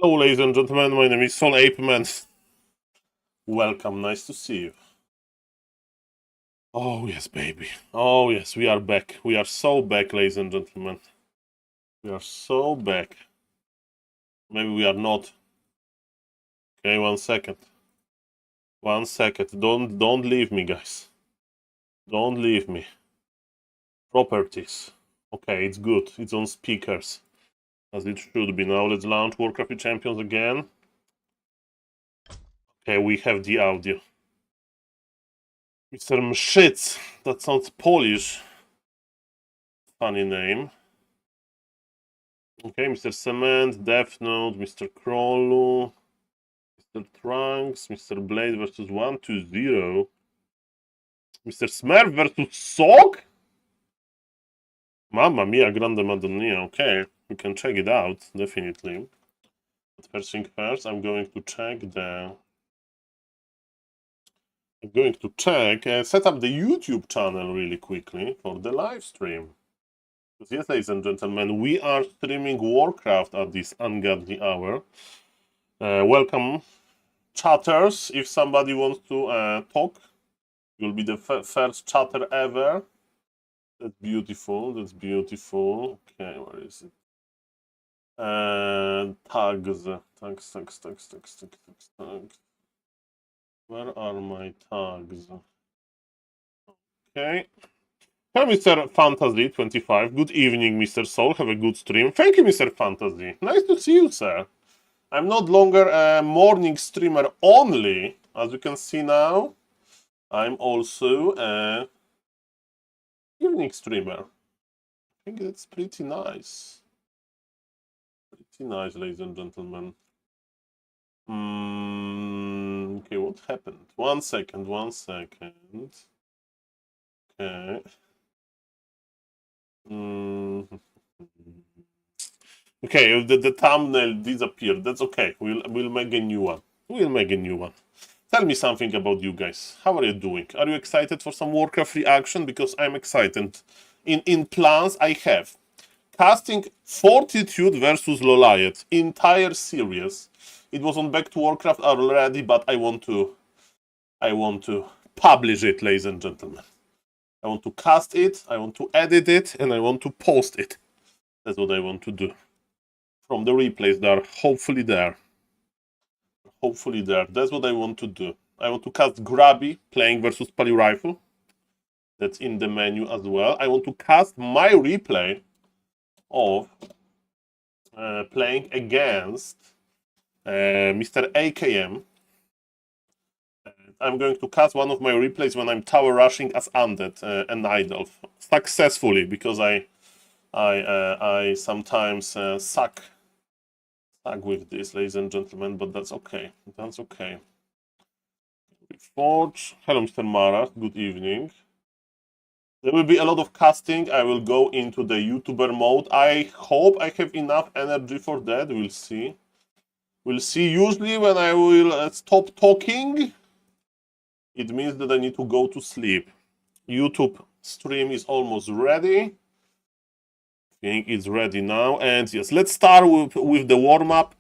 Hello, ladies and gentlemen, my name is SaulApeMan. Welcome, nice to see you. Oh, yes, baby. Oh, yes, we are back. We are so back, ladies and gentlemen. We are so back. Maybe we are not. Okay, 1 second. 1 second. Don't leave me, guys. Don't leave me. Properties. Okay, it's good. It's on speakers. As it should be. Now let's launch Warcraft Champions again. Okay, we have the audio. Mr. Mszyc. That sounds Polish. Funny name. Okay, Mr. Cement, Death Note, Mr. Crawlu, Mr. Trunks, Mr. Blade versus 1-2-0. Mr. Smurf versus Sock? Mamma mia, grande Madonna. Okay, we can check it out, definitely. But first thing first, I'm going to check set up the YouTube channel really quickly for the live stream. Because yes, ladies and gentlemen, we are streaming Warcraft at this ungodly hour. Welcome, chatters. If somebody wants to talk, you'll be the first chatter ever. That's beautiful. That's beautiful. Okay, where is it? Tags. Where are my tags? Okay. Hello, Mr. Fantasy25. Good evening, Mr. Soul. Have a good stream. Thank you, Mr. Fantasy. Nice to see you, sir. I'm not longer a morning streamer only. As you can see now, I'm also a evening streamer. I think that's pretty nice. Pretty nice, ladies and gentlemen. Okay, what happened? 1 second, 1 second. Okay. Okay, the thumbnail disappeared. That's okay. We'll make a new one. We'll make a new one. Tell me something about you guys. How are you doing? Are you excited for some Warcraft reaction? Because I'm excited. In plans I have casting Fortitude versus Lolliet, entire series. It was on Back to Warcraft already, but I want to publish it, ladies and gentlemen. I want to cast it, I want to edit it, and I want to post it. That's what I want to do. From the replays that are hopefully there. Hopefully there. That's what I want to do. I want to cast Grabby playing versus Pally Rifle. That's in the menu as well. I want to cast my replay of playing against Mr. AKM. I'm going to cast one of my replays when I'm tower rushing as Undead and Idol successfully, because I sometimes suck with this, ladies and gentlemen, but that's okay. That's okay. Forge. Hello, Mr. Mara. Good evening. There will be a lot of casting. I will go into the YouTuber mode. I hope I have enough energy for that. We'll see. We'll see. Usually when I will stop talking, it means that I need to go to sleep. YouTube stream is almost ready. I think it's ready now. And yes, let's start with the warm-up.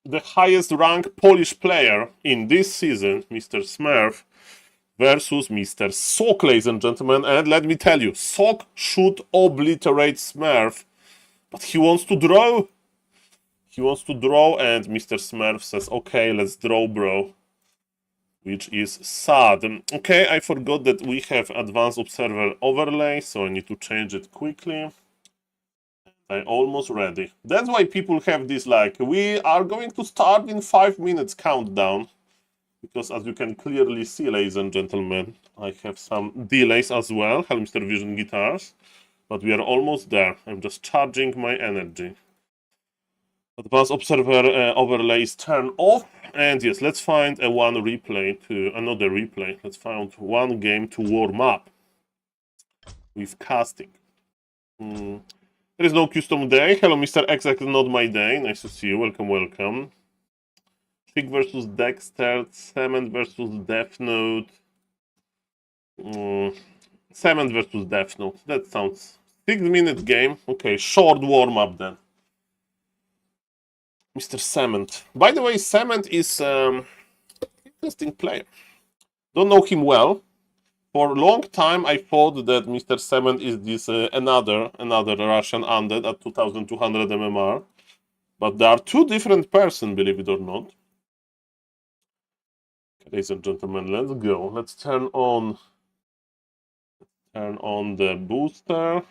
The highest ranked Polish player in this season, Mr. Smurf, versus Mr. Sock, ladies and gentlemen. And let me tell you, Sock should obliterate Smurf, but he wants to draw. He wants to draw, and Mr. Smurf says, okay, let's draw, bro. Which is sad. Okay, I forgot that we have advanced observer overlay, so I need to change it quickly. I'm almost ready. That's why people have this, like, we are going to start in 5 minutes countdown. Because as you can clearly see, ladies and gentlemen, I have some delays as well. Hello, Mr. Vision Guitars. But we are almost there. I'm just charging my energy. Advanced Observer overlay is turned off. And yes, let's find another replay. Let's find one game to warm up with casting. There is no custom day. Hello, Mr. Exact, not my day. Nice to see you. Welcome, welcome. Fig versus Dexter, Cement versus Death Note. Cement versus Death Note. That sounds 6-minute game. Okay, short warm up then. Mr. Cement. By the way, Cement is interesting player. Don't know him well. For a long time, I thought that Mr. Cement is this another Russian undead at 2200 MMR. But there are two different persons, believe it or not. Ladies and gentlemen, let's go. Let's turn on the booster.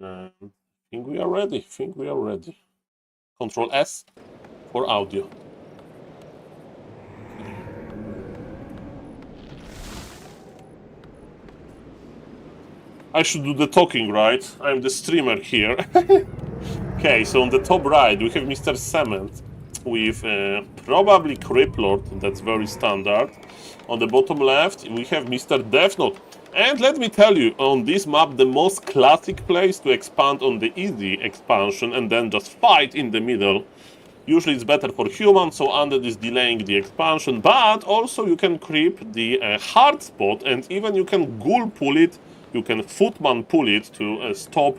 I think we are ready. Control S for audio. I should do the talking, right? I'm the streamer here. Okay, so on the top right we have Mr. Cement with probably Creep Lord, that's very standard. On the bottom left we have Mr. Death Note. And let me tell you, on this map the most classic place to expand on the easy expansion and then just fight in the middle. Usually it's better for humans, so Undead is delaying the expansion, but also you can creep the hard spot and even you can ghoul pull it. You can footman pull it to stop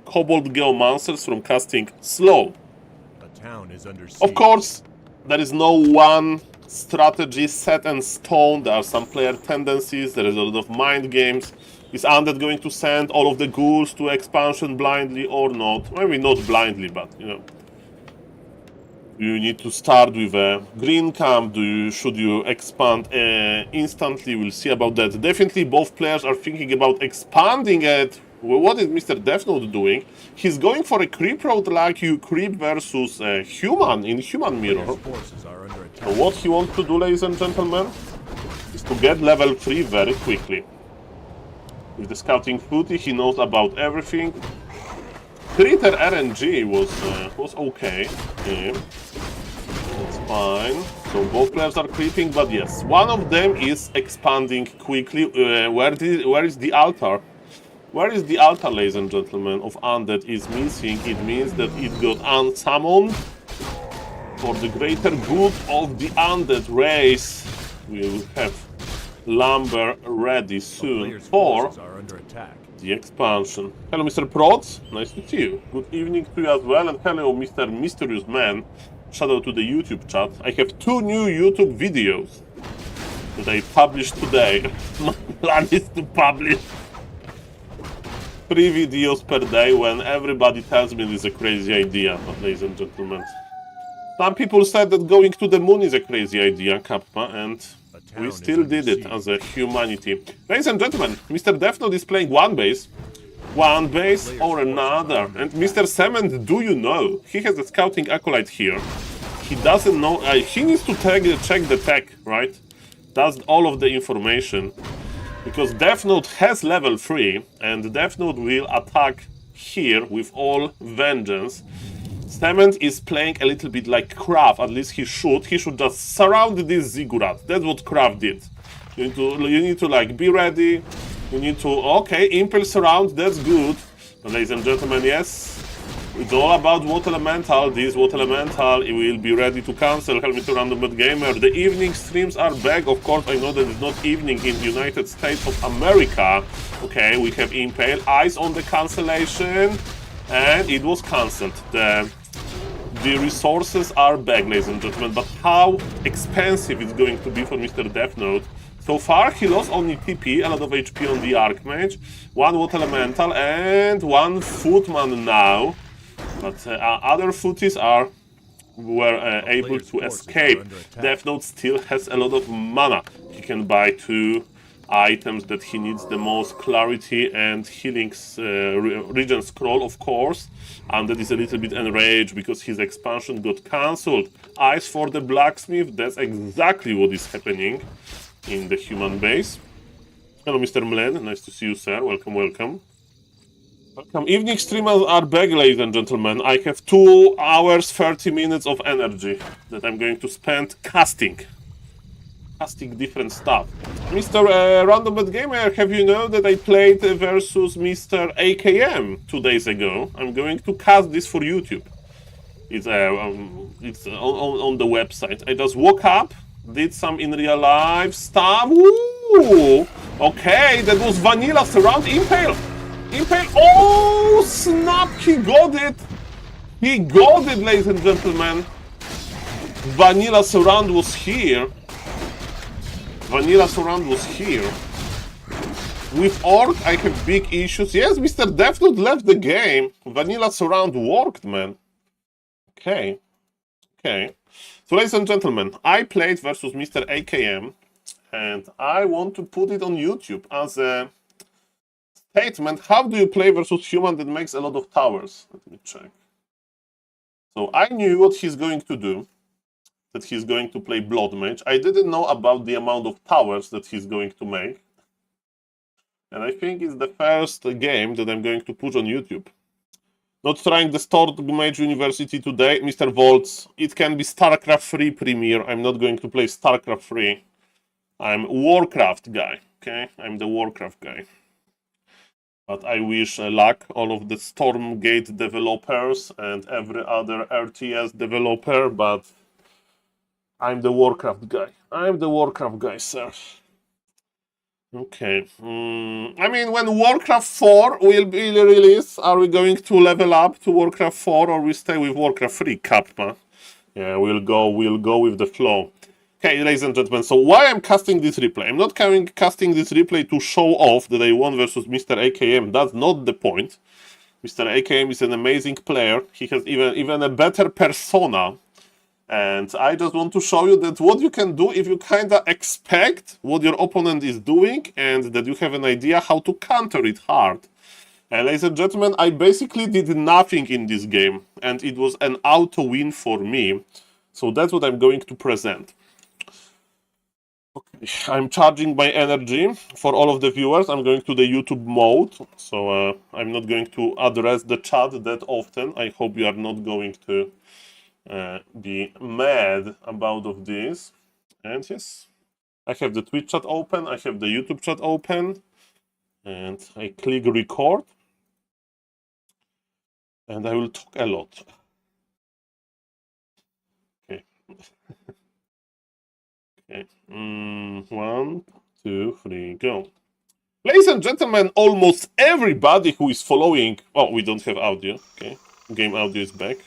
kobold geomancers from casting slow. A town is under siege. Of course, there is no one strategy set in stone. There are some player tendencies. There is a lot of mind games. Is Undead going to send all of the ghouls to expansion blindly or not? Maybe not blindly, but you know. You need to start with a green camp. Should you expand instantly? We'll see about that. Definitely both players are thinking about expanding it. Well, what is Mr. Death Note doing? He's going for a creep road like you creep versus human in human mirror. So what he wants to do, ladies and gentlemen, is to get level 3 very quickly. With the scouting footy, he knows about everything. Critter RNG was okay. Yeah. That's fine. So both players are creeping, but yes, one of them is expanding quickly. Where is the altar? Where is the altar, ladies and gentlemen, of Undead is missing? It means that it got unsummoned. For the greater good of the Undead race, we will have lumber ready soon for the expansion. Hello, Mr. Prods. Nice to see you. Good evening to you as well. And hello, Mr. Mysterious Man. Shout out to the YouTube chat. I have 2 new YouTube videos that I published today. My plan is to publish 3 videos per day when everybody tells me it's a crazy idea, ladies and gentlemen. Some people said that going to the moon is a crazy idea, Kappa, and we still did it as a humanity. Ladies and gentlemen, Mr. Death Note is playing one base or another. And Mr. Cement, do you know? He has a scouting acolyte here. He doesn't know, he needs to check the tech, right? That's all of the information. Because Death Note has level 3, and Death Note will attack here with all vengeance. Cement is playing a little bit like Krav, at least he should. He should just surround this ziggurat. That's what Krav did. You need to like be ready. You need to, okay, impulse surround, that's good. But ladies and gentlemen, yes, it's all about what elemental. This what elemental, it will be ready to cancel. Hello, Mr. Random Gamer. The evening streams are back. Of course, I know that it's not evening in the United States of America. Okay, we have Impale. Eyes on the cancellation. And it was cancelled. The resources are back, ladies and gentlemen, but how expensive it's going to be for Mr. Death Note. So far, he lost only TP, a lot of HP on the Archmage, 1 Water Elemental, and 1 Footman now. But other footies were able to escape. Death Note still has a lot of mana. He can buy 2 items that he needs the most: clarity and healing regen scroll, of course. And that is a little bit enraged because his expansion got cancelled. Eyes for the blacksmith, that's exactly what is happening in the human base. Hello, Mr. Mlen, nice to see you, sir. Welcome, welcome. Welcome. Evening streamers are back, ladies and gentlemen. I have 2 hours, 30 minutes of energy that I'm going to spend casting different stuff. Mr. Random Gamer, have you know that I played versus Mr. AKM 2 days ago? I'm going to cast this for YouTube. It's on the website. I just woke up, did some in real life stuff. Ooh, okay, that was vanilla surround Impale. Impale, oh snap, he got it. He got it, ladies and gentlemen. Vanilla Surround was here. Vanilla Surround was here. With Orc, I have big issues. Yes, Mr. Deathnote left the game. Vanilla Surround worked, man. Okay. Okay. So, ladies and gentlemen, I played versus Mr. AKM, and I want to put it on YouTube as a statement. How do you play versus human that makes a lot of towers? Let me check. So, I knew what he's going to do, that he's going to play Blood Mage. I didn't know about the amount of towers that he's going to make. And I think it's the first game that I'm going to put on YouTube. Not trying the Storm Mage University today, Mr. Volts. It can be StarCraft 3 premiere. I'm not going to play StarCraft 3. I'm Warcraft guy, okay? I'm the Warcraft guy. But I wish luck all of the Stormgate developers and every other RTS developer, but I'm the Warcraft guy. I'm the Warcraft guy, sir. Okay. I mean, when Warcraft 4 will be released, are we going to level up to Warcraft 4 or we stay with Warcraft 3, Kappa? Yeah, we'll go with the flow. Okay, ladies and gentlemen, so why I'm casting this replay? I'm not casting this replay to show off that I won versus Mr. AKM. That's not the point. Mr. AKM is an amazing player. He has even a better persona. And I just want to show you that what you can do if you kind of expect what your opponent is doing and that you have an idea how to counter it hard. And ladies and gentlemen, I basically did nothing in this game and it was an auto win for me. So that's what I'm going to present. Okay, I'm charging my energy for all of the viewers. I'm going to the YouTube mode. So I'm not going to address the chat that often. I hope you are not going to be mad about of this. And yes, I have the Twitch chat open, I have the YouTube chat open, and I click record, and I will talk a lot. Okay. Okay. 1, 2, 3, go. Ladies and gentlemen, almost everybody who is following... Oh, we don't have audio. Okay. Game audio is back.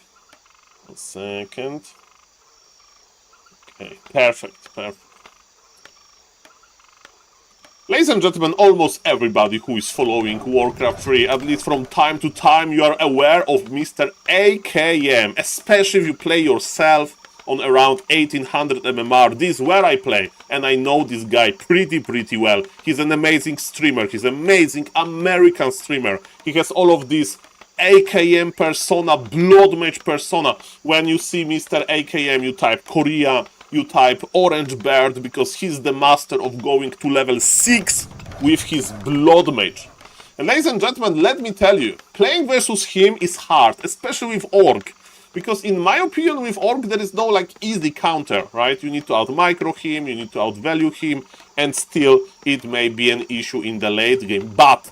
1 second. Okay, perfect. Ladies and gentlemen, almost everybody who is following Warcraft 3, at least from time to time, you are aware of Mr. AKM, especially if you play yourself on around 1800 MMR. This is where I play, and I know this guy pretty well. He's an amazing streamer. He's an amazing American streamer. He has all of these AKM persona, Blood Mage persona. When you see Mr. AKM, you type Korea, you type Orange Bird, because he's the master of going to level 6 with his Blood Mage. And ladies and gentlemen, let me tell you, playing versus him is hard, especially with Orc. Because in my opinion, with Orc, there is no like easy counter, right? You need to out-micro him, you need to out-value him, and still it may be an issue in the late game. But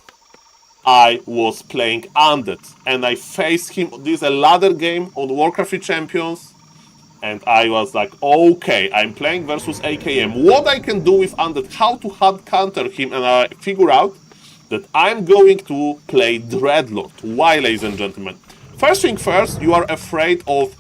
I was playing Undead, and I faced him. This is a ladder game on Warcraft 3 Champions, and I was like, okay, I'm playing versus AKM. What I can do with Undead, how to hard counter him, and I figure out that I'm going to play Dreadlord. Why, ladies and gentlemen? First thing first, you are afraid of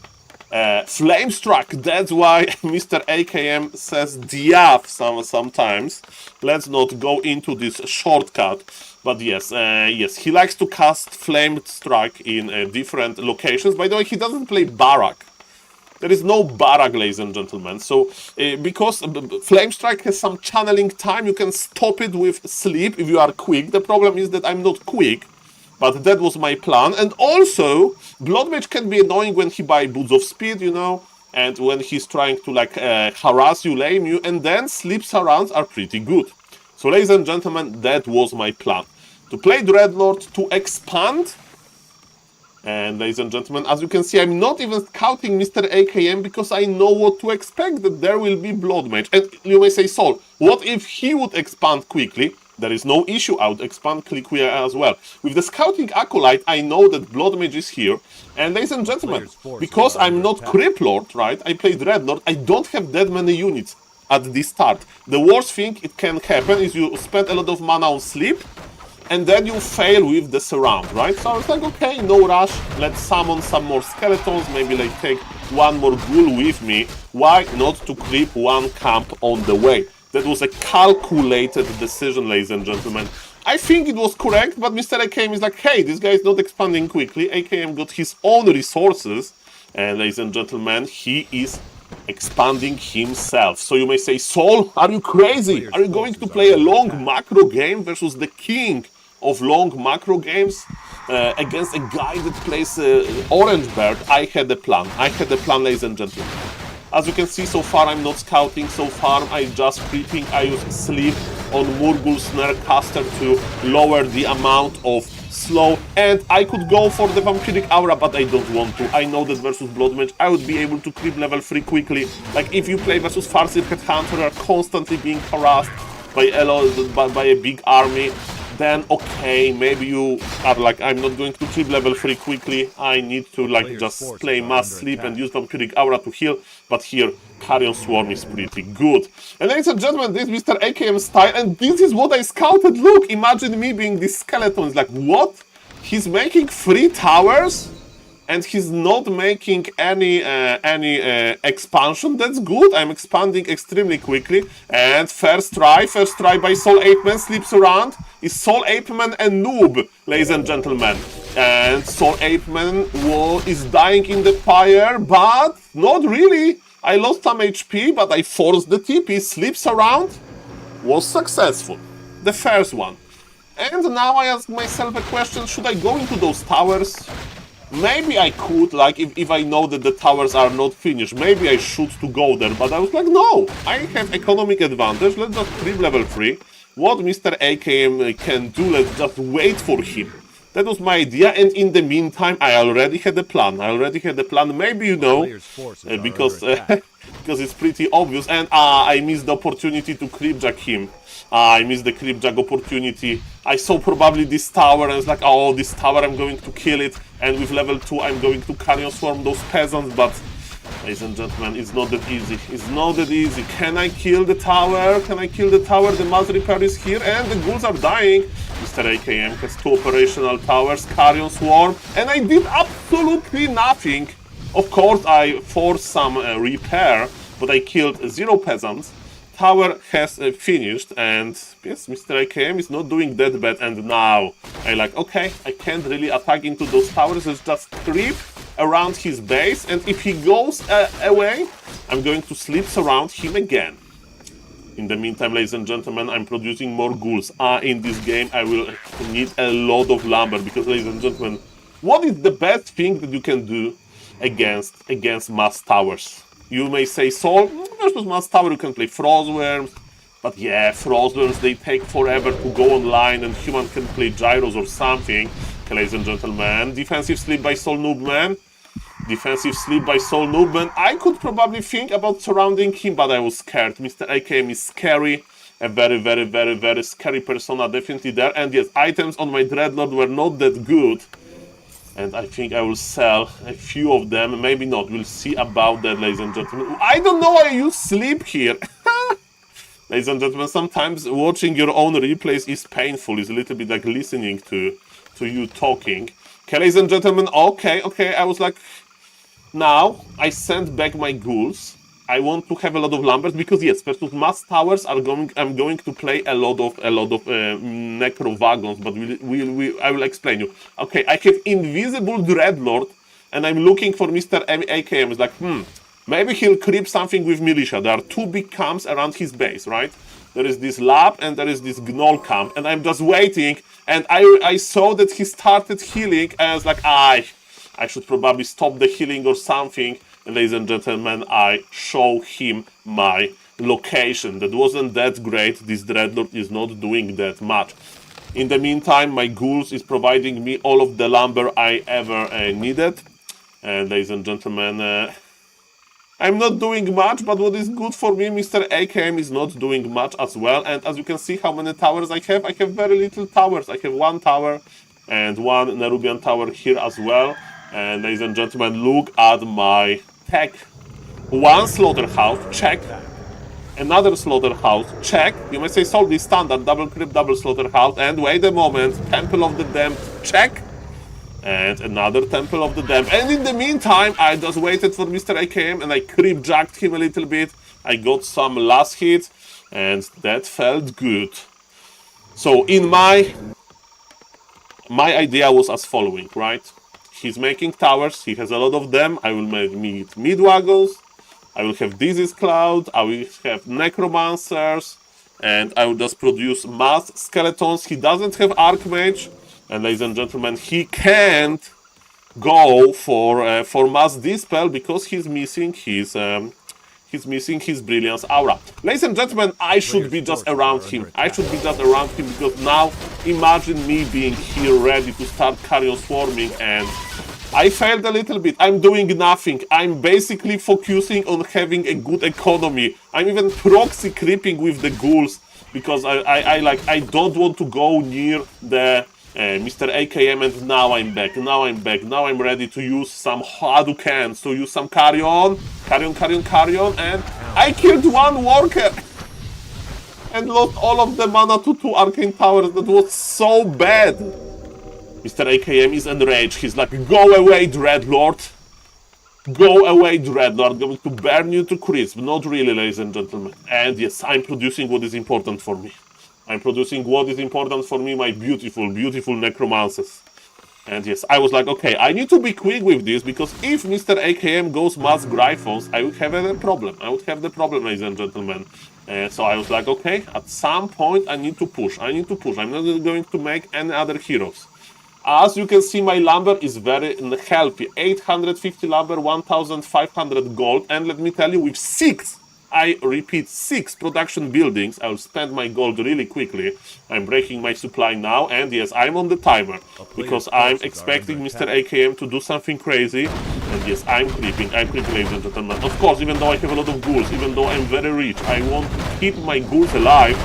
Flamestruck. That's why Mr. AKM says Diaf sometimes. Let's not go into this shortcut. But yes, he likes to cast Flamestruck in different locations. By the way, he doesn't play Barak. There is no Barak, ladies and gentlemen. So, because Flamestrike has some channeling time, you can stop it with sleep if you are quick. The problem is that I'm not quick, but that was my plan. And also, Blood Mage can be annoying when he buys Boots of Speed, you know, and when he's trying to, like, harass you, lame you, and then sleep surrounds are pretty good. So, ladies and gentlemen, that was my plan. To play Dreadlord, to expand. And ladies and gentlemen, as you can see, I'm not even scouting Mr. AKM because I know what to expect, that there will be Blood Mage. And you may say, Saul, what if he would expand quickly? There is no issue, I would expand quickly as well. With the Scouting Acolyte, I know that Blood Mage is here. And ladies and gentlemen, because I'm not Crip Lord, right, I play Dreadlord, I don't have that many units at the start. The worst thing it can happen is you spend a lot of mana on sleep, and then you fail with the surround, right? So I was like, okay, no rush, let's summon some more skeletons, maybe like take one more ghoul with me. Why not to creep one camp on the way? That was a calculated decision, ladies and gentlemen. I think it was correct, but Mr. AKM is like, hey, this guy is not expanding quickly. AKM got his own resources, and ladies and gentlemen, he is expanding himself. So you may say, Saul, are you crazy? Are you going to play a long macro game versus the king of long macro games against a guy that plays Orange Bird? I had a plan. I had a plan, ladies and gentlemen. As you can see, so far I'm not scouting, so far I'm just creeping. I use sleep on Murgul Snare Caster to lower the amount of slow, and I could go for the Vampiric Aura, but I don't want to. I know that versus Blood Mage I would be able to creep level 3 quickly. Like if you play versus Farseer Headhunter, are constantly being harassed by a big army, then okay, maybe you are like, I'm not going to creep level 3 quickly, I need to like just play mass sleep and use Vampiric Aura to heal, but here Carrion Swarm is pretty good. And ladies and gentlemen, this is Mr. AKM style, and this is what I scouted. Look, imagine me being this skeleton. It's like, what? He's making 3 towers? And he's not making any expansion. That's good. I'm expanding extremely quickly. And first try by SaulApeMan slips around. Is SaulApeMan a noob, ladies and gentlemen? And SaulApeMan is dying in the fire, but not really. I lost some HP, but I forced the TP. Slips around was successful. The first one. And now I ask myself a question: should I go into those towers? Maybe I could, like, if I know that the towers are not finished, maybe I should to go there, but I was like, no, I have economic advantage, let's just creep level 3. What Mr. AKM can do, let's just wait for him. That was my idea, and in the meantime, I already had a plan. Maybe you know, because it's pretty obvious, and I missed the opportunity to creepjack him. I missed the creepjack opportunity. I saw probably this tower, and I was like, oh, this tower, I'm going to kill it, and with level 2, I'm going to Carrion Swarm those peasants, but, ladies and gentlemen, it's not that easy. It's not that easy. Can I kill the tower? The mass repair is here, and the ghouls are dying. Mr. AKM has 2 operational towers, Carrion Swarm, and I did absolutely nothing. Of course, I forced some repair, but I killed 0 peasants. Tower has finished, and yes, Mr. AKM is not doing that bad, and now I like, okay, I can't really attack into those towers, let's just creep around his base, and if he goes away, I'm going to sleep surround him again. In the meantime, ladies and gentlemen, I'm producing more ghouls. In this game, I will need a lot of lumber, because, ladies and gentlemen, what is the best thing that you can do against mass towers? You may say, Saul, versus mass tower you can play Frostworms, but yeah, Frostworms, they take forever to go online, and human can play Gyros or something. Okay, ladies and gentlemen, defensive sleep by SaulNoobman. I could probably think about surrounding him, but I was scared. Mr. AKM is scary. A very, very, very, very scary persona definitely there. And yes, items on my Dreadnought were not that good. And I think I will sell a few of them. Maybe not. We'll see about that, ladies and gentlemen. I don't know why I use sleep here. Ladies and gentlemen, sometimes watching your own replays is painful. It's a little bit like listening to you talking. Okay, ladies and gentlemen, okay. I was like, now I sent back my ghouls. I want to have a lot of lumbers because yes, versus mass towers I'm going to play a lot of necro wagons, but I will explain you. Okay, I have invisible Dreadlord, and I'm looking for Mr. AKM. It's like, maybe he'll creep something with militia. There are 2 big camps around his base, right? There is this lab and there is this gnoll camp, and I'm just waiting. And I saw that he started healing, and I was like, I should probably stop the healing or something. And ladies and gentlemen, I show him my location. That wasn't that great. This Dreadlord is not doing that much. In the meantime, my ghouls is providing me all of the lumber I ever needed. And ladies and gentlemen, I'm not doing much, but what is good for me, Mr. AKM is not doing much as well. And as you can see how many towers I have very little towers. I have 1 tower and 1 Nerubian tower here as well. And ladies and gentlemen, look at my tech. 1 slaughterhouse, check. Another slaughterhouse, check. You may say, Saul, this standard, double crypt, double slaughterhouse, and wait a moment, Temple of the Damned, check. And another Temple of the Damned. And in the meantime, I just waited for Mr. AKM and I creep jacked him a little bit. I got some last hit, and that felt good. So in my idea was as following, right? He's making towers, he has a lot of them. I will make mid-wagons, I will have Disease Cloud, I will have Necromancers, and I will just produce mass skeletons. He doesn't have Archmage, and ladies and gentlemen, he can't go for mass dispel because he's missing his brilliance aura. Ladies and gentlemen, I should be just around him. I should be just around him because now imagine me being here ready to start carrion swarming, and I failed a little bit. I'm doing nothing. I'm basically focusing on having a good economy. I'm even proxy creeping with the ghouls because I don't want to go near the Mr. AKM, and now I'm back. Now I'm ready to use some Hadoukens, to use some carrion, and I killed one worker and lost all of the mana to 2 arcane towers. That was so bad. Mr. AKM is enraged. He's like, go away, Dreadlord. Go away, Dreadlord. I'm going to burn you to crisp. Not really, ladies and gentlemen. And yes, I'm producing what is important for me. I'm producing what is important for me, my beautiful, beautiful necromancers. And yes, I was like, okay, I need to be quick with this, because if Mr. AKM goes mass Gryphons, I would have a problem. I would have the problem, ladies and gentlemen. So I was like, okay, at some point I need to push. I'm not going to make any other heroes. As you can see, my lumber is very healthy. 850 lumber, 1,500 gold. And let me tell you, with 6, I repeat, 6 production buildings, I will spend my gold really quickly. I'm breaking my supply now, and yes, I'm on the timer, because I'm expecting Mr. AKM to do something crazy. And yes, I'm creeping, ladies and gentlemen. Of course, even though I have a lot of ghouls, even though I'm very rich, I want to keep my ghouls alive.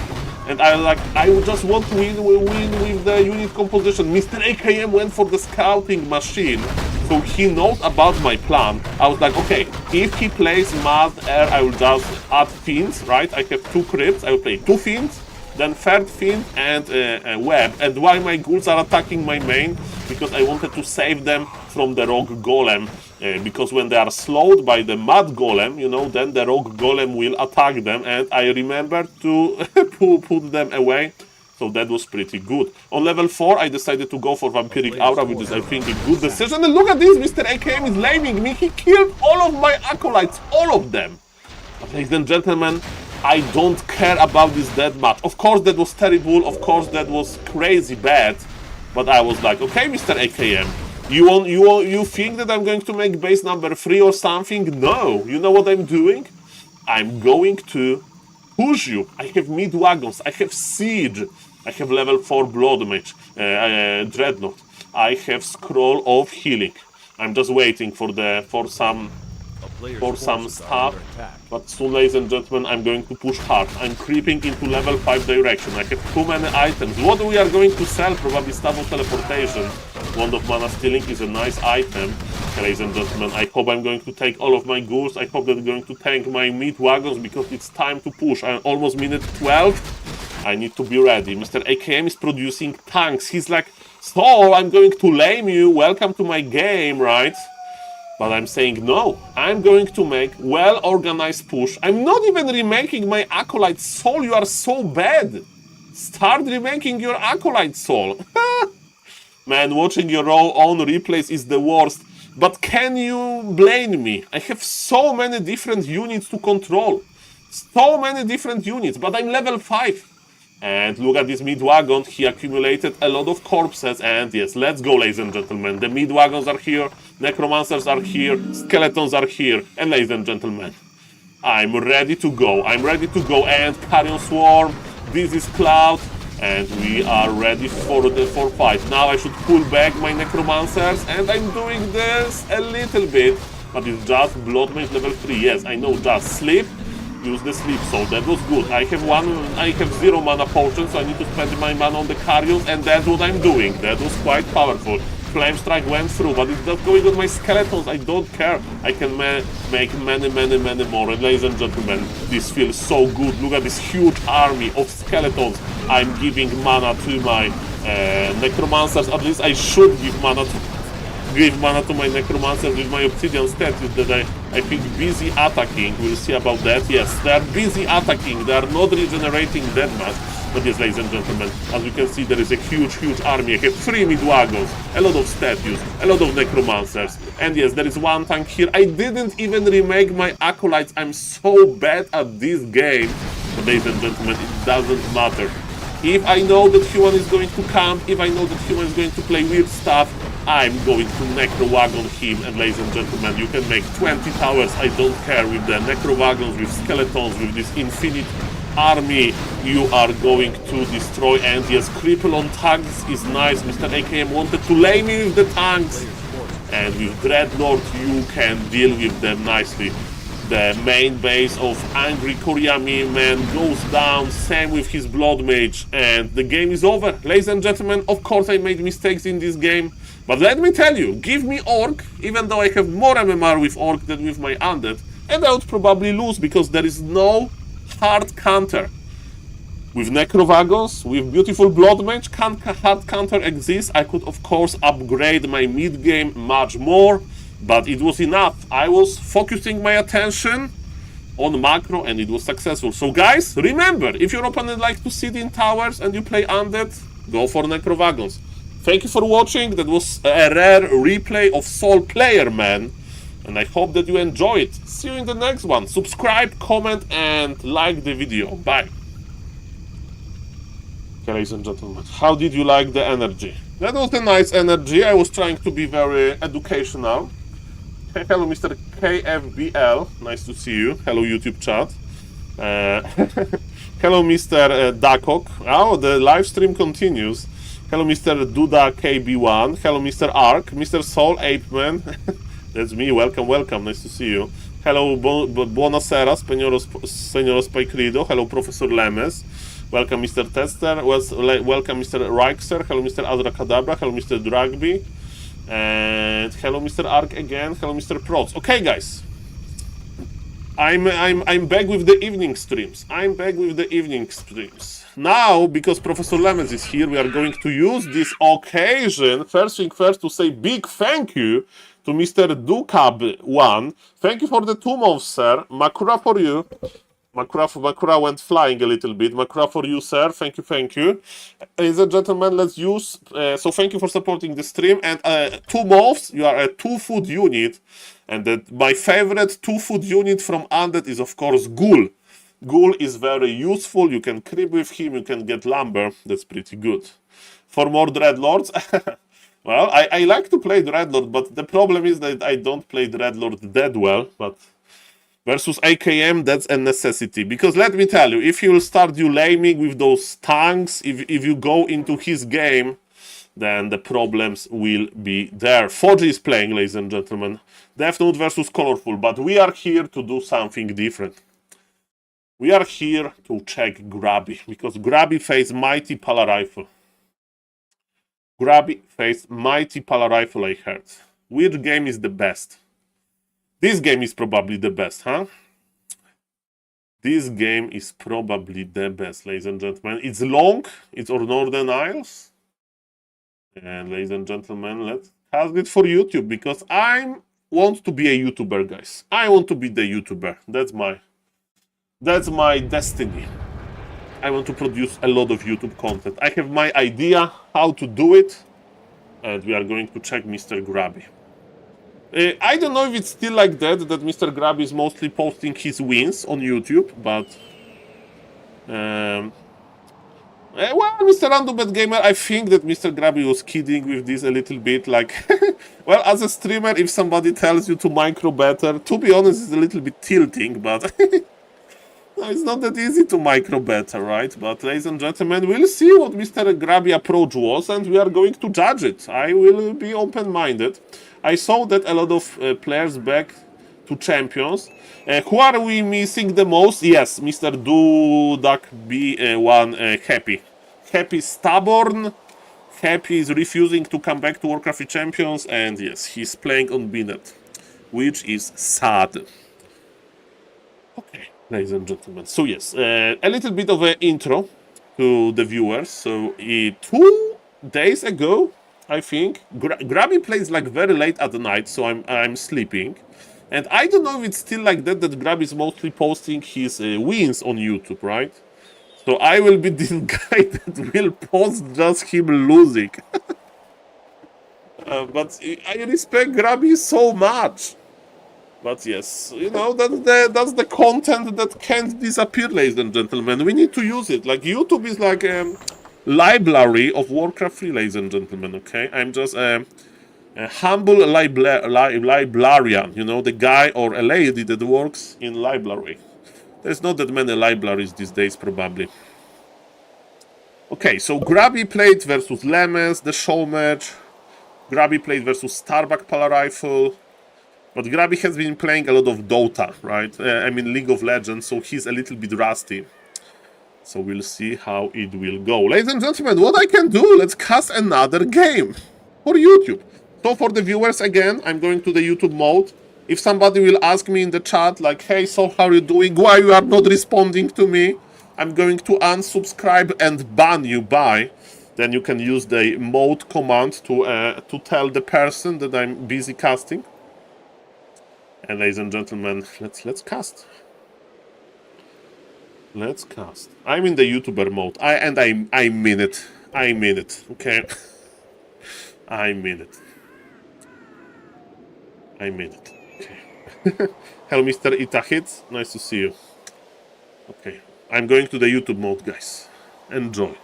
And I just want to win with the unit composition. Mr. AKM went for the scouting machine, so he knows about my plan. I was like, okay, if he plays Mad Air, I will just add Fiends, right? I have 2 crypts, I will play 2 Fiends, then 3rd Fiend and a Web. And why my ghouls are attacking my main? Because I wanted to save them from the Rogue Golem. Because when they are slowed by the Mad Golem, you know, then the Rogue Golem will attack them, and I remembered to put them away, so that was pretty good. On level 4, I decided to go for Vampiric Aura, which is, I think, a good decision. And look at this, Mr. AKM is laming me. He killed all of my acolytes, all of them. But ladies and gentlemen, I don't care about this that much. Of course, that was terrible. Of course, that was crazy bad. But I was like, okay, Mr. AKM. You think that I'm going to make base number 3 or something? No. You know what I'm doing? I'm going to push you. I have mid-wagons. I have Siege. I have level 4 Blood Mage. Dreadnought. I have Scroll of Healing. I'm just waiting for some stuff. But soon, ladies and gentlemen, I'm going to push hard. I'm creeping into level 5 direction. I have too many items. What we are going to sell? Probably Staff of Teleportation. Wand of Mana Stealing is a nice item. Ladies and gentlemen, I hope I'm going to take all of my ghouls. I hope that I'm going to tank my meat wagons, because it's time to push. I'm almost minute 12. I need to be ready. Mr. AKM is producing tanks. He's like, so I'm going to lame you. Welcome to my game, right? But I'm saying no, I'm going to make well-organized push. I'm not even remaking my Acolyte Soul. You are so bad. Start remaking your Acolyte Soul. Man, watching your own replays is the worst. But can you blame me? I have so many different units to control. So many different units, but I'm level 5. And look at this mid-wagon, he accumulated a lot of corpses, and yes, let's go, ladies and gentlemen. The mid-wagons are here, necromancers are here, skeletons are here, and ladies and gentlemen, I'm ready to go. I'm ready to go, and Carrion Swarm, this is Cloud, and we are ready for fight. Now I should pull back my necromancers, and I'm doing this a little bit, but it's just Blood Mage level 3. Yes, I know, just sleep. Use the sleep, so that was good. I have 0 mana potions, so I need to spend my mana on the carrions, and that's what I'm doing. That was quite powerful. Flame Strike went through, but it's not going on my skeletons. I don't care. I can make many more. And ladies and gentlemen, this feels so good. Look at this huge army of skeletons. I'm giving mana to my necromancers. At least I should give mana to my necromancers with my obsidian statues that I think busy attacking. We'll see about that. Yes, they are busy attacking. They are not regenerating deathmatch. But yes, ladies and gentlemen, as you can see, there is a huge army. I have 3 mid-wagons, a lot of statues, a lot of necromancers. And yes, there is one tank here. I didn't even remake my acolytes. I'm so bad at this game. But ladies and gentlemen, it doesn't matter. If I know that human is going to camp, if I know that human is going to play weird stuff, I'm going to necro-wagon him. And ladies and gentlemen, you can make 20 towers, I don't care, with the necro-wagons, with skeletons, with this infinite army you are going to destroy. And yes, cripple on tanks is nice. Mr. AKM wanted to lay me with the tanks, and with Dreadlord you can deal with them nicely. The main base of Angry Koryami Man goes down, same with his Blood Mage, and the game is over. Ladies and gentlemen, of course I made mistakes in this game, but let me tell you, give me Orc, even though I have more MMR with Orc than with my Undead, and I would probably lose, because there is no hard counter. With Necrovagos, with beautiful Blood Mage, hard counter exists. I could of course upgrade my mid game much more, but it was enough. I was focusing my attention on macro and it was successful. So guys, remember, if your opponent likes to sit in towers and you play Undead, go for Necrovagons. Thank you for watching. That was a rare replay of SaulPlayerMan, and I hope that you enjoy it. See you in the next one. Subscribe, comment, and like the video. Bye. Okay, ladies and gentlemen, how did you like the energy? That was a nice energy. I was trying to be very educational. Hey, hello, Mr. KFBL. Nice to see you. Hello, YouTube chat. Hello, Mr. Dakok. Oh, the live stream continues. Hello, Mr. Duda KB1. Hello, Mr. Ark. Mr. SaulApeMan. That's me. Welcome, welcome. Nice to see you. Hello, buonasera, Senor Spikerido. Hello, Professor Lemes. Welcome, Mr. Tester. Welcome, Mr. Reichser. Hello, Mr. Abracadabra. Hello, Mr. Dragby. And hello, Mr. Ark again. Hello, Mr. Prots. Okay, guys. I'm back with the evening streams. Now, because Professor Lemons is here, we are going to use this occasion, first thing first, to say big thank you to Mr. Dukab1. Thank you for the 2 months, sir. Makura for you. Makura went flying a little bit. Makura for you, sir. Thank you, thank you. Ladies and gentlemen, let's use... so thank you for supporting the stream. And 2 months, you are a 2-foot unit. And my favorite 2-foot unit from Undead is, of course, Ghoul. Ghoul is very useful. You can creep with him. You can get lumber. That's pretty good. For more Dreadlords... well, I like to play Dreadlord, but the problem is that I don't play Dreadlord that well. But... versus AKM, that's a necessity. Because let me tell you, if you'll start laming with those tanks, if you go into his game, then the problems will be there. Forge is playing, ladies and gentlemen. Death Note versus Colorful. But we are here to do something different. We are here to check Grabby. Because Grabby faced Mighty Pala Rifle. Grabby faced Mighty Pala Rifle, I heard. Which game is the best? This game is probably the best, huh? This game is probably the best, ladies and gentlemen. It's long. It's on Northern Isles. And ladies and gentlemen, let's cast it for YouTube, because I want to be a YouTuber, guys. I want to be the YouTuber. That's my destiny. I want to produce a lot of YouTube content. I have my idea how to do it. And we are going to check Mr. Grabby. I don't know if it's still like that Mr. Grabby is mostly posting his wins on YouTube, but... well, Mr. Random Gamer, I think that Mr. Grabby was kidding with this a little bit, like... well, as a streamer, if somebody tells you to micro better, to be honest, it's a little bit tilting, but... no, it's not that easy to micro better, right? But, ladies and gentlemen, we'll see what Mr. Grabby approach was, and we are going to judge it. I will be open-minded. I saw that a lot of players back to champions. Who are we missing the most? Yes, Mr. Dudak B1 Happy. Happy Stubborn Happy is refusing to come back to Warcraft 3 Champions, and yes, he's playing on Binet, which is sad. Okay, ladies and gentlemen. So yes, a little bit of an intro to the viewers. So 2 days ago, I think, Grabby plays like very late at the night, so I'm sleeping. And I don't know if it's still like that Grabby is mostly posting his wins on YouTube, right? So I will be this guy that will post just him losing. But I respect Grabby so much. But yes, you know, that's the content that can't disappear, ladies and gentlemen. We need to use it. Like, YouTube is like a library of Warcraft 3, ladies and gentlemen, okay? I'm just a humble librarian, you know, the guy or a lady that works in library. There's not that many libraries these days, probably. Okay, so Grabby played versus Lemes, the show match. Grabby played versus Starbuck Polar Rifle. But Grabby has been playing a lot of Dota, right? I mean League of Legends, so he's a little bit rusty. So we'll see how it will go. Ladies and gentlemen, what I can do, let's cast another game for YouTube. So for the viewers, again, I'm going to the YouTube mode. If somebody will ask me in the chat, like, hey, so how are you doing? Why you are not responding to me? I'm going to unsubscribe and ban you by. Then you can use the mode command to tell the person that I'm busy casting. And ladies and gentlemen, let's cast. Let's cast. I'm in the YouTuber mode. I mean it. I mean it. Okay. I mean it. I mean it. Okay. Hello, Mr. Itahit. Nice to see you. Okay. I'm going to the YouTube mode, guys. Enjoy.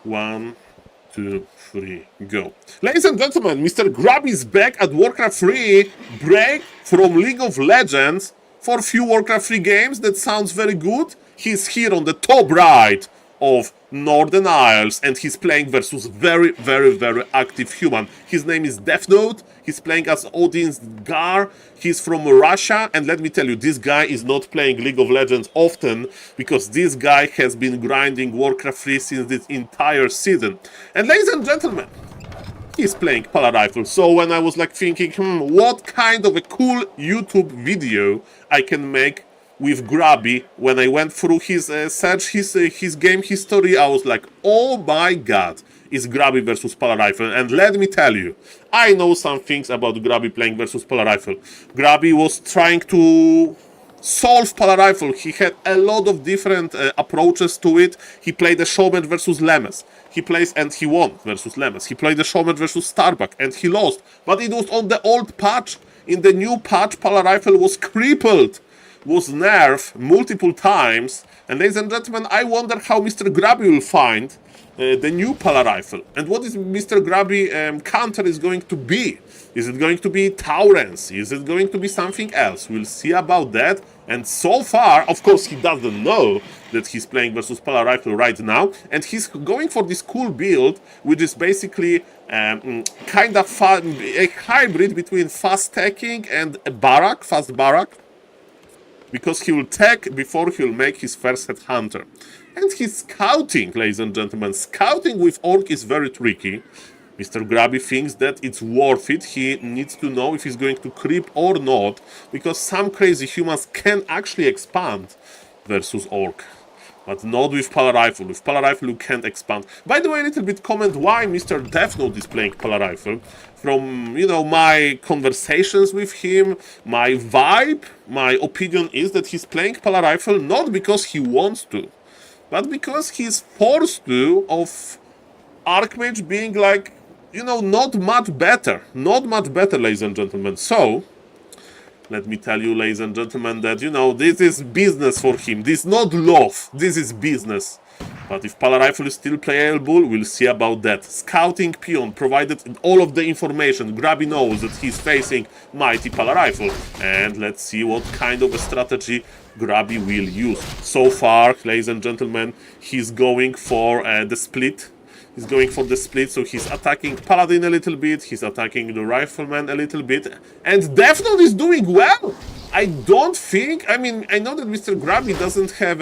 1, 2, 3, go. Ladies and gentlemen, Mr. Grabby is back at Warcraft 3. Break from League of Legends for few Warcraft 3 games. That sounds very good. He's here on the top right of Northern Isles, and he's playing versus very, very, very active human. His name is Death Note. He's playing as Odin's Gar. He's from Russia, and let me tell you, this guy is not playing League of Legends often, because this guy has been grinding Warcraft 3 since this entire season. And ladies and gentlemen, he's playing Polar Rifle. So when I was like thinking, what kind of a cool YouTube video I can make with Grabby, when I went through his search, his game history, I was like, oh my god, it's Grabby versus Polar Rifle. And let me tell you, I know some things about Grabby playing versus Polar Rifle. Grabby was trying to solve Polar Rifle. He had a lot of different approaches to it. He played the Showman versus Lemes. He plays and he won versus Lemes. He played the Showman versus Starbuck and he lost. But it was on the old patch. In the new patch, Polar Rifle was crippled, was nerfed multiple times. And ladies and gentlemen, I wonder how Mr. Grabby will find the new Polar Rifle. And what is Mr. Grabby counter is going to be? Is it going to be Taurens? Is it going to be something else? We'll see about that. And so far, of course, he doesn't know that he's playing versus Polar Rifle right now. And he's going for this cool build, which is basically kind of a hybrid between fast stacking and a barrack, fast barrack. Because he will tech before he'll make his first headhunter. And he's scouting, ladies and gentlemen. Scouting with Orc is very tricky. Mr. Grabby thinks that it's worth it. He needs to know if he's going to creep or not, because some crazy humans can actually expand versus Orc. But not with Polar Rifle. With Polar Rifle you can't expand. By the way, a little bit comment why Mr. Death Note is playing Polar Rifle. From, you know, my conversations with him, my vibe, my opinion is that he's playing Polar Rifle not because he wants to, but because he's forced to, of Archmage being like, you know, not much better. Not much better, ladies and gentlemen. So, let me tell you, ladies and gentlemen, that, you know, this is business for him. This is not love. This is business. But if Polar Rifle is still playable, we'll see about that. Scouting Peon provided all of the information. Grabby knows that he's facing mighty Polar Rifle. And let's see what kind of a strategy Grabby will use. So far, ladies and gentlemen, he's going for the split. He's going for the split, so he's attacking Paladin a little bit, he's attacking the Rifleman a little bit, and Death Note is doing well! I don't think, I mean, I know that Mr. Grabby doesn't have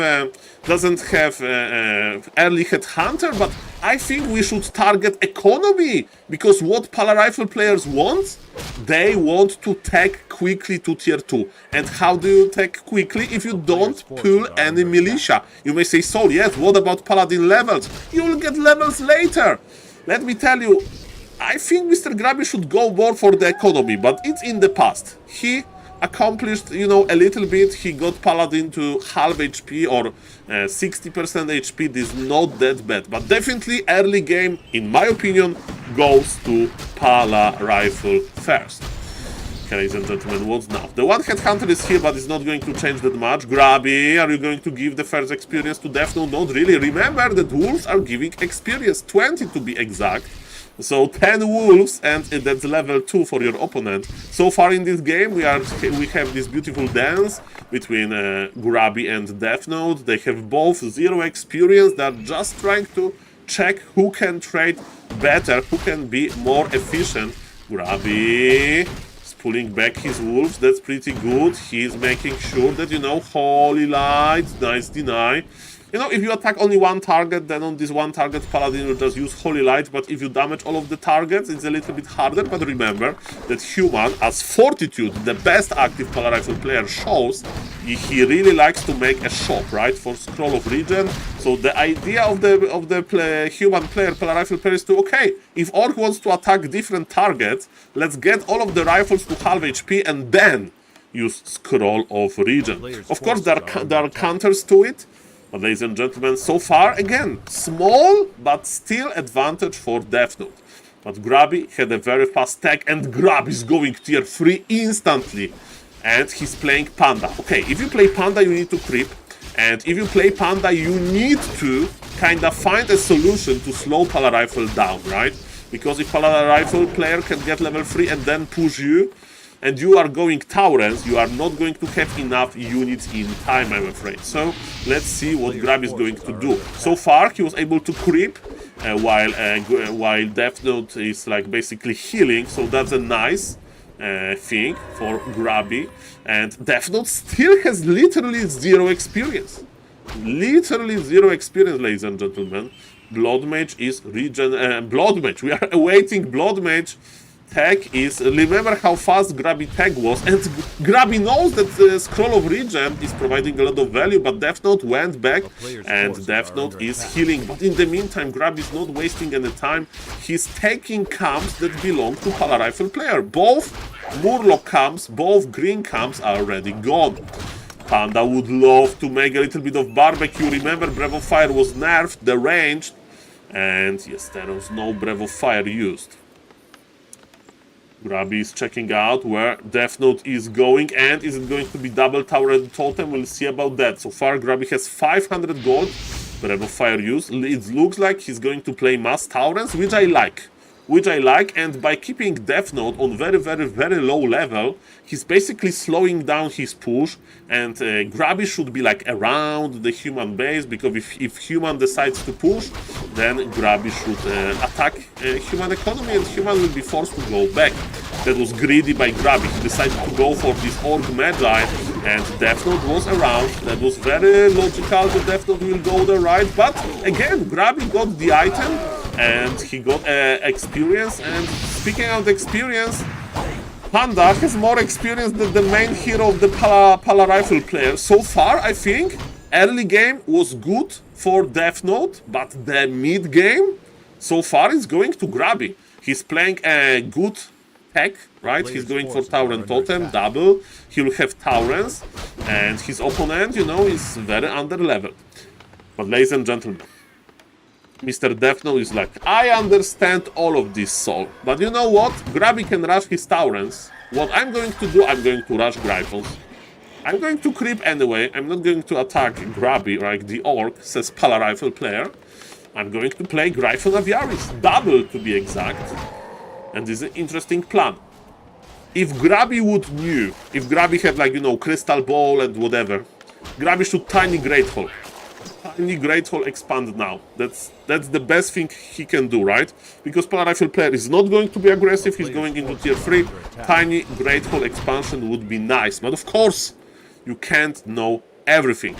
early Headhunter, but I think we should target economy, because what Pala Rifle players want, they want to tech quickly to tier 2. And how do you tech quickly if you don't pull any militia? You may say, Saul, yes, what about Paladin levels? You will get levels later. Let me tell you, I think Mr. Grabby should go more for the economy, but it's in the past. He accomplished, you know, a little bit. He got Paladin to half HP or 60% HP. This is not that bad, but definitely early game, in my opinion, goes to Pala Rifle first. Okay, ladies and gentlemen, what's now? The one-head hunter is here, but it's not going to change that much. Grabby, are you going to give the first experience to Death Note? Not really. Remember that wolves are giving experience, 20 to be exact. So 10 wolves, and that's level 2 for your opponent. So far in this game, we have this beautiful dance between Grabby and Death Note. They have both 0 experience. They're just trying to check who can trade better, who can be more efficient. Grabby is pulling back his wolves. That's pretty good. He's making sure that, you know, Holy Light, nice deny. You know, if you attack only one target, then on this one target, Paladin will just use Holy Light, but if you damage all of the targets, it's a little bit harder. But remember that Human, as Fortitude, the best active Pala Rifle player, shows, he really likes to make a shop, right, for Scroll of Regen. So the idea of the Human player, Pala Rifle player, is to, okay, if Orc wants to attack different targets, let's get all of the rifles to half HP and then use Scroll of Regen. Of course, there are counters to it. But ladies and gentlemen, so far, again, small, but still advantage for Death Note. But Grabby had a very fast tech, and Grabby is going tier 3 instantly. And he's playing Panda. Okay, if you play Panda, you need to creep. And if you play Panda, you need to kind of find a solution to slow Pala Rifle down, right? Because if Pala Rifle player can get level 3 and then push you, and you are going Taurens, you are not going to have enough units in time, I'm afraid. So let's see what Grabby is going to do. So far, he was able to creep while Death Note is like basically healing. So that's a nice thing for Grabby. And Death Note still has literally 0 experience. Literally 0 experience, ladies and gentlemen. Blood Mage is Blood Mage. We are awaiting Blood Mage. Tech is, remember how fast Grabby tech was, and Grabby knows that the Scroll of Regen is providing a lot of value, but Death Note went back, and Death Note is healing. But in the meantime, Grabby is not wasting any time. He's taking camps that belong to Pala Rifle player. Both Murloc camps, both green camps are already gone. Panda would love to make a little bit of barbecue. Remember, Breath of Fire was nerfed, the ranged, and yes, there was no Breath of Fire used. Grabby is checking out where Death Note is going, and is it going to be double tower and totem? We'll see about that. So far, Grabby has 500 gold, Breath of Fire use. It looks like he's going to play mass Taurens, which I like. And by keeping Death Note on very, very, very low level, he's basically slowing down his push, and Grabby should be like around the Human base, because if Human decides to push, then Grabby should attack Human economy, and Human will be forced to go back. That was greedy by Grabby. He decided to go for this Orc Magi, and Death Note was around. That was very logical that Death Note will go there, right? But again, Grabby got the item, and he got experience. And speaking of experience, Panda has more experience than the main hero of the Pala Rifle player. So far, I think, early game was good for Death Note, but the mid game, so far, is going to Grabby. He's playing a good tech, right? He's going for Tauren Totem, double. He'll have Taurens, and his opponent, you know, is very under-leveled. But ladies and gentlemen, Mr. Death Note is like, I understand all of this, Saul, but you know what? Grabby can rush his Taurens. What I'm going to do, I'm going to rush Gryphons. I'm going to creep anyway. I'm not going to attack Grabby like the Orc, says Pala Rifle player. I'm going to play Gryphon Aviaris, double to be exact. And this is an interesting plan. If Grabby would knew, if Grabby had like, you know, Crystal Ball and whatever, Grabby should Tiny Great Hole. Tiny Great Hole expand now. That's the best thing he can do, right? Because Pala Rifle player is not going to be aggressive, he's going into tier 3. Tiny Great Hole expansion would be nice, but of course, you can't know everything.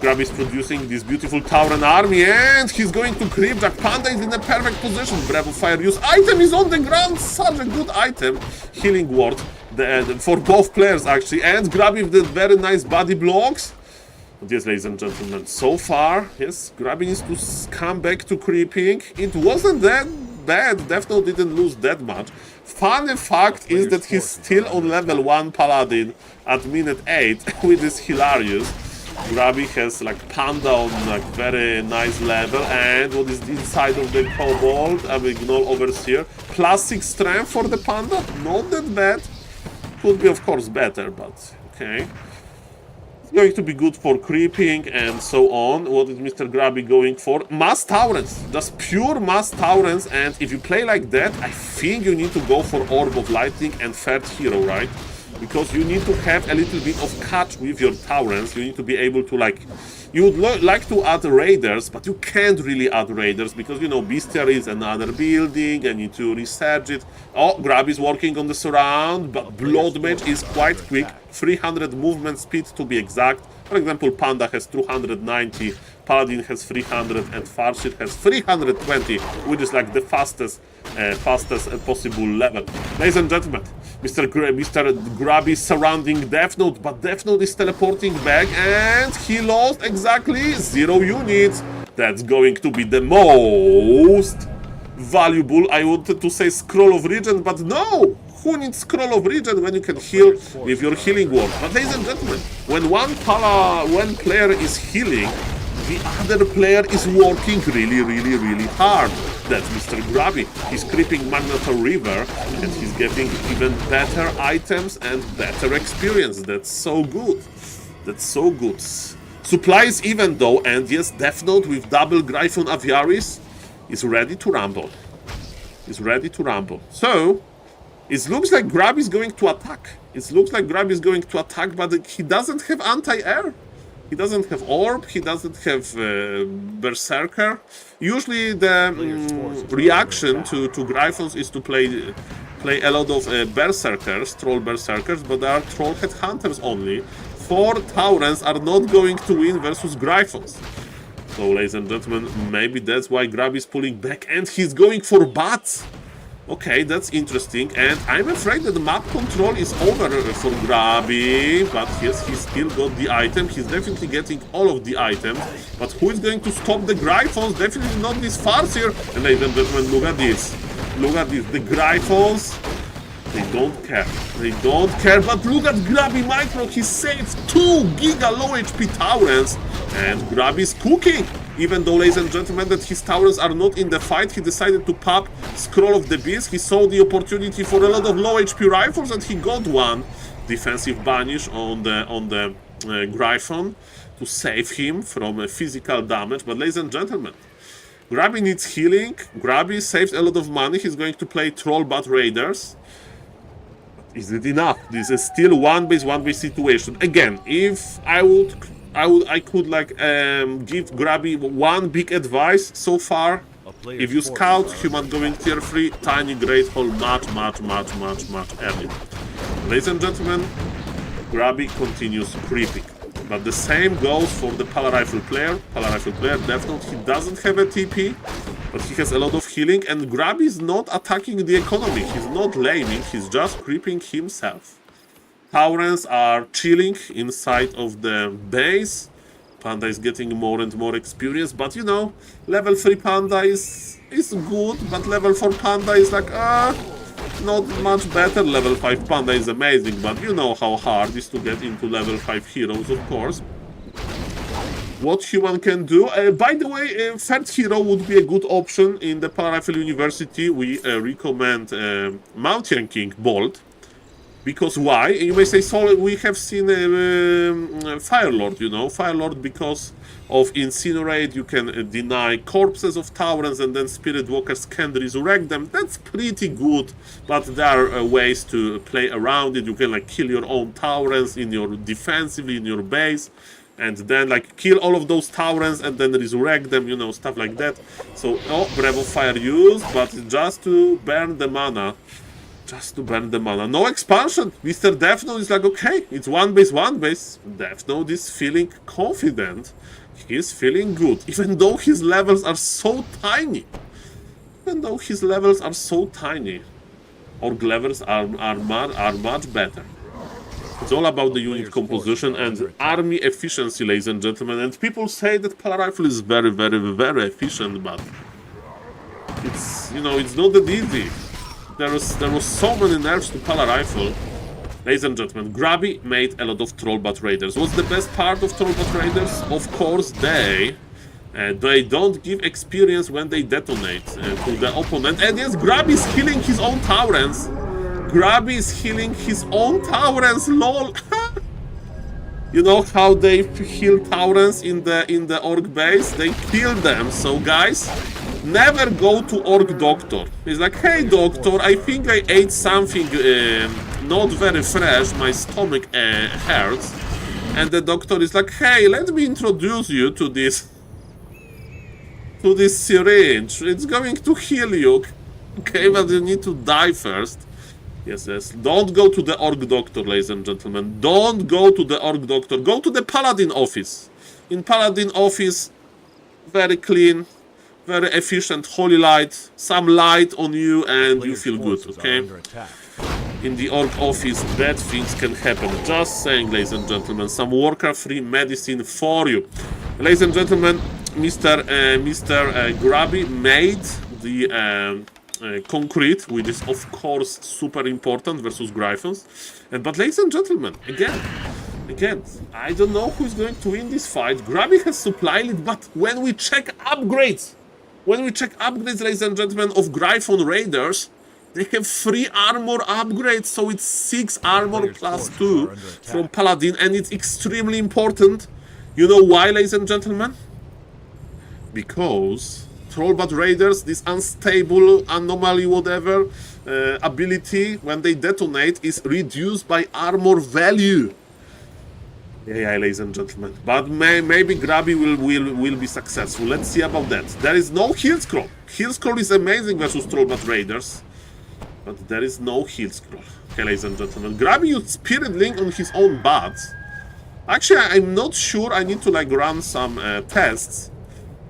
Grab is producing this beautiful Tauren army, and he's going to creep. Jack Panda is in a perfect position. Bravo Fire use item is on the ground. Such a good item. Healing ward for both players, actually. And Grab with the very nice body blocks. But yes, ladies and gentlemen, so far, yes, Grabby needs to come back to creeping. It wasn't that bad. Death Note didn't lose that much. Funny fact is that he's still on level 1 Paladin at minute 8, which is hilarious. Grabby has like Panda on like very nice level, and what is the inside of the Kobold? I will ignore Overseer. Plus 6 strength for the Panda, not that bad. Could be of course better, but okay. Going to be good for creeping and so on. What is Mr. Grabby going for? Mass Taurens, just pure Mass Taurens, and if you play like that, I think you need to go for Orb of Lightning and third hero, right? Because you need to have a little bit of catch with your Taurens. You need to be able to like... You would like to add Raiders, but you can't really add Raiders because, you know, Bestiary is another building, and you need to research it. Oh, Grab is working on the surround, but Blood Mage is quite quick. 300 movement speed to be exact. For example, Panda has 290, Paladin has 300, and Farshid has 320, which is like the fastest possible level. Ladies and gentlemen, Mr. Grab is surrounding Death Note, but Death Note is teleporting back, and he lost exactly 0 units. That's going to be the most valuable, I wanted to say Scroll of Regen, but no! Who needs Scroll of Regen when you can heal with your healing ward? But ladies and gentlemen, when one player is healing, the other player is working really hard. That's Mr. Grabby. He's creeping Magnetar River, and he's getting even better items and better experience. That's so good. That's so good. Supplies even though, and yes, Death Note with double Gryphon Aviaris is ready to rumble. Is ready to rumble. So, it looks like Grab is going to attack. It looks like Grab is going to attack, but he doesn't have anti-air. He doesn't have Orb, he doesn't have Berserker. Usually the reaction to Gryphons is to play a lot of Berserkers, Troll Berserkers, but they are Troll Headhunters only. 4 Taurens are not going to win versus Gryphons. So, ladies and gentlemen, maybe that's why Grab is pulling back, and he's going for Bats. Okay, that's interesting, and I'm afraid that the map control is over for Grabby, but yes, he still got the item. He's definitely getting all of the items, but who is going to stop the Gryphons? Definitely not this Farseer. And ladies and gentlemen, look at this. Look at this. The Gryphons, they don't care. They don't care, but look at Grabby Micro. He saved 2 giga low HP Taurens, and Grabby is cooking. Even though, ladies and gentlemen, that his Taurens are not in the fight, he decided to pop Scroll of the Beast. He saw the opportunity for a lot of low HP rifles, and he got one defensive banish on the Gryphon to save him from physical damage. But ladies and gentlemen, Grabby needs healing. Grabby saves a lot of money. He's going to play Troll Bat Raiders. Is it enough? This is still 1v1 situation. Again, if I could like give Grabby one big advice so far. If you scout human going tier 3, tiny great hole much earlier. Ladies and gentlemen, Grabby continues creeping. But the same goes for the Pala Rifle player. Pala Rifle player, Death Note, he doesn't have a TP, but he has a lot of healing, and Grabby is not attacking the economy. He's not laming, he's just creeping himself. Taurens are chilling inside of the base. Panda is getting more and more experience, but you know, level 3 Panda is good, but level 4 Panda is like, not much better. Level 5 Panda is amazing, but you know how hard it is to get into level 5 heroes, of course. What human can do. By the way, third hero would be a good option in the Pala Rifle University. We recommend Mountain King Bolt. Because why? You may say, so we have seen Firelord, you know, Firelord because of Incinerate, you can deny corpses of Taurens and then Spirit Walkers can resurrect them. That's pretty good, but there are ways to play around it. You can like kill your own Taurens in your defensively in your base, and then like kill all of those Taurens and then resurrect them, you know, stuff like that. So, oh, Bravo Fire used, but just to burn the mana. Just to burn the mana. No expansion. Mr. Death Note is like, okay, it's one base. Death Note is feeling confident. He's feeling good. Even though his levels are so tiny. Orc levels are much better. It's all about the unit composition and army efficiency, ladies and gentlemen. And people say that Polar Rifle is very, very, very efficient, but it's, you know, it's not that easy. There was so many nerfs to Polar Rifle. Ladies and gentlemen, Grubby made a lot of Trollbat Raiders. What's the best part of Trollbat Raiders? Of course, they don't give experience when they detonate to the opponent. And yes, Grubby is healing his own Taurens. Lol. You know how they heal Taurens in the Orc base? They kill them. So guys, never go to Orc Doctor. He's like, hey doctor, I think I ate something not very fresh, my stomach hurts. And the doctor is like, hey, let me introduce you to this syringe. It's going to heal you. Okay, but you need to die first. Yes. Don't go to the Orc Doctor, ladies and gentlemen. Don't go to the Orc Doctor. Go to the Paladin office. In Paladin office, very clean, very efficient, holy light, some light on you, and you feel good, okay? In the Orc office, bad things can happen. Just saying, ladies and gentlemen, some Warcraft-free medicine for you. Ladies and gentlemen, Mr. Grubby made the concrete, which is of course super important versus Gryphons. But ladies and gentlemen, again, I don't know who's going to win this fight. Grubby has supply lead, but when we check upgrades, ladies and gentlemen, of Gryphon Raiders, they have 3 armor upgrades, so it's 6 armor plus 2 from Paladin, and it's extremely important. You know why, ladies and gentlemen? Because Trollbat Raiders, this unstable anomaly, whatever, ability, when they detonate, is reduced by armor value. Yeah, ladies and gentlemen. But maybe Grubby will be successful. Let's see about that. There is no heal scroll. Heal scroll is amazing versus Trollbat Raiders, but there is no heal scroll. Okay, ladies and gentlemen. Grubby used Spirit Link on his own bats. Actually, I'm not sure. I need to like run some tests.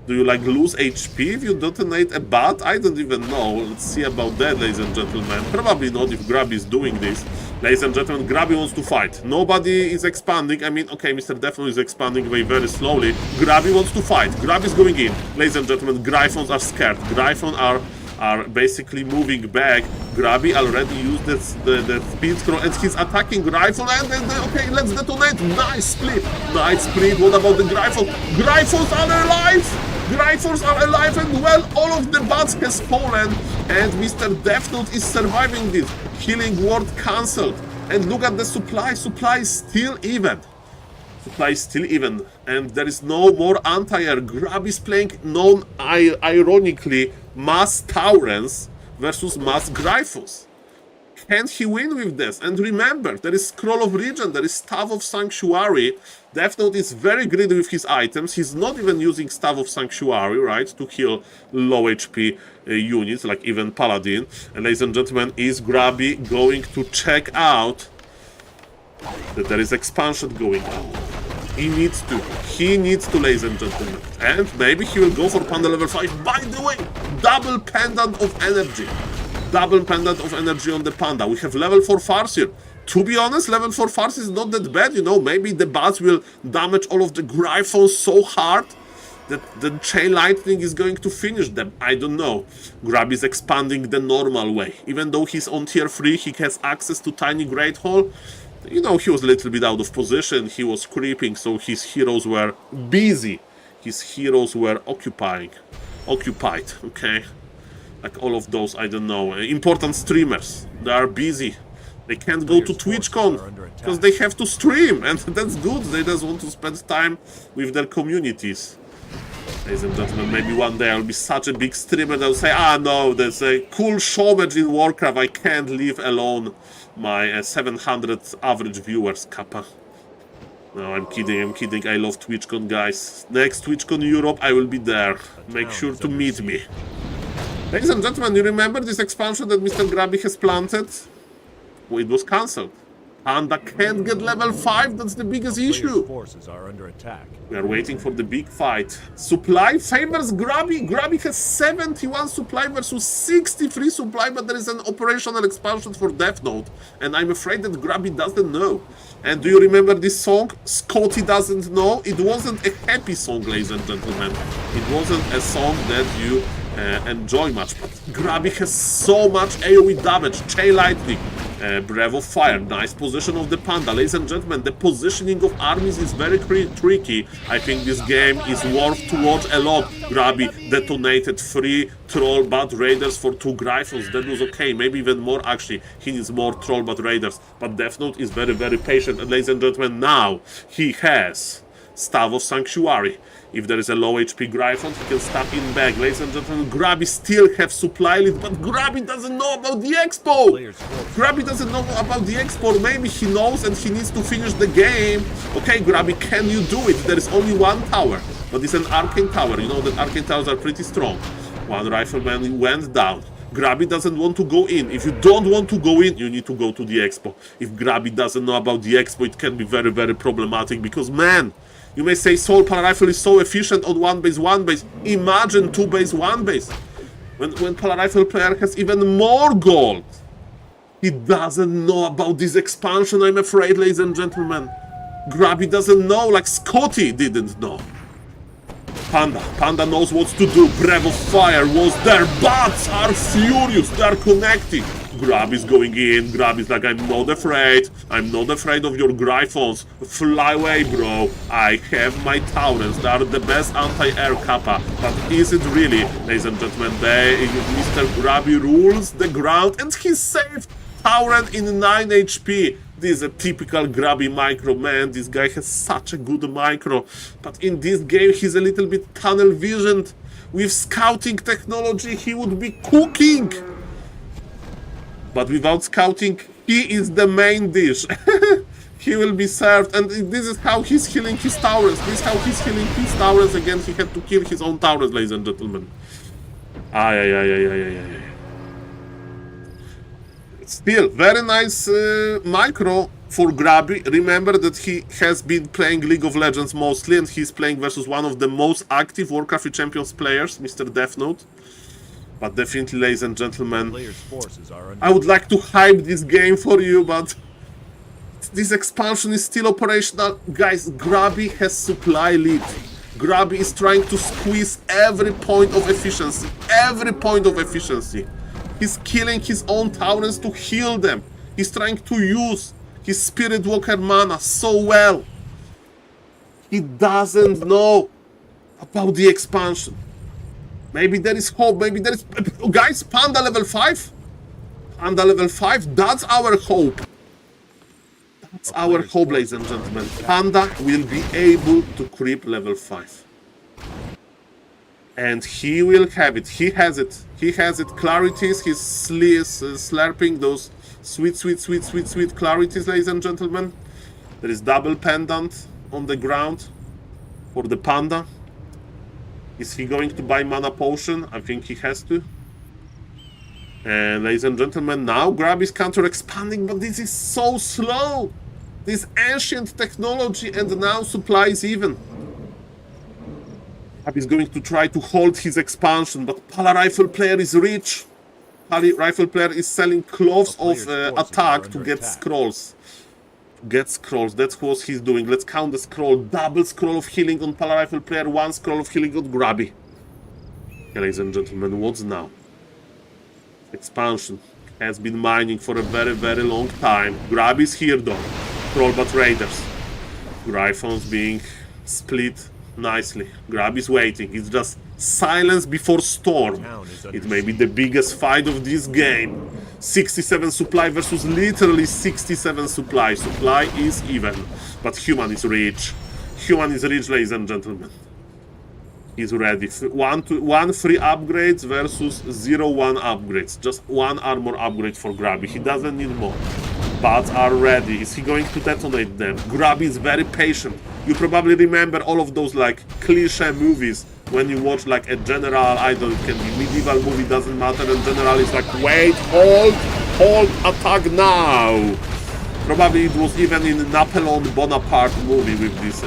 Do you like lose HP if you detonate a bat? I don't even know. Let's see about that, ladies and gentlemen. Probably not if Grubby is doing this. Ladies and gentlemen, Grubby wants to fight. Nobody is expanding. I mean, okay, Mr. Defno is expanding very slowly. Grubby wants to fight. Grubby is going in. Ladies and gentlemen, Gryphons are scared. Gryphons are basically moving back. Grubby already used the speed scroll and he's attacking Gryphon. And okay, let's detonate. Nice split. What about the Gryphon? Gryphons are alive! Gryphons are alive, and well, all of the bats has fallen, and Mr. Death Note is surviving this. Healing word cancelled. And look at the supply. Supply is still even. And there is no more anti-air. Grubby is playing ironically mass Taurens versus mass Gryphons. Can he win with this? And remember, there is Scroll of Region, there is Staff of Sanctuary. Death Note is very greedy with his items. He's not even using Staff of Sanctuary, right, to heal low HP units, like even Paladin. And ladies and gentlemen, is Grubby going to check out that there is expansion going on? He needs to, ladies and gentlemen. And maybe he will go for Panda level 5. By the way, double pendant of energy. Double pendant of energy on the Panda. We have level 4 Farseer. To be honest, level 4 Farseer is not that bad, you know. Maybe the bats will damage all of the Gryphons so hard that the Chain Lightning is going to finish them. I don't know. Grubby is expanding the normal way. Even though he's on tier 3, he has access to Tiny Great Hall. You know, he was a little bit out of position. He was creeping, so his heroes were busy. His heroes were occupied, okay? Like all of those, I don't know, important streamers. They are busy. They can't go to TwitchCon because they have to stream, and that's good. They just want to spend time with their communities. Ladies and gentlemen, maybe one day I'll be such a big streamer that I'll say, ah no, there's a cool showmatch in Warcraft, I can't leave alone my 700 average viewers, kappa. No, I'm kidding, I love TwitchCon, guys. Next TwitchCon Europe, I will be there. Make sure to meet me. Ladies and gentlemen, you remember this expansion that Mr. Grubby has planted? it was cancelled. Panda can't get level 5, that's the biggest Player's issue. forces are under attack. We are waiting for the big fight. Supply favors Grubby. Grubby has 71 supply versus 63 supply, but there is an operational expansion for Death Note. And I'm afraid that Grubby doesn't know. And do you remember this song? Scotty doesn't know. It wasn't a happy song, ladies and gentlemen. It wasn't a song that you enjoy much. But Grubby has so much AoE damage. Chain Lightning. Breath of Fire, nice position of the Panda. Ladies and gentlemen, the positioning of armies is very tricky. I think this game is worth to watch a lot. Grubby detonated 3 Troll Bat Raiders for 2 Gryphons. That was okay, maybe even more actually. He needs more Troll Bat Raiders. But Death Note is very, very patient. And ladies and gentlemen, now he has Staff of Sanctuary. If there is a low HP Gryphon, he can stab in back. Ladies and gentlemen, Grubby still have supply lead, but Grubby doesn't know about the expo! Grubby doesn't know about the expo. Maybe he knows and he needs to finish the game. Okay, Grubby, can you do it? There is only 1 tower, but it's an Arcane Tower. You know that Arcane Towers are pretty strong. 1 Rifleman went down. Grubby doesn't want to go in. If you don't want to go in, you need to go to the expo. If Grubby doesn't know about the expo, it can be very, very problematic because, man, you may say Soul Rifle is so efficient on 1 base. Imagine 2 base, 1 base. When Rifle player has even more gold. He doesn't know about this expansion, I'm afraid, ladies and gentlemen. Grubby doesn't know, like Scotty didn't know. Panda knows what to do. Breath of Fire was there. Bats are furious. They are connecting. Grubby's going in. Grubby's like, I'm not afraid. I'm not afraid of your Gryphons. Fly away, bro. I have my Taurens. They are the best anti-air kappa. But is it really? Ladies and gentlemen, Mr. Grubby rules the ground and he saved Tauren in 9 HP. This is a typical Grubby micro, man. This guy has such a good micro. But in this game, he's a little bit tunnel visioned. With scouting technology, he would be cooking. But without scouting, he is the main dish. He will be served. And this is how he's healing his towers. This is how he's healing his towers. Again, he had to kill his own towers, ladies and gentlemen. Still, very nice micro for Grubby. Remember that he has been playing League of Legends mostly, and he's playing versus one of the most active Warcraft Champions players, Mr. Death Note. But definitely, ladies and gentlemen, I would like to hype this game for you, but this expansion is still operational. Guys, Grubby has supply lead. Grubby is trying to squeeze every point of efficiency. Every point of efficiency. He's killing his own Taurens to heal them. He's trying to use his Spirit Walker mana so well. He doesn't know about the expansion. Maybe there is hope. Maybe there is... Guys, Panda level 5? Panda level 5? That's our hope. That's our hope, ladies and gentlemen. Panda will be able to creep level 5. And he will have it. He has it. He has it. Clarities. He's slurping those sweet clarities, ladies and gentlemen. There is double pendant on the ground for the Panda. Is he going to buy mana potion? I think he has to. And ladies and gentlemen, now Grubby's counter expanding, but this is so slow. This ancient technology, and now supply is even. He's going to try to hold his expansion, but Pala Rifle player is rich. Pala Rifle player is selling cloths of attack to get scrolls. That's what he's doing. Let's count the scroll. Double scroll of healing on Pala Rifle player, 1 scroll of healing on Grubby. Okay, ladies and gentlemen, what's now? Expansion has been mining for a very long time. Grubby's here though. Trollbat Raiders. Gryphons being split nicely. Grubby's waiting. It's just silence before storm. It may be the biggest fight of this game. 67 supply versus literally 67 supply. Supply is even. But human is rich. Human is rich, ladies and gentlemen. He's ready. 1 free upgrades versus 0-1 upgrades. Just 1 armor upgrade for Grubby. He doesn't need more. Bats are ready. Is he going to detonate them? Grubby is very patient. You probably remember all of those like cliche movies when you watch like a general, I don't know, it can be medieval movie, doesn't matter, and general is like, wait, hold, Hold attack now! Probably it was even in Napoleon Bonaparte movie with this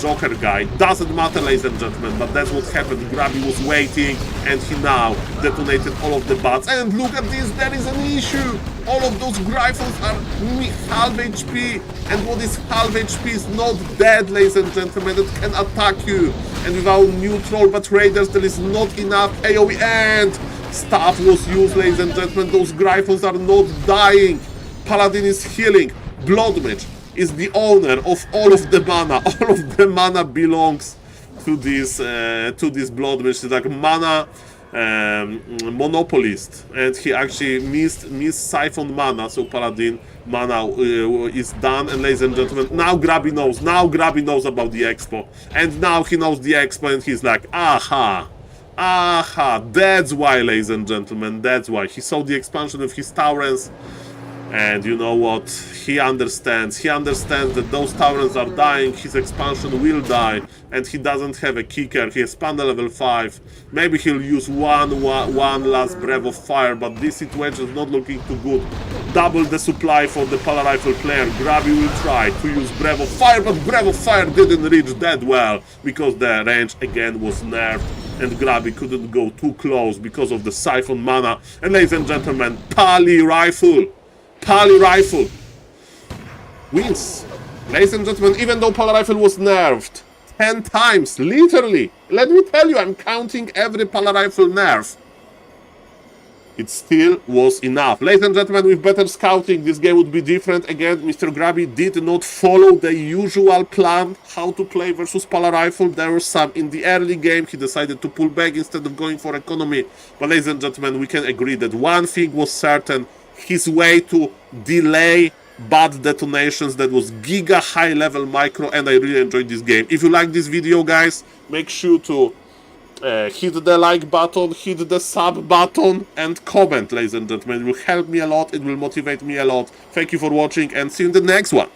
Joker guy. Doesn't matter, ladies and gentlemen, but that's what happened. Grabby was waiting, and he now detonated all of the bats. And look at this, there is an issue! All of those rifles are half HP, and what is half HP is not dead, ladies and gentlemen. It can attack you, and without neutral but raiders, there is not enough AoE, and stuff was used, ladies and gentlemen. Those rifles are not dying. Paladin is healing. Bloodmage is the owner of all of the mana. All of the mana belongs to this Bloodmage. It's like mana monopolist, and he actually siphoned mana. So Paladin mana is done. And ladies and gentlemen, now Grabby knows. Now Grabby knows about the expo, and now he knows the expo, and he's like, aha. Aha, that's why, ladies and gentlemen, that's why. He saw the expansion of his Taurens, and you know what? He understands that those Taurens are dying, his expansion will die, and he doesn't have a kicker. He has Panda level 5. Maybe he'll use one last Breath of Fire, but this situation is not looking too good. Double the supply for the Polar Rifle player. Grabby will try to use Breath of Fire, but Breath of Fire didn't reach that well, because the range again was nerfed, and Grabby couldn't go too close because of the siphon mana. And ladies and gentlemen, Pali Rifle wins. Ladies and gentlemen, even though Polar Rifle was nerfed 10 times, literally, let me tell you, I'm counting every Polar Rifle nerf, it still was enough. Ladies and gentlemen, with better scouting, this game would be different. Again, Mr. Grabby did not follow the usual plan how to play versus Polar Rifle. There were some in the early game. He decided to pull back instead of going for economy. But ladies and gentlemen, we can agree that one thing was certain: his way to delay bad detonations. That was giga high level micro, and I really enjoyed this game. If you like this video, guys, make sure to hit the like button, hit the sub button, and comment, ladies and gentlemen. It will help me a lot, it will motivate me a lot. Thank you for watching, and see you in the next one.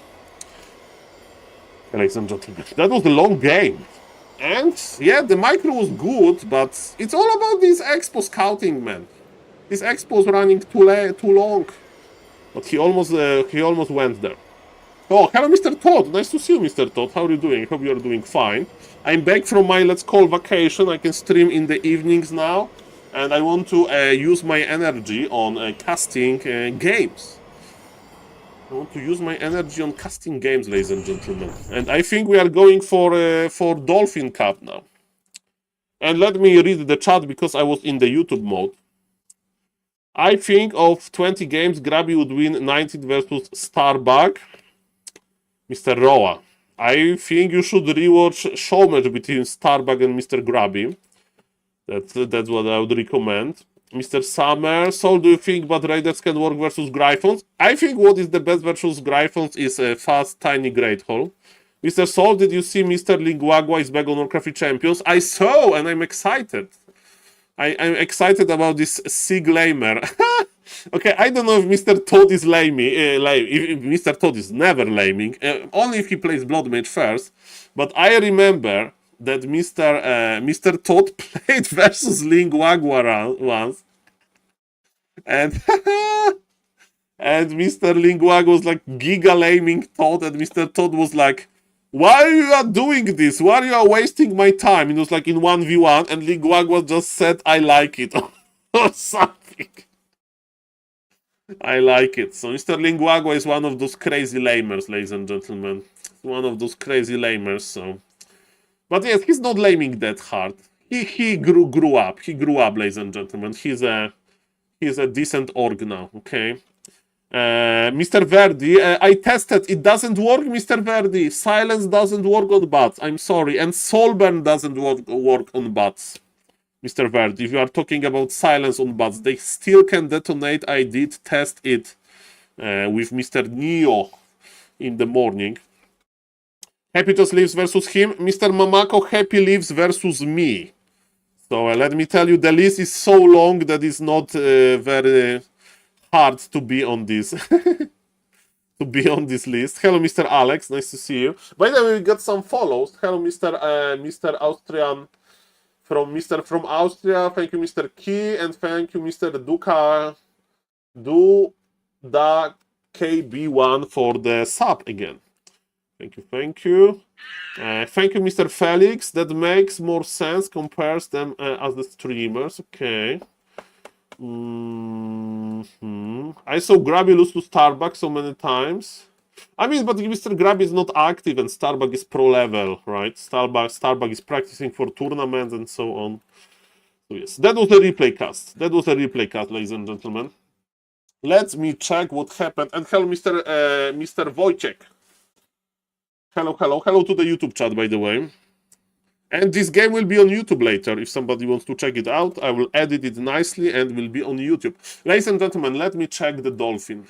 Ladies and gentlemen, that was a long game. And yeah, the micro was good, but it's all about this expo scouting, man. This expo is running too long. But he almost went there. Oh, hello, Mr. Todd. Nice to see you, Mr. Todd. How are you doing? Hope you are doing fine. I'm back from my, let's call, vacation. I can stream in the evenings now. And I want to use my energy on casting games. I want to use my energy on casting games, ladies and gentlemen. And I think we are going for Dolphin Cup now. And let me read the chat because I was in the YouTube mode. I think of 20 games, Grabby would win 19 versus Starbug. Mr. Roa. I think you should rewatch show match between Starbug and Mr. Grabby. That's what I would recommend. Mr. Summer. Saul, do you think Bad Raiders can work versus Gryphons? I think what is the best versus Gryphons is a fast, tiny Great Hall. Mr. Saul, did you see Mr. Linguagua is back on Warcraft Champions? I saw, and I'm excited. I'm excited about this Sig Lamer. Okay, I don't know if Mr. Todd is laming. If Mr. Todd is never laming. Only if he plays Blood Mage first. But I remember that Mr. Todd played versus Linguagua once. And and Mr. Linguagua was like giga laming Todd, and Mr. Todd was like, why are you doing this? Why are you wasting my time? It was like in 1v1, and Linguagua just said, I like it. Or something. I like it. So Mr. Linguagua is one of those crazy lamers, ladies and gentlemen. One of those crazy lamers, so. But yes, he's not laming that hard. He grew up. He grew up, ladies and gentlemen. He's a decent org now, okay? Mr. Verdi, I tested. It doesn't work, Mr. Verdi. Silence doesn't work on bots. I'm sorry. And Soulburn doesn't work on bots. Mr. Verdi, if you are talking about silence on bots, they still can detonate. I did test it with Mr. Neo in the morning. Happy just lives versus him. Mr. Mamako, Happy lives versus me. So let me tell you, the list is so long that it's not very hard to be on this to be on this list. Hello, Mr. Alex, nice to see you. By the way, we got some follows. Hello, Mr. Austrian from Austria. Thank you, Mr. Key, and thank you, Mr. Duka the KB1 for the sub again. Thank you, thank you. Thank you, Mr. Felix. That makes more sense, compares them as the streamers. Okay. I saw Grabby lose to Starbucks so many times. I mean, but Mr. Grabby is not active and Starbucks is pro level, right? Starbucks is practicing for tournaments and so on. So yes, that was a replay cast. That was a replay cast, ladies and gentlemen. Let me check what happened. And hello, Mr. Wojciech. Hello to the YouTube chat, by the way. And this game will be on YouTube later. If somebody wants to check it out, I will edit it nicely and will be on YouTube. Ladies and gentlemen, let me check the Dolphin.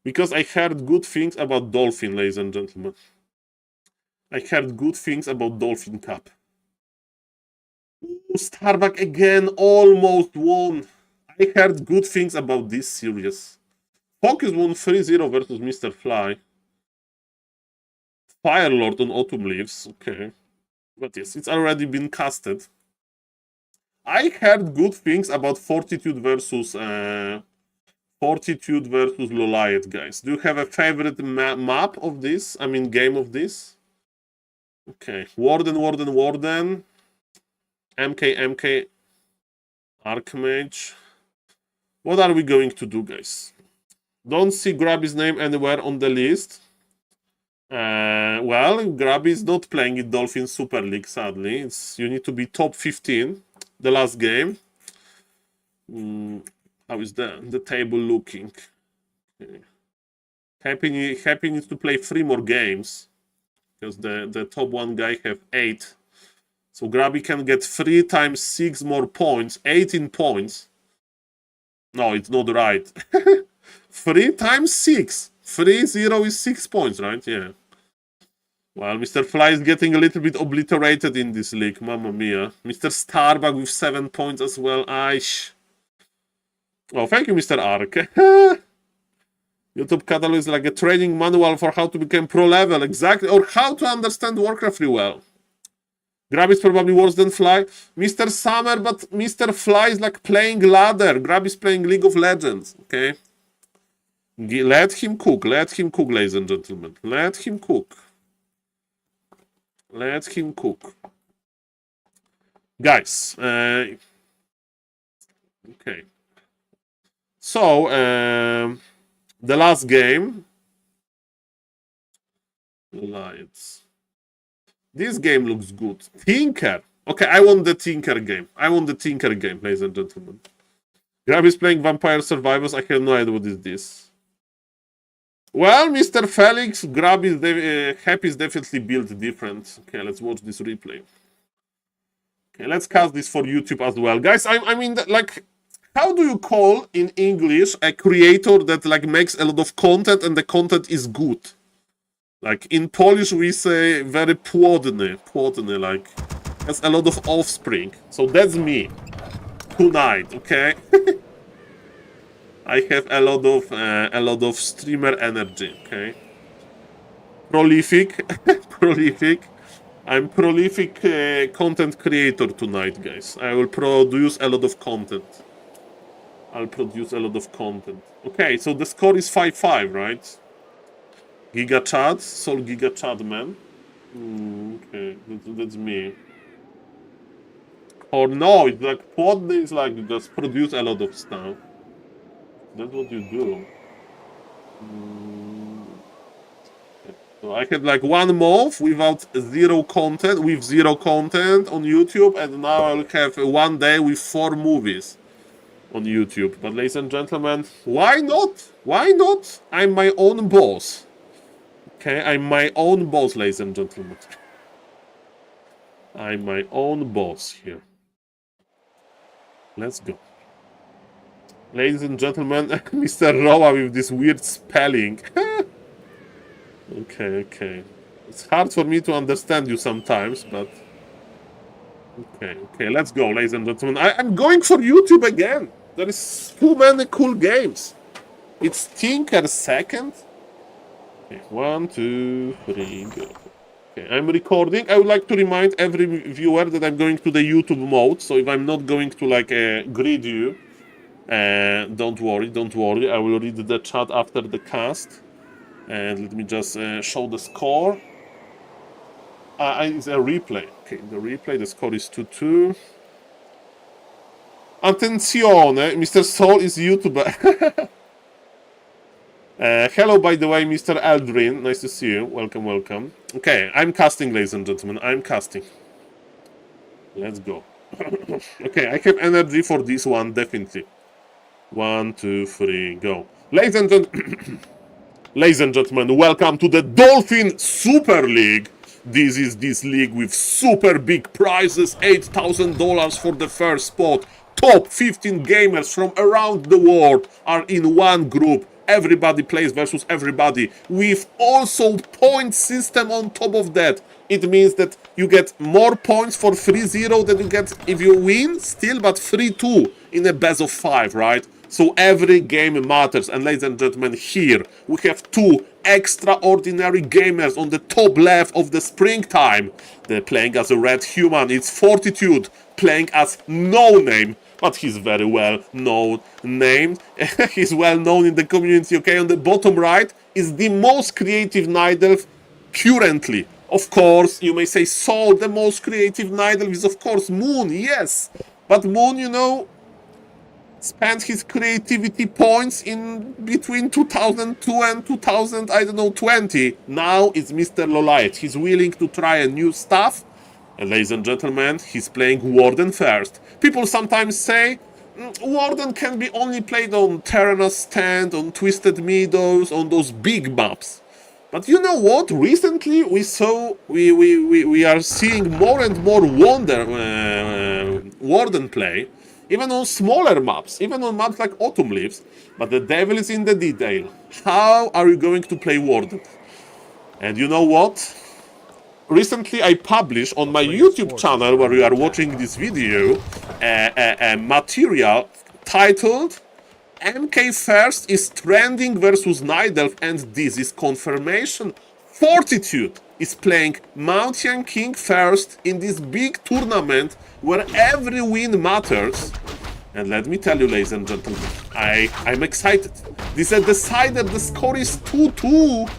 Because I heard good things about Dolphin, ladies and gentlemen. I heard good things about Dolphin Cup. Ooh, Starbuck again, almost won. I heard good things about this series. Focus won 3-0 versus Mr. Fly. Firelord on Autumn Leaves, okay. But yes, it's already been casted. I heard good things about Fortitude versus Loliet, guys. Do you have a favorite map of this? I mean, game of this? Okay, Warden, MK, Archmage. What are we going to do, guys? Don't see Grabby's name anywhere on the list. Well, Grabby is not playing in Dolphin Super League, sadly. You need to be top 15, the last game. How is the table looking? Okay. Happy needs to play 3 more games, because the top 1 guy have 8. So Grabby can get 3 times 6 more points, 18 points. No, it's not right. 3 times 6. 3-0 is 6 points, right? Yeah. Well, Mr. Fly is getting a little bit obliterated in this league. Mamma mia. Mr. Starbuck with 7 points as well. Aish. Oh, thank you, Mr. Ark. YouTube catalog is like a training manual for how to become pro level. Exactly. Or how to understand Warcraft really well. Grab is probably worse than Fly. Mr. Summer, but Mr. Fly is like playing ladder. Grab is playing League of Legends. Okay. Let him cook, ladies and gentlemen. Let him cook. Let him cook. Guys, okay. So, the last game. Lights. This game looks good. Tinker. Okay, I want the Tinker game. Ladies and gentlemen. Grab is playing Vampire Survivors. I have no idea what is this. Well, Mr. Felix, Grab is Happy is definitely built different. Okay, let's watch this replay. Okay, let's cast this for YouTube as well. Guys, I mean, like, how do you call in English a creator that, like, makes a lot of content and the content is good? Like, in Polish we say very płodny, like, has a lot of offspring. So that's me. Tonight, okay? I have a lot of streamer energy, okay? Prolific. I'm prolific content creator tonight, guys. I will produce a lot of content. Okay, so the score is 5-5, right? Giga Chad, Soul Giga Chad, man. Okay, that's me. Or no, it's like Pod is like just produce a lot of stuff. That's what you do. So I had like 1 month without zero content on YouTube, and now I'll have 1 day with 4 movies on YouTube. But ladies and gentlemen, why not? Why not? I'm my own boss. Okay, I'm my own boss, ladies and gentlemen. I'm my own boss here. Let's go. Ladies and gentlemen, Mr. Roa with this weird spelling. Okay. It's hard for me to understand you sometimes, but... Okay, let's go, ladies and gentlemen. I'm going for YouTube again. There is too many cool games. It's Tinker second. Okay, 1, 2, 3, go. Okay, I'm recording. I would like to remind every viewer that I'm going to the YouTube mode, so if I'm not going to, like, grid you, Don't worry, don't worry. I will read the chat after the cast. And let me just show the score. It's a replay. Okay, the replay, the score is 2-2. Attenzione, Mr. Saul is YouTuber. Hello, by the way, Mr. Aldrin. Nice to see you. Welcome, welcome. Okay, I'm casting, ladies and gentlemen. I'm casting. Let's go. Okay, I have energy for this one, definitely. 1, 2, 3, go. Ladies and gentlemen, welcome to the Dolphin Super League. This is this league with super big prizes, $8,000 for the first spot. Top 15 gamers from around the world are in one group. Everybody plays versus everybody with also point system on top of that. It means that you get more points for 3-0 than you get if you win still, but 3-2 in a best of 5, right? So every game matters. And ladies and gentlemen, here we have two extraordinary gamers on the top left of the springtime. They're playing as a red human. It's Fortitude playing as No Name. But he's very well known named. He's well known in the community, okay? On the bottom right is the most creative Night Elf currently. Of course, you may say, Saul, the most creative Night Elf is of course Moon, yes. But Moon, you know, spent his creativity points in between 2002 and 2020. Now it's Mr. Lolite. He's willing to try a new stuff. And ladies and gentlemen, he's playing Warden first. People sometimes say Warden can be only played on Terranas Stand, on Twisted Meadows, on those big maps. But you know what? Recently we are seeing more and more Warden play, even on smaller maps, even on maps like Autumn Leaves. But the devil is in the detail. How are you going to play Warden? And you know what? Recently I published on my YouTube channel, where you are watching this video, a material titled MK First is trending versus Night Elf, and this is confirmation. Fortitude is playing Mountain King first in this big tournament where every win matters. And let me tell you, ladies and gentlemen, I'm excited. This is decided, the score is 2-2.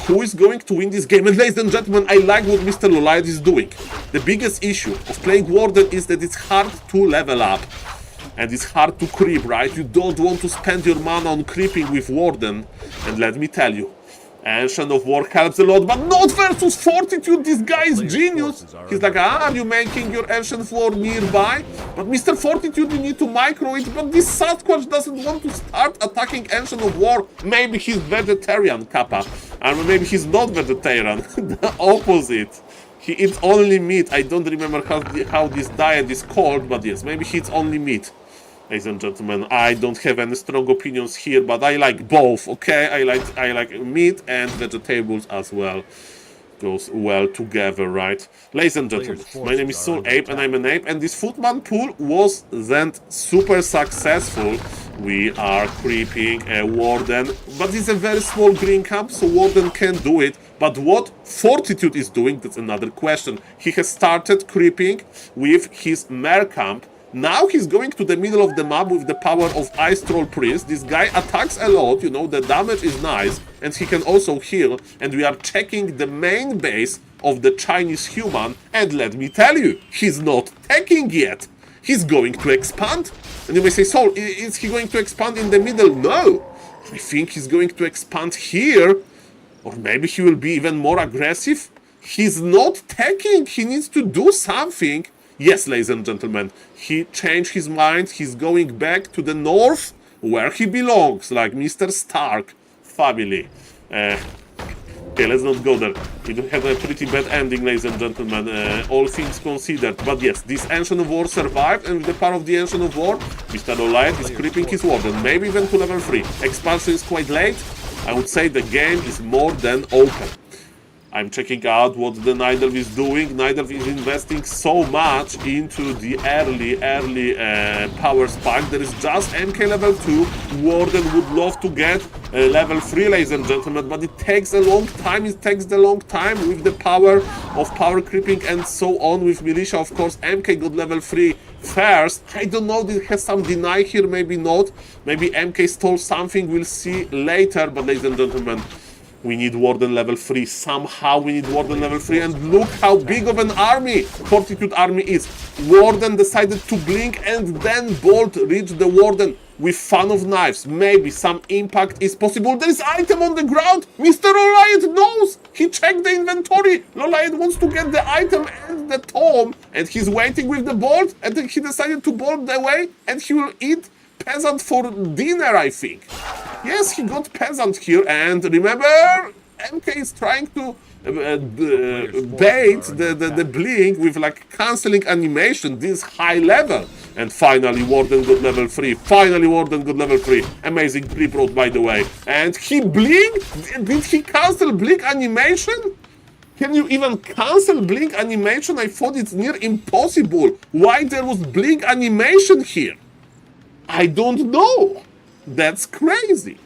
Who is going to win this game? And ladies and gentlemen, I like what Mr. Lolite is doing. The biggest issue of playing Warden is that it's hard to level up. And it's hard to creep, right? You don't want to spend your mana on creeping with Warden. And let me tell you, Ancient of War helps a lot, but not versus Fortitude. This guy is genius. He's like, are you making your Ancient of War nearby? But Mr. Fortitude, you need to micro it. But this Sasquatch doesn't want to start attacking Ancient of War. Maybe he's vegetarian, Kappa. And maybe he's not vegetarian. The opposite. He eats only meat. I don't remember how this diet is called, but yes, maybe he eats only meat. Ladies and gentlemen, I don't have any strong opinions here, but I like both, okay? I like meat and vegetables as well. Goes well together, right? Ladies and gentlemen, my name is SaulApe and I'm an ape, and this Footman pool wasn't super successful. We are creeping a Warden, but it's a very small green camp, so Warden can do it. But what Fortitude is doing, that's another question. He has started creeping with his Mare camp. Now he's going to the middle of the map with the power of Ice Troll Priest. This guy attacks a lot, you know, the damage is nice, and he can also heal. And we are checking the main base of the Chinese human, and let me tell you, he's not taking yet. He's going to expand. And you may say, Saul, is he going to expand in the middle? No. I think he's going to expand here, or maybe he will be even more aggressive. He's not taking, he needs to do something. Yes, ladies and gentlemen, he changed his mind. He's going back to the north, where he belongs, like Mr. Stark family. Okay, let's not go there. We do have a pretty bad ending, ladies and gentlemen, all things considered. But yes, this Ancient of War survived, and with the power of the Ancient of War, Mr. Lolite is creeping his Warden, maybe even to level 3. Expansion is quite late. I would say the game is more than open. I'm checking out what the Nidelv is doing. Nidelv is investing so much into the early power spike. There is just MK level 2. Warden would love to get level 3, ladies and gentlemen, but it takes a long time. It takes a long time with the power of power creeping and so on. With Militia, of course, MK got level 3 first. I don't know, it has some deny here, maybe not. Maybe MK stole something, we'll see later. But ladies and gentlemen, we need Warden level 3. Somehow we need Warden level 3. And look how big of an army Fortitude army is. Warden decided to blink and then Bolt reached the Warden with Fan of Knives. Maybe some impact is possible. There is item on the ground. Mr. Loliot knows. He checked the inventory. Loliot wants to get the item and the tome. And he's waiting with the Bolt. And then he decided to bolt away. And he will eat Peasant for dinner, I think. Yes, he got Peasant here. And remember, MK is trying to bait the blink with like cancelling animation, this high level. And finally Warden got level 3. Finally Warden got level 3. Amazing pre-prod, by the way. And he blinked? Did he cancel blink animation? Can you even cancel blink animation? I thought it's near impossible. Why there was blink animation here? I don't know. That's crazy.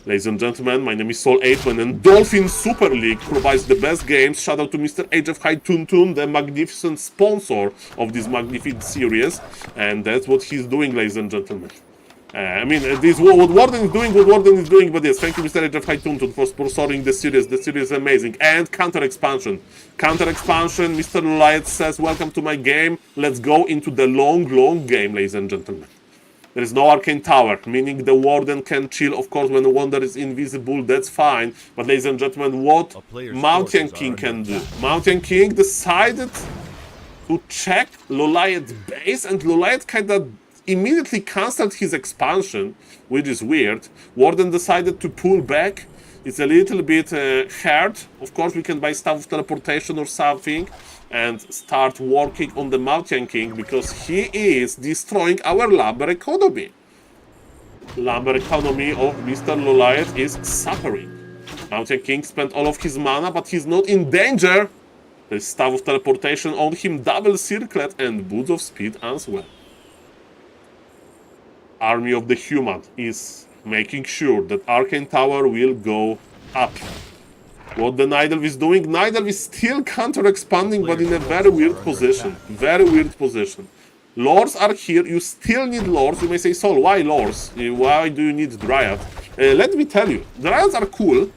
Ladies and gentlemen, my name is SaulApeMan, and Dolphin Super League provides the best games. Shout out to Mr. HF High Tuntun, the magnificent sponsor of this magnificent series. And that's what he's doing, ladies and gentlemen. I mean, this what Warden is doing, but yes, thank you, Mr. HF High Tuntun, for sponsoring the series. The series is amazing. And counter expansion. Mr. Loliot says, welcome to my game. Let's go into the long game, ladies and gentlemen. There is no Arcane Tower, meaning the Warden can chill. Of course, when the Wander is invisible, that's fine. But ladies and gentlemen, what Mountain King can do? Mountain King decided to check Loliot's base, and Loliot kind of immediately cancelled his expansion, which is weird. Warden decided to pull back. It's a little bit hard. Of course, we can buy Staff of Teleportation or something and start working on the Mountain King, because he is destroying our lumber economy. Lumber economy of Mr. Loliot is suffering. Mountain King spent all of his mana, but he's not in danger. There's Staff of Teleportation on him, double circlet, and Boots of Speed as well. Army of the Human is making sure that Arcane Tower will go up. What the Nidelv is doing? Nidelv is still counter-expanding, but in a very weird position. Very weird position. Lords are here. You still need Lords. You may say, Saul, why Lords? Why do you need Dryad? Let me tell you. Dryads are cool.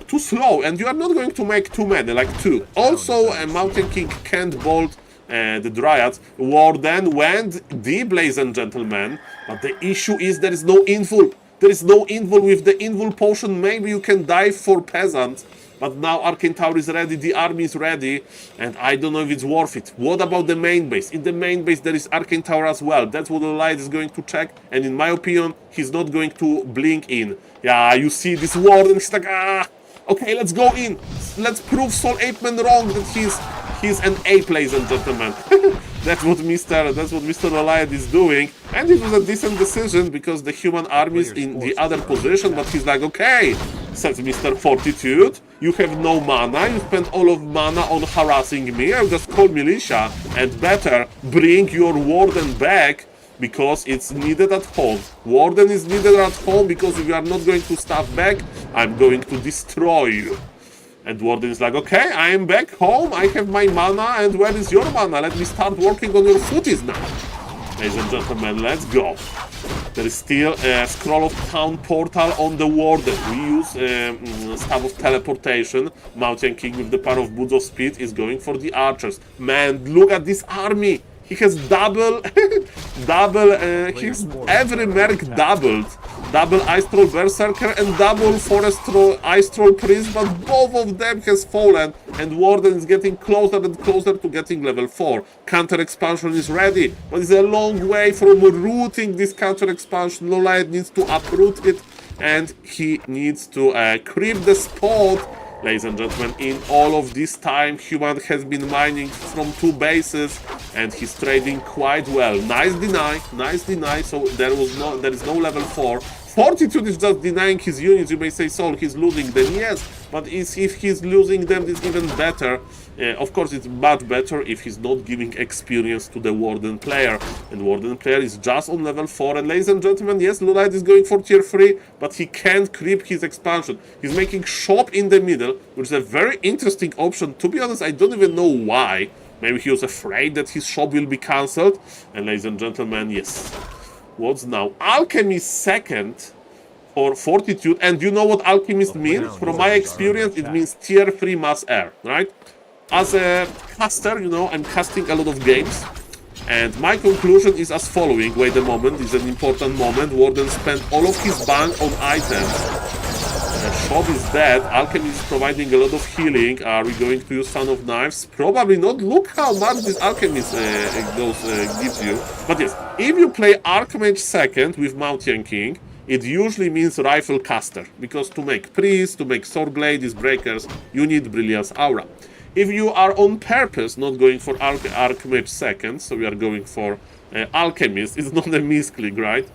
Too slow, and you are not going to make too many, like 2. Also, a Mountain King can't bolt the Dryads. Warden went deep, ladies and gentlemen. But the issue is there is no invul. There is no invul. With the invul potion, maybe you can dive for Peasant. But now Arcane Tower is ready, the army is ready, and I don't know if it's worth it. What about the main base? In the main base there is Arcane Tower as well. That's what the Loliot is going to check, and in my opinion, he's not going to blink in. Yeah, you see this Warden, he's like, okay, let's go in. Let's prove SaulApeMan wrong, that he's an ape, ladies and gentlemen. That's what Mr. Loliot is doing. And it was a decent decision, because the human army is in the other position, but he's like, okay, says Mr. Fortitude, you have no mana, you spent all of mana on harassing me, I'll just call militia, and better bring your Warden back, because it's needed at home. Warden is needed at home, because if you are not going to staff back, I'm going to destroy you. And Warden is like, okay, I am back home, I have my mana, and where is your mana? Let me start working on your footies now. Ladies and gentlemen, let's go. There is still a Scroll of Town portal on the Warden. We use Staff of Teleportation. Mountain King with the power of Boots of Speed is going for the archers. Man, look at this army. He has double, his every merc doubled. Double Ice Troll Berserker and double Forest Troll, Ice Troll Priest, but both of them has fallen, and Warden is getting closer and closer to getting level 4. Counter expansion is ready, but it's a long way from rooting this counter expansion. Loliot needs to uproot it, and he needs to creep the spot. Ladies and gentlemen, in all of this time, Human has been mining from 2 bases, and he's trading quite well. Nice deny, so there is no level 4. Fortitude is just denying his units. You may say, Saul, he's losing. Then yes, but if he's losing them, it's even better. Of course, it's much better if he's not giving experience to the Warden player. And Warden player is just on level 4. And ladies and gentlemen, yes, Lulite is going for tier 3, but he can't creep his expansion. He's making shop in the middle, which is a very interesting option. To be honest, I don't even know why. Maybe he was afraid that his shop will be cancelled. And ladies and gentlemen, yes. What's now? Alchemist second for Fortitude. And you know what Alchemist means? From my experience, it means tier 3 mass air, right? As a caster, you know, I'm casting a lot of games. And my conclusion is as following. Wait a moment, it's an important moment. Warden spent all of his bank on items. Shop is dead. Alchemist is providing a lot of healing. Are we going to use Fan of Knives? Probably not. Look how much this Alchemist gives you. But yes, if you play Archmage second with Mountain King, it usually means Rifle Caster. Because to make Priest, to make Sword Gladius Breakers, you need Brilliance Aura. If you are on purpose not going for Archmage second, so we are going for Alchemist, it's not a misclick, right?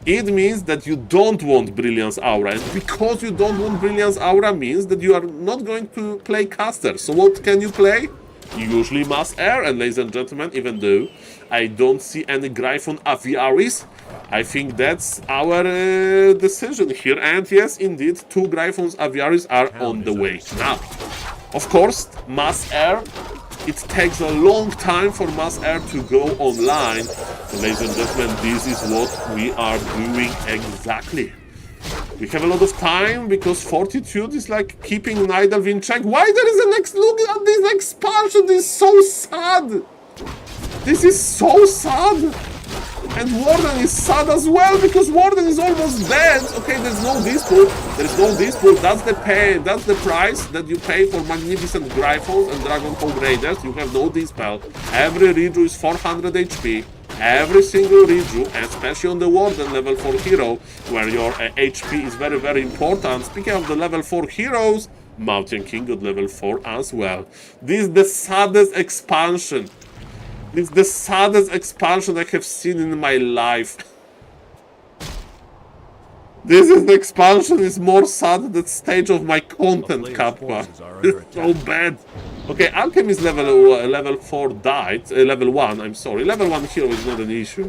It means that you don't want Brilliance Aura. And because you don't want Brilliance Aura means that you are not going to play Caster. So what can you play? Usually Mass Air. And ladies and gentlemen, even though I don't see any Gryphon Aviaries, I think that's our decision here. And yes, indeed, 2 Gryphons Aviaries are on the way now. Of course, Mass Air, it takes a long time for Mass Air to go online. So, ladies and gentlemen, this is what we are doing exactly. We have a lot of time because Fortitude is like keeping Nidalv in check. Why there is a next look at this expansion? This is so sad. This is so sad. And Warden is sad as well because Warden is almost dead. Okay, there's no dispute. There's no dispute. That's the pay. That's the price that you pay for Magnificent Gryphons and Dragonhold Raiders. You have no dispel. Every Riju is 400 HP. Every single Riju, especially on the Warden level 4 hero, where your HP is very, very important. Speaking of the level 4 heroes, Mountain King got level 4 as well. This is the saddest expansion. It's the saddest expansion I have seen in my life. This is the expansion is more sad than the stage of my content, Kappa. It's so bad. Okay, Alchemist level 4 died. Level 1, I'm sorry. Level 1 hero is not an issue.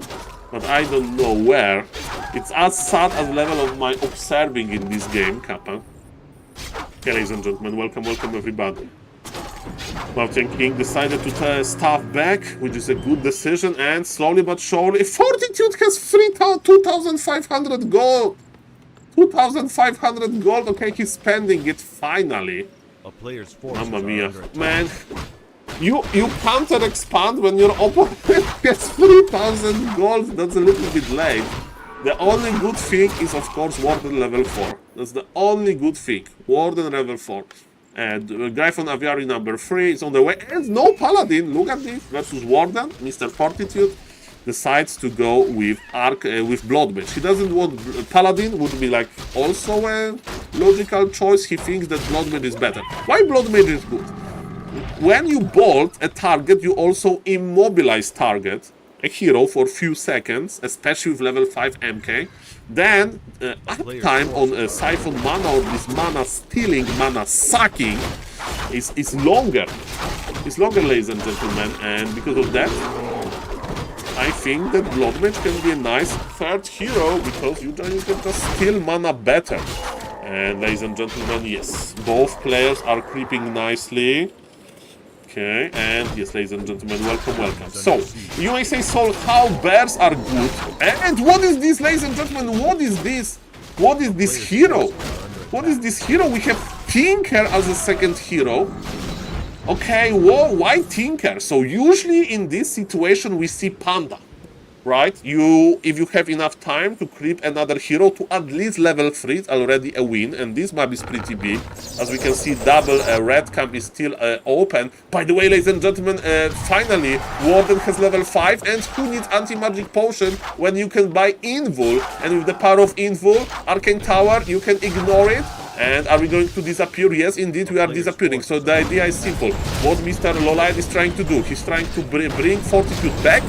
But I don't know where. It's as sad as level of my observing in this game, Kappa. Okay, ladies and gentlemen, welcome everybody. Mountain King decided to staff back, which is a good decision, and slowly but surely, Fortitude has 2,500 gold. 2,500 gold. Okay, he's spending it finally. A player's force Mamma mia, man! You counter expand when your opponent gets 3,000 gold. That's a little bit late. The only good thing is, of course, Warden level 4. That's the only good thing. Warden level 4. And Gryphon Aviary number 3 is on the way. And no Paladin. Look at this. Versus Warden. Mr. Fortitude decides to go with Blood Mage. He doesn't want Paladin. Would be like also a logical choice. He thinks that Blood Mage is better. Why Blood Mage is good? When you bolt a target, you also immobilize target, a hero, for a few seconds, especially with level 5 MK. Then uptime on Siphon mana or this mana stealing, mana sucking is longer. It's longer, ladies and gentlemen, and because of that, I think that Blood Mage can be a nice third hero because you can just steal mana better. And ladies and gentlemen, yes, both players are creeping nicely. Okay, and yes, ladies and gentlemen, welcome. So, you may say, Saul, how bears are good. And what is this, ladies and gentlemen? What is this? What is this hero? What is this hero? We have Tinker as a second hero. Okay, well, why Tinker? So, usually in this situation, we see Panda. Right? If you have enough time to creep another hero to at least level 3, it's already a win, and this map is pretty big. As we can see, double red camp is still open. By the way, ladies and gentlemen, finally, Warden has level 5, and who needs anti-magic potion when you can buy Invul? And with the power of Invul, Arcane Tower, you can ignore it. And are we going to disappear? Yes, indeed, we are disappearing. So the idea is simple. What Mr. Lolite is trying to do, he's trying to bring Fortitude back,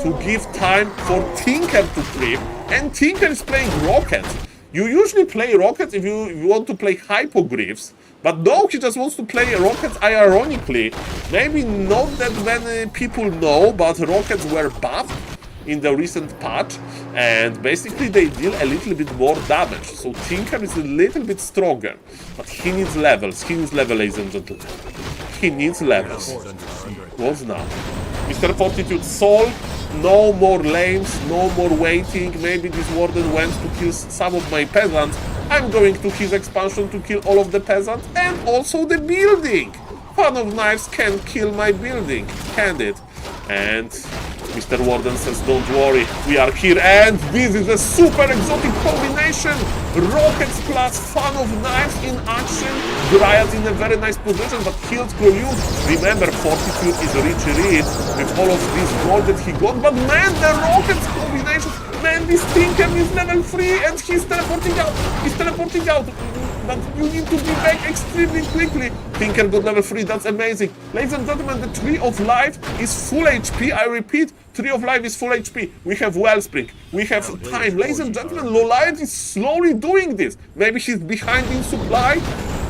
to give time for Tinker to creep, and Tinker is playing Rocket. You usually play Rocket if you want to play Hypogryphs, But no, he just wants to play Rockets ironically. Maybe not that many people know, but Rockets were buffed in the recent patch, and basically they deal a little bit more damage. So Tinker is a little bit stronger, but he needs levels. He needs levels, ladies and gentlemen. He needs levels. What's now? Mr. Fortitude, Saul, no more lanes, no more waiting. Maybe this warden went to kill some of my peasants. I'm going to his expansion to kill all of the peasants and also the building. Fan of Knives can kill my building, can it? And Mr. Warden says, don't worry, we are here, and this is a super exotic combination! Rockets plus Fan of Knives in action, Dryad in a very nice position, but killed Clolius. Remember, Fortitude is rich with all of this gold that he got, but man, the Rockets combination, man, this Tinker is level 3 and he's teleporting out, but you need to be back extremely quickly. Tinker got level 3, that's amazing. Ladies and gentlemen, the Tree of Life is full HP, I repeat, Tree of Life is full HP. We have Wellspring, we have time. Ladies and gentlemen, Loliot is slowly doing this. Maybe he's behind in supply,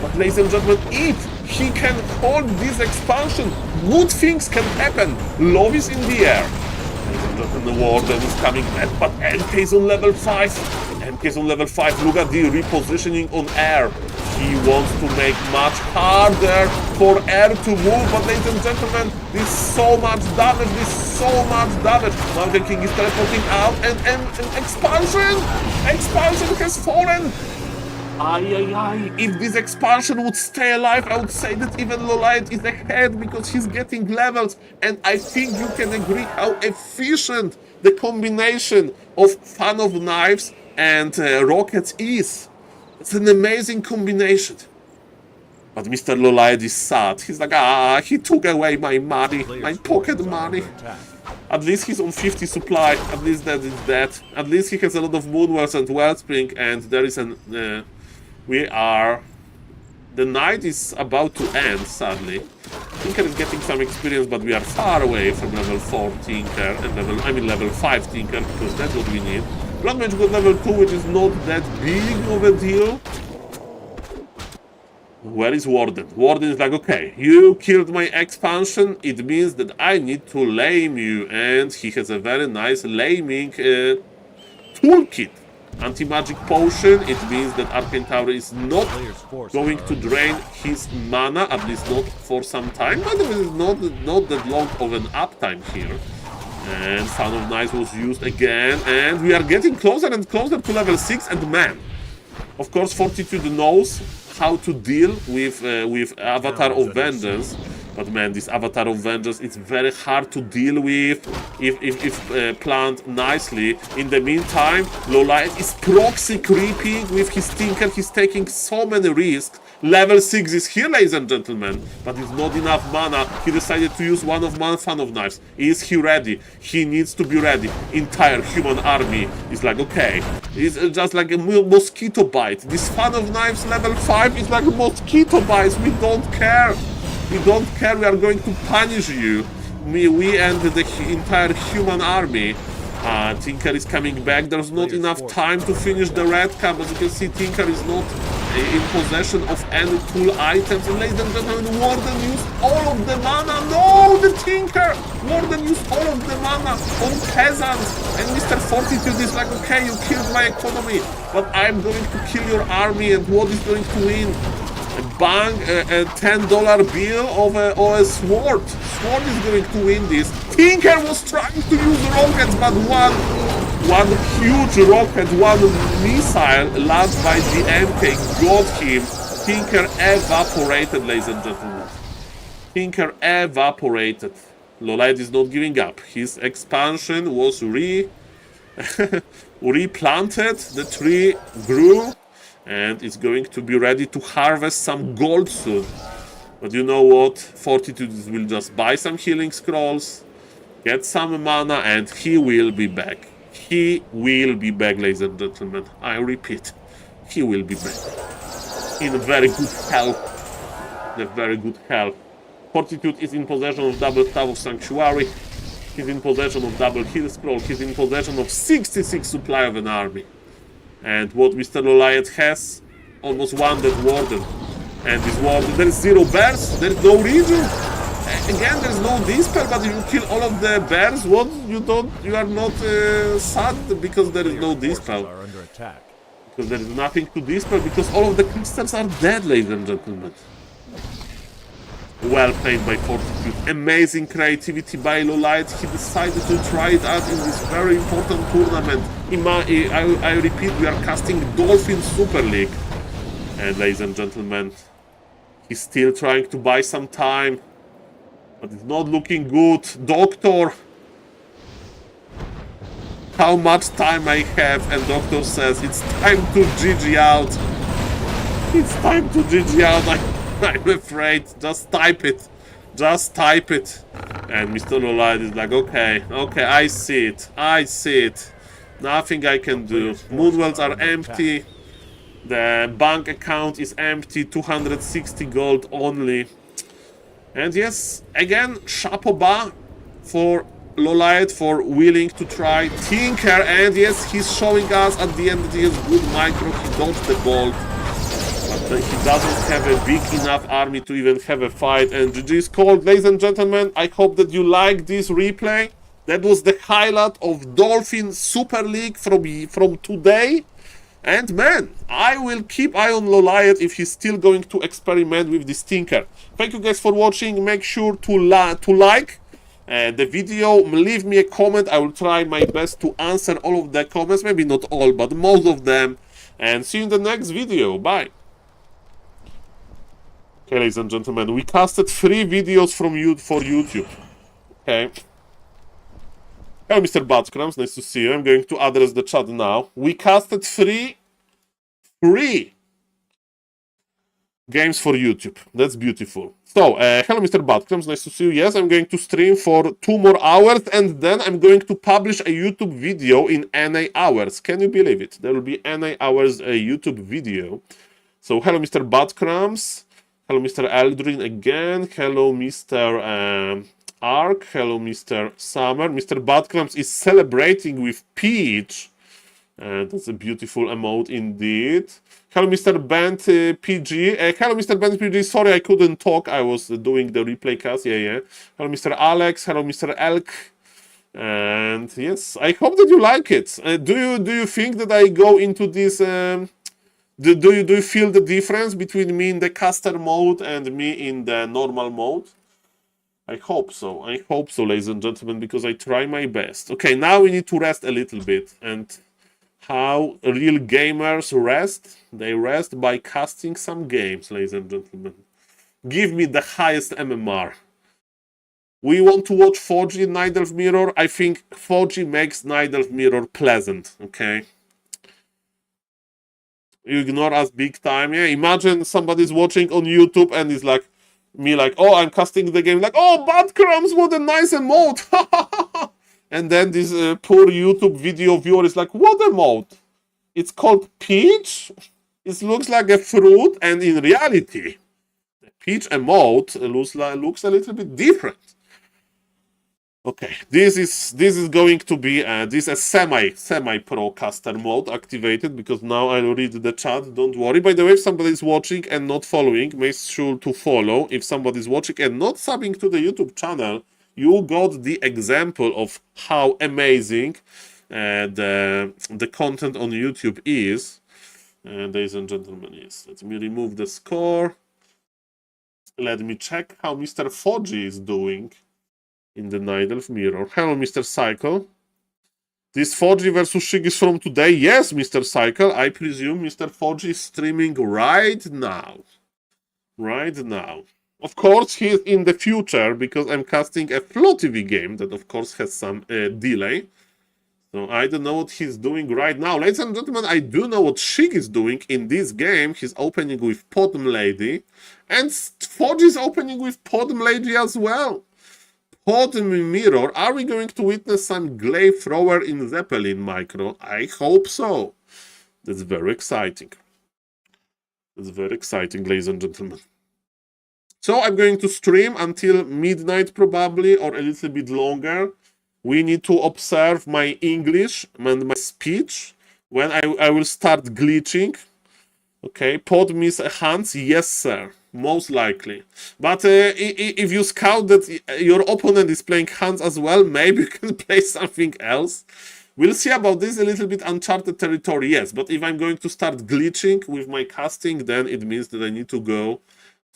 but ladies and gentlemen, if he can hold this expansion, good things can happen. Love is in the air. Ladies and gentlemen, the Warden is coming back, but MK is on level 5. MK is on level 5. Look at the repositioning on air. He wants to make much harder for air to move, but ladies and gentlemen, there's so much damage, Mountain King is teleporting out, and expansion has fallen. If this expansion would stay alive, I would say that even Loliot is ahead because he's getting levels, and I think you can agree how efficient the combination of Fan of Knives and Rockets is. It's an amazing combination. But Mr. Loliot is sad. He's like, he took away my money, my pocket money. At least he's on 50 supply, at least that is that. At least he has a lot of Moonwells and Wellspring, and there is an... The night is about to end, sadly. Tinker is getting some experience, but we are far away from level 4 Tinker and level 5 Tinker, because that's what we need. Bloodmage got level 2, which is not that big of a deal. Where is Warden? Warden is like, okay, you killed my expansion, it means that I need to lame you, and he has a very nice laming toolkit. Anti-magic potion, it means that Arcane Tower is not going to drain his mana, at least not for some time, but it is not that long of an uptime here. And Fan of Knives was used again, and we are getting closer and closer to level 6, and man, of course Fortitude knows how to deal with Avatar of Vengeance. But man, this Avatar of Vengeance, it's very hard to deal with if planned nicely. In the meantime, Loliot is proxy creeping with his Tinker. He's taking so many risks. Level 6 is here, ladies and gentlemen, but it's not enough mana. He decided to use one of my Fan of Knives. Is he ready? He needs to be ready. Entire human army is like, okay, it's just like a mosquito bite. This Fan of Knives level 5 is like mosquito bites. We don't care. We don't care, we are going to punish you. We and the entire human army. Tinker is coming back. There's not enough time to finish the red cap. As you can see, Tinker is not in possession of any cool items. And ladies and gentlemen, Warden used all of the mana. No, the Tinker! Warden used all of the mana on peasants. And Mr. Fortitude is like, okay, you killed my economy, but I'm going to kill your army, and what is going to win? Bang, a $10 bill of a sword. Sword is going to win this. Tinker was trying to use rockets, but one huge rocket, one missile launched by the MK got him. Tinker evaporated, ladies and gentlemen. Tinker evaporated. Loliot is not giving up. His expansion was replanted. The tree grew. And it's going to be ready to harvest some gold soon. But you know what? Fortitude will just buy some healing scrolls, get some mana, and he will be back. He will be back, ladies and gentlemen. I repeat, he will be back. In very good health. In very good health. Fortitude is in possession of double staff of Sanctuary. He's in possession of double heal scroll. He's in possession of 66 supply of an army. And what Mr. Loliot has, almost one dead Warden. And this world, there is 0 bears, there is no region. Again, there is no dispel, but if you kill all of the bears, what? You are not sad because there is no dispel. Because there is nothing to dispel, because all of the crystals are dead, ladies and gentlemen. Well played by Fortitude. Amazing creativity by Lolite. He decided to try it out in this very important tournament. I repeat, we are casting Dolphin Super League. And ladies and gentlemen, he's still trying to buy some time. But it's not looking good. Doctor, how much time I have? And Doctor says it's time to GG out. It's time to GG out. I'm afraid. Just type it. Just type it. And Mr. Lolite is like, okay, I see it. I see it. Nothing I can do. Moonwells are empty. The bank account is empty. 260 gold only. And yes, again, chapeau bas for Lolite for willing to try Tinker. And yes, he's showing us at the end that he has good micro. He dodged the bolt. But he doesn't have a big enough army to even have a fight. And GG is called. Ladies and gentlemen, I hope that you like this replay. That was the highlight of Dolphin Super League from today. And man, I will keep eye on Lolite if he's still going to experiment with this Tinker. Thank you guys for watching. Make sure to like the video. Leave me a comment. I will try my best to answer all of the comments. Maybe not all, but most of them. And see you in the next video. Bye. Okay, ladies and gentlemen, we casted 3 videos for YouTube. Okay. Hello, Mr. Batcrams, nice to see you. I'm going to address the chat now. We casted 3 games for YouTube. That's beautiful. So, hello, Mr. Batcrams, nice to see you. Yes, I'm going to stream for 2 more hours, and then I'm going to publish a YouTube video in NA hours. Can you believe it? There will be NA hours a YouTube video. So, hello, Mr. Batcrams. Hello, Mr. Eldrin again. Hello, Mr. Ark. Hello, Mr. Summer. Mr. Badcrams is celebrating with Peach. That's a beautiful emote indeed. Hello, Mr. Bent PG. Hello, Mr. Bent PG. Sorry, I couldn't talk. I was doing the replay cast. Yeah. Hello, Mr. Alex. Hello, Mr. Elk. And yes, I hope that you like it. Do you think that I go into this? Do you feel the difference between me in the caster mode and me in the normal mode? I hope so. I hope so, ladies and gentlemen, because I try my best. Okay, now we need to rest a little bit. And how real gamers rest? They rest by casting some games, ladies and gentlemen. Give me the highest MMR. We want to watch 4G Night Elf Mirror. I think 4G makes Night Elf Mirror pleasant, okay? You ignore us big time. Yeah, imagine somebody's watching on YouTube and is like, oh, I'm casting the game, like, oh, Badcrams, what a nice emote. And then this poor YouTube video viewer is like, what emote? It's called Peach? It looks like a fruit, and in reality, the Peach emote looks a little bit different. Okay, this is going to be this a semi-pro caster mode activated, because now I read the chat. Don't worry. By the way, if somebody is watching and not following, make sure to follow. If somebody is watching and not subbing to the YouTube channel, you got the example of how amazing the content on YouTube is. Ladies and gentlemen, yes. Let me remove the score. Let me check how Mr. Foji is doing in the Night Elf Mirror. Hello, Mr. Cycle. This 4G versus Shig is from today. Yes, Mr. Cycle. I presume Mr. 4G is streaming right now. Right now. Of course, he is in the future, because I'm casting a Flow TV game that, of course, has some delay. So I don't know what he's doing right now. Ladies and gentlemen, I do know what Shig is doing in this game. He's opening with Podm Lady. And 4G is opening with Podm Lady as well. Podm Mirror, are we going to witness some glaive thrower in Zeppelin micro? I hope so. That's very exciting. That's very exciting, ladies and gentlemen. So I'm going to stream until midnight probably, or a little bit longer. We need to observe my English and my speech when I will start glitching. Okay, pod means hands, yes sir, most likely. But if you scout that your opponent is playing hands as well, maybe you can play something else. We'll see about this, a little bit uncharted territory, yes. But if I'm going to start glitching with my casting, then it means that I need to go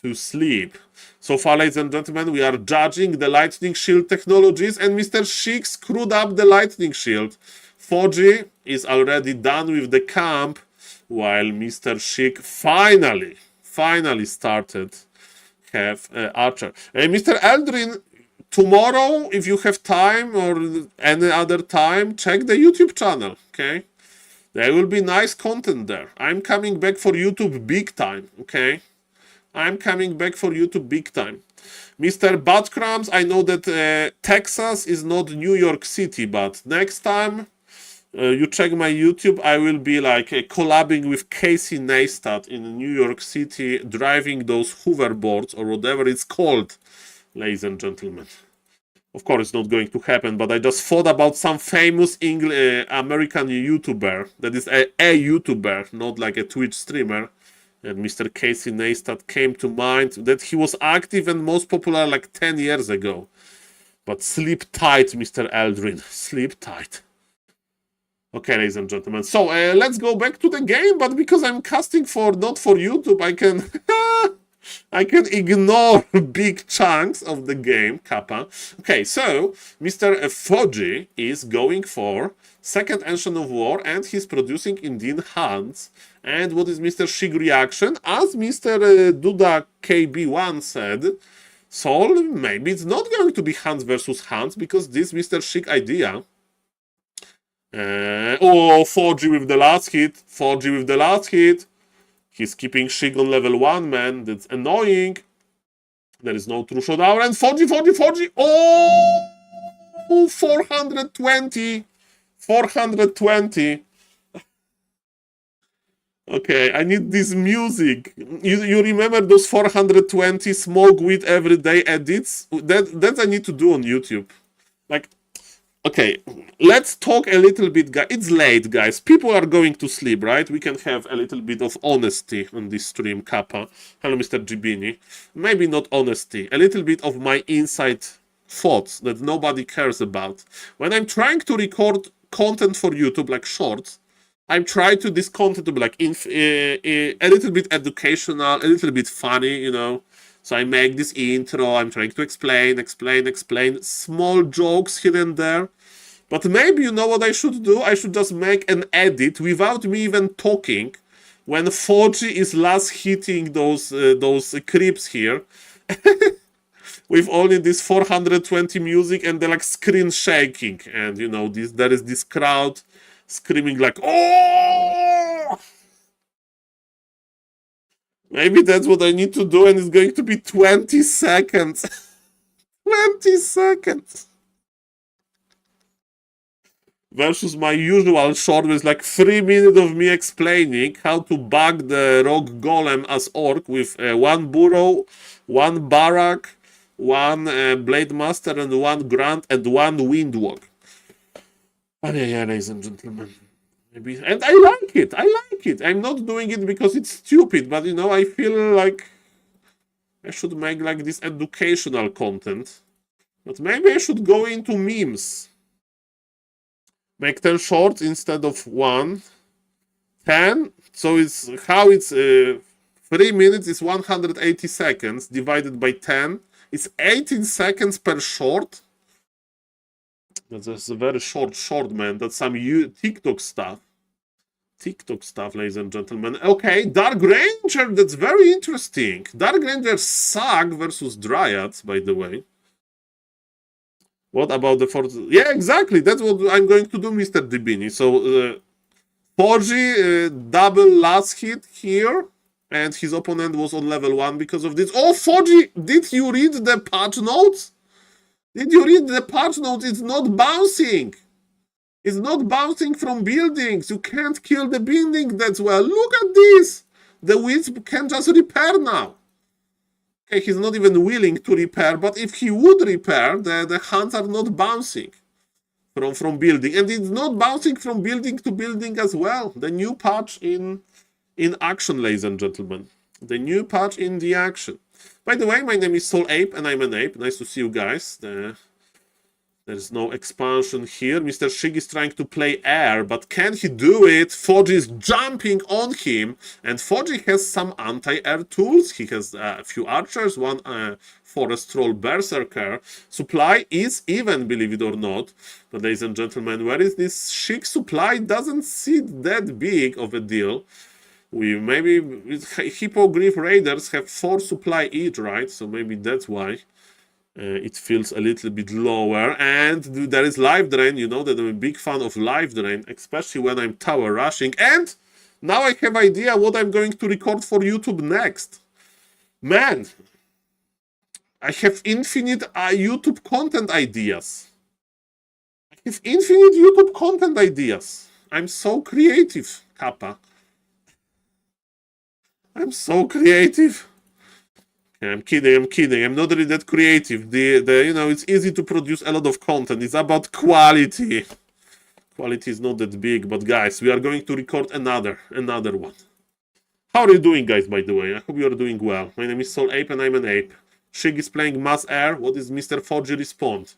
to sleep. So far, ladies and gentlemen, we are judging the lightning shield technologies, and Mr. Sheik screwed up the lightning shield. 4G is already done with the camp, while Mr. Sheik finally started have Archer. Mr. Eldrin, tomorrow, if you have time or any other time, check the YouTube channel, okay? There will be nice content there. I'm coming back for YouTube big time, okay? I'm coming back for YouTube big time. Mr. Buttcrumbs, I know that Texas is not New York City, but next time you check my YouTube, I will be like collabing with Casey Neistat in New York City, driving those hoverboards or whatever it's called, ladies and gentlemen. Of course, it's not going to happen, but I just thought about some famous American YouTuber that is a YouTuber, not like a Twitch streamer. And Mr. Casey Neistat came to mind that he was active and most popular like 10 years ago. But sleep tight, Mr. Eldrin. Sleep tight. Okay, ladies and gentlemen. So let's go back to the game. But because I'm casting not for YouTube, I can I can ignore big chunks of the game, Kappa. Okay, so Mr. Foji is going for second Ancient of War, and he's producing indeed hands. And what is Mr. Sheik reaction? As Mr. Duda KB1 said, Saul, maybe it's not going to be hands versus hands, because this Mr. Sheik idea. 4G with the last hit. 4G with the last hit. He's keeping Sheik on level 1, man. That's annoying. There is no true shot hour. And 4G. Oh! 420. 420. Okay, I need this music. You remember those 420 smoke weed everyday edits? That I need to do on YouTube. Like, okay, let's talk a little bit, guys. It's late, guys. People are going to sleep, right? We can have a little bit of honesty on this stream, Kappa. Hello, Mr. Gibini. Maybe not honesty. A little bit of my inside thoughts that nobody cares about. When I'm trying to record content for YouTube, like shorts, I'm trying to this content to be like a little bit educational, a little bit funny, you know. So I make this intro, I'm trying to explain, small jokes here and there. But maybe you know what I should do? I should just make an edit without me even talking when 4G is last hitting those creeps here. With only this 420 music and the like screen shaking. And you know, there is this crowd screaming like, oh! Maybe that's what I need to do, and it's going to be 20 seconds. 20 seconds. Versus my usual short, with like 3 minutes of me explaining how to bug the rock golem as orc with one burrow, one barrack, one blade master, and one grunt, and one windwalk. Yeah, ladies and gentlemen. Maybe, and I like it. I'm not doing it because it's stupid, but you know, I feel like I should make like this educational content. But maybe I should go into memes. Make 10 shorts instead of 1. 10. So it's how it's 3 minutes is 180 seconds divided by 10. It's 18 seconds per short. That's a very short, man. That's some TikTok stuff. Ladies and gentlemen. Okay, Dark Ranger. That's very interesting. Dark Ranger Sag versus Dryads, by the way. What about the 4G? Yeah, exactly. That's what I'm going to do, Mr. Dibini. So, 4G double last hit here. And his opponent was on level 1 because of this. Oh, 4G! Did you read the patch notes? Did you read the patch notes? It's not bouncing. It's not bouncing from buildings. You can't kill the building that well. Look at this. The Wisp can just repair now. Okay, he's not even willing to repair, but if he would repair, the hands are not bouncing from building. And it's not bouncing from building to building as well. The new patch in in action, ladies and gentlemen. The new patch in the action. By the way, my name is SaulApe and I'm an ape. Nice to see you guys. There's no expansion here. Mr. Shig is trying to play air, but can he do it? Foji is jumping on him, and Foji has some anti-air tools. He has a few archers, one forest troll berserker. Supply is even, believe it or not. But ladies and gentlemen, where is this Shig supply? Doesn't seem that big of a deal. We maybe Hippogriff Raiders have 4 supply each, right? So maybe that's why. It feels a little bit lower, and there is life drain. You know that I'm a big fan of life drain, especially when I'm tower rushing. And now I have idea what I'm going to record for YouTube next. Man, I have infinite YouTube content ideas. I have infinite YouTube content ideas. I'm so creative, Kappa. I'm so creative. I'm kidding. I'm not really that creative. It's easy to produce a lot of content. It's about quality. Quality is not that big, but guys, we are going to record another one. How are you doing, guys, by the way? I hope you are doing well. My name is SaulApe and I'm an ape. Shig is playing Mass Air. What is Mr. Foji respond?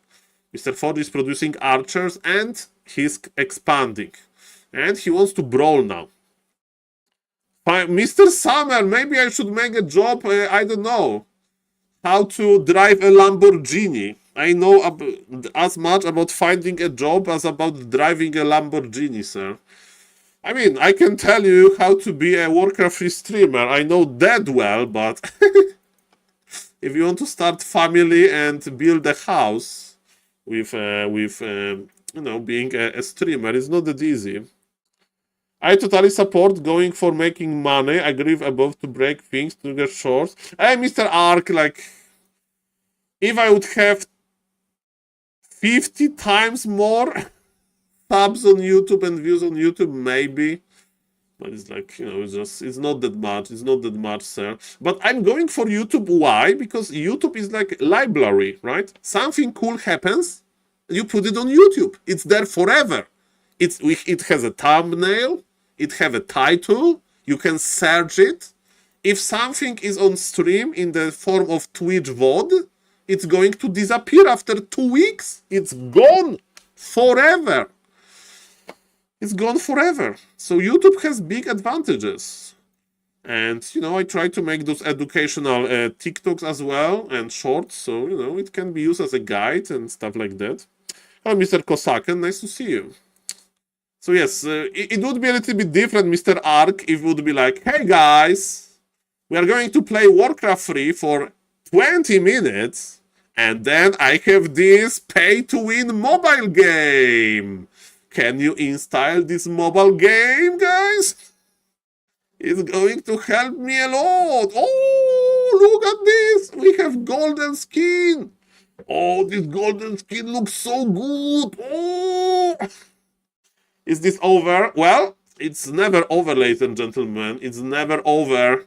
Mr. Foji is producing archers and he's expanding. And he wants to brawl now. Mr. Summer, maybe I should make a job, I don't know, how to drive a Lamborghini. I know as much about finding a job as about driving a Lamborghini, sir. I mean, I can tell you how to be a Warcraft 3 streamer. I know that well, but if you want to start family and build a house with being a streamer, it's not that easy. I totally support going for making money. I agree above to break things to get shorts. Hey, Mr. Ark, like, if I would have 50 times more subs on YouTube and views on YouTube, maybe. But it's like, it's not that much. It's not that much, sir. But I'm going for YouTube. Why? Because YouTube is like a library, right? Something cool happens, you put it on YouTube. It's there forever. It has a thumbnail. It have a title, you can search it. If something is on stream in the form of Twitch VOD, it's going to disappear after 2 weeks. It's gone forever. It's gone forever. So YouTube has big advantages. And, I try to make those educational TikToks as well and shorts. So, it can be used as a guide and stuff like that. Oh, Mr. Kosaken, nice to see you. So yes, it would be a little bit different, Mr. Ark, if it would be like, hey guys, we are going to play Warcraft 3 for 20 minutes, and then I have this pay-to-win mobile game. Can you install this mobile game, guys? It's going to help me a lot. Oh, look at this. We have golden skin. Oh, this golden skin looks so good. Oh. Is this over? Well, it's never over, ladies and gentlemen. It's never over.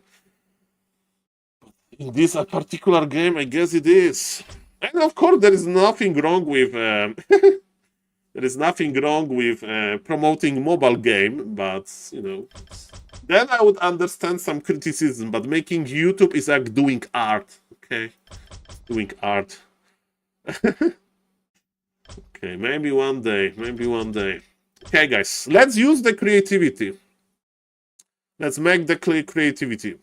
In this particular game, I guess it is. And of course, there is nothing wrong with promoting mobile game, but then I would understand some criticism. But making YouTube is like doing art, okay? Doing art. Okay, maybe one day. Okay, guys, let's use the creativity. Let's make the creativity.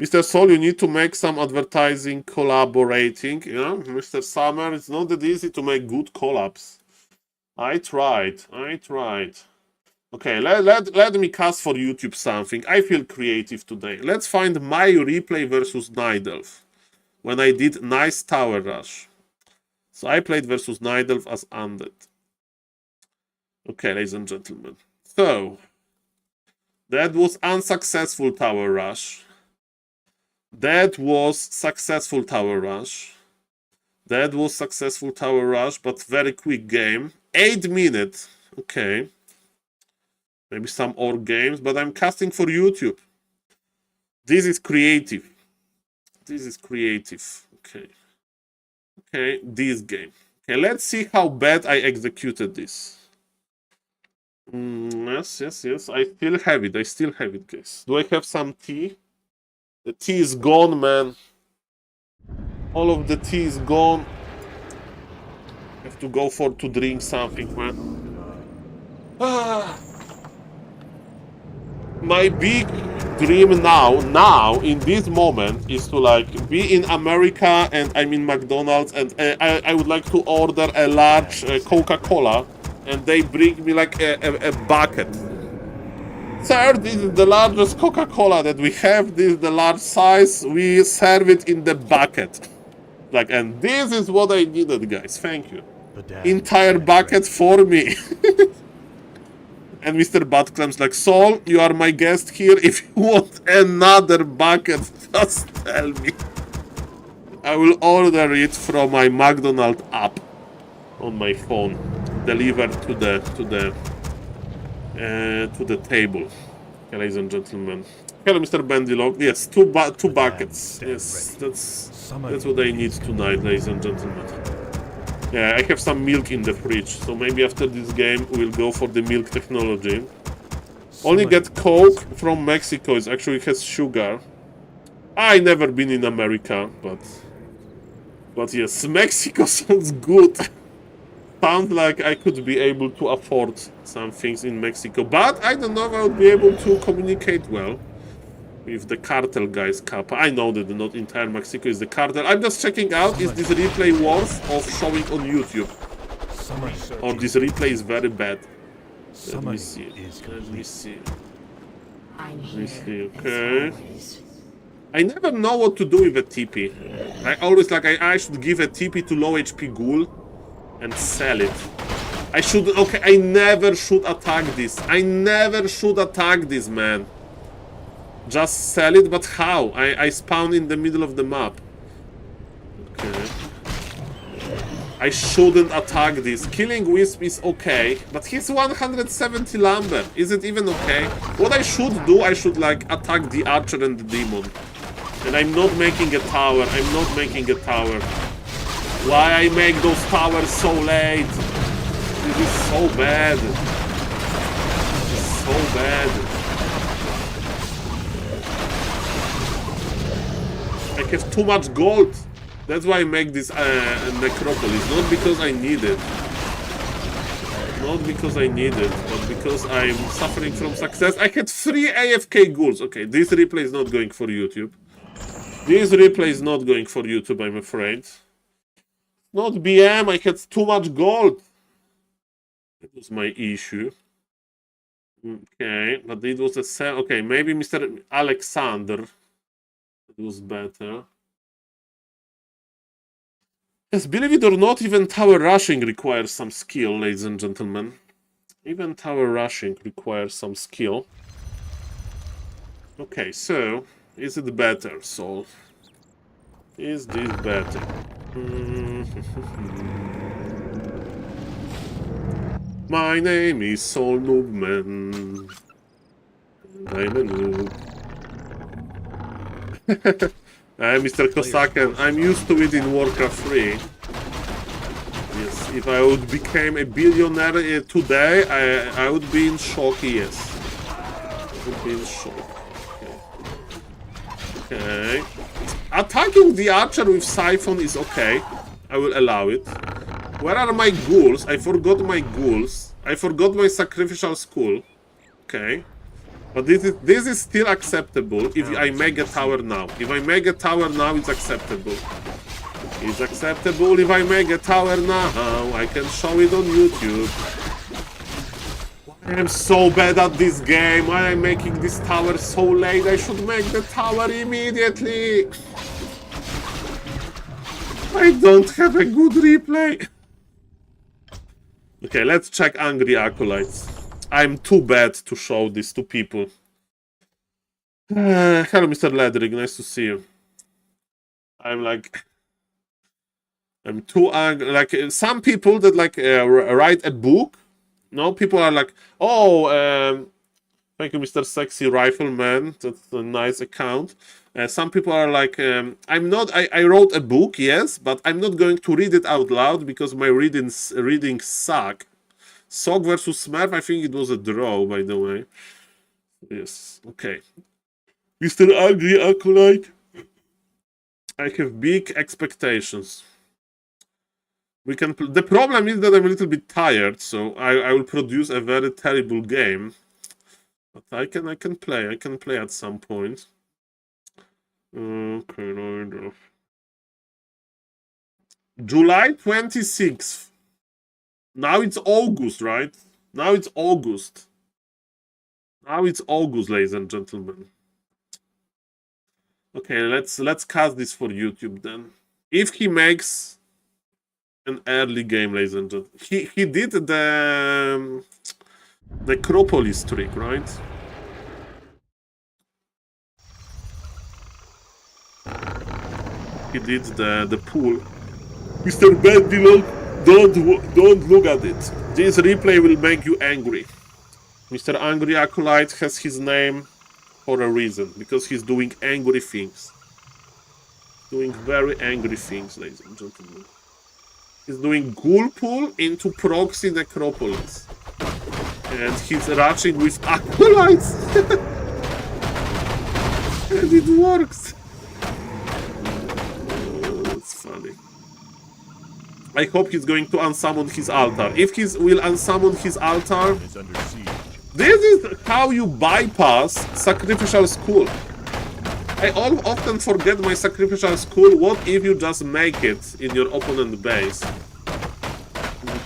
Mr. Saul, you need to make some advertising collaborating. Mr. Summer, it's not that easy to make good collabs. I tried. Okay, let me cast for YouTube something. I feel creative today. Let's find my replay versus Nidelf when I did nice tower rush. So I played versus Nidelf as Undead. Okay, ladies and gentlemen. So, that was unsuccessful tower rush. That was successful tower rush. That was successful tower rush, but very quick game. 8 minutes. Okay. Maybe some org games, but I'm casting for YouTube. This is creative. Okay. Okay, this game. Okay, let's see how bad I executed this. Yes, yes, yes. I still have it. I still have it, guys. Do I have some tea? The tea is gone, man. All of the tea is gone. I have to go to drink something, man. Ah. My big dream now in this moment is to like be in America and I'm in McDonald's and I would like to order a large Coca-Cola and they bring me like a bucket. Sir, this is the largest Coca-Cola that we have. This is the large size. We serve it in the bucket. Like, and this is what I needed, guys. Thank you. Entire bucket for me. And Mr. Buttclamp's like, Saul, you are my guest here. If you want another bucket, just tell me. I will order it from my McDonald's app on my phone, delivered to the table. Okay, ladies and gentlemen. Hello, Mr. Bandilog. Yes, two buckets. Yes, that's what I need tonight, ladies and gentlemen. Yeah, I have some milk in the fridge, so maybe after this game we'll go for the milk technology. Only get Coke from Mexico. It actually has sugar. I never been in America, but yes, Mexico sounds good. Sounds like I could be able to afford some things in Mexico, but I don't know if I would be able to communicate well with the cartel guys. Kappa. I know that not entire Mexico is the cartel. I'm just checking out, is this replay worth of showing on YouTube? Or this replay is very bad. Let me see. Let me see. Okay. I never know what to do with a TP. I always like I should give a TP to low HP ghoul and sell it. I should. Okay, I never should attack this. I never should attack this, man. Just sell it, but how? I spawn in the middle of the map. Okay. I shouldn't attack this. Killing Wisp is okay, but he's 170 lumber. Is it even okay? What I should do, I should like attack the archer and the demon. And I'm not making a tower. I'm not making a tower. Why I make those towers so late? This is so bad. This is so bad. I have too much gold. That's why I make this necropolis. Not because I need it. Not because I need it, but because I'm suffering from success. I had 3 AFK ghouls. Okay, this replay is not going for YouTube. This replay is not going for YouTube, I'm afraid. Not BM, I had too much gold. That was my issue. Okay, but it was a cell. Okay, maybe Mr. Alexander. It was better. Yes, believe it or not, even tower rushing requires some skill, ladies and gentlemen. Even tower rushing requires some skill. Okay, so, is it better, Saul? Is this better? My name is SaulNoobman. I'm a noob. Mr. Kosaken, I'm used to it in Warcraft 3. Yes, if I would become a billionaire today, I would be in shock, yes. I would be in shock. Okay. Attacking the archer with Siphon is okay. I will allow it. Where are my ghouls? I forgot my ghouls. I forgot my sacrificial skull. Okay. But this is still acceptable if I make a tower now. If I make a tower now, it's acceptable. It's acceptable if I make a tower now. I can show it on YouTube. I am so bad at this game. Why am I making this tower so late? I should make the tower immediately. I don't have a good replay. Okay, let's check Angry Acolytes. I'm too bad to show this to people. Hello, Mr. Ledrick. Nice to see you. I'm too angry. Like, some people that, like, write a book. No, people are like, oh, thank you, Mr. Sexy Rifleman. That's a nice account. Some people are like, I wrote a book, yes, but I'm not going to read it out loud because my readings suck. Sock versus Smurf, I think it was a draw, by the way. Yes, okay. Mr. Angry Acolyte, I have big expectations. We can. The problem is that I'm a little bit tired, so I will produce a very terrible game. But I can play. I can play at some point. Okay, right. July 26th. Now it's August, right? Now it's August. Now it's August, ladies and gentlemen. Okay, let's cast this for YouTube then. If he makes an early game, ladies and gentlemen, he did the Necropolis trick, right? He did the pool. Mr. Bandilog, don't look at it. This replay will make you angry. Mr. Angry Acolyte has his name for a reason, because he's doing angry things. Doing very angry things, ladies and gentlemen. He's doing ghoul pool into proxy necropolis. And he's rushing with acolytes! And it works! Oh, that's funny. I hope he's going to unsummon his altar. If he will unsummon his altar, this is how you bypass sacrificial skull. I often forget my sacrificial skull. What if you just make it in your opponent's base?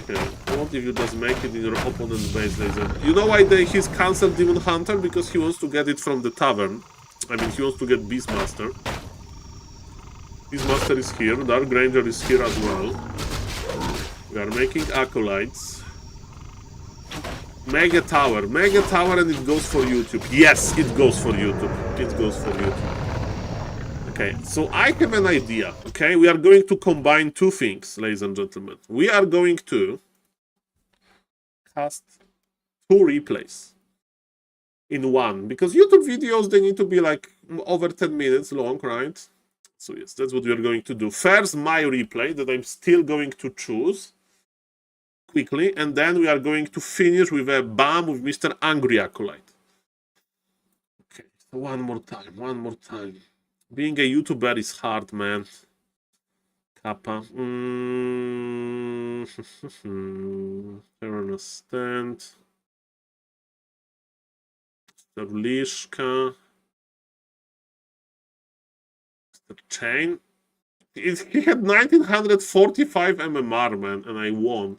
Okay, what if you just make it in your opponent's base, ladies and gentlemen? You know why he's cancelled Demon Hunter? Because he wants to get it from the tavern. I mean, he wants to get Beastmaster. Beastmaster is here, Dark Ranger is here as well. We are making acolytes. Mega Tower, and it goes for YouTube. Yes, it goes for YouTube. It goes for YouTube. Okay, so I have an idea. Okay, we are going to combine two things, ladies and gentlemen. We are going to cast two replays in one, because YouTube videos, they need to be like over 10 minutes long, right? So yes, that's what we are going to do. First, my replay that I'm still going to choose quickly, and then we are going to finish with a bam with Mr. Angry Acolyte. Okay, so one more time. Being a YouTuber is hard, man. Kappa. Turn a stand. Mr. Lishka. Mr. Chain. He had 1945 MMR, man, and I won.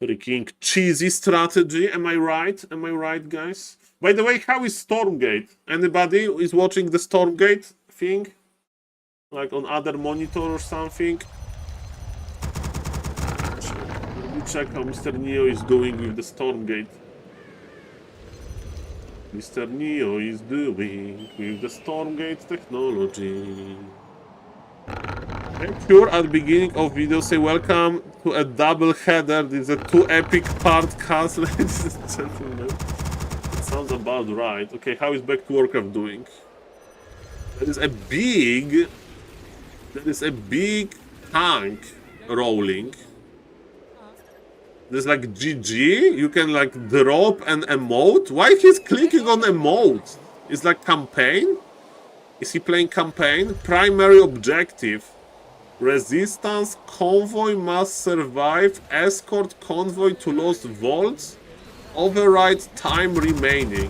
Freaking cheesy strategy, am I right? Am I right, guys? By the way, how is Stormgate? Anybody is watching the Stormgate thing? Like on other monitor or something? Let me check how Mr. Neo is doing with the Stormgate. Mr. Neo is doing with the Stormgate technology. Make sure at the beginning of video say welcome to a double header. This is a 2 epic part cast, ladies and gentlemen. It sounds about right. Okay, how is Back to Warcraft doing? There is a big tank rolling. There's like GG. You can like drop an emote. Why he's clicking on emote? It's like campaign. Is he playing campaign? Primary objective. Resistance convoy must survive. Escort convoy to Lost Vaults. Override time remaining.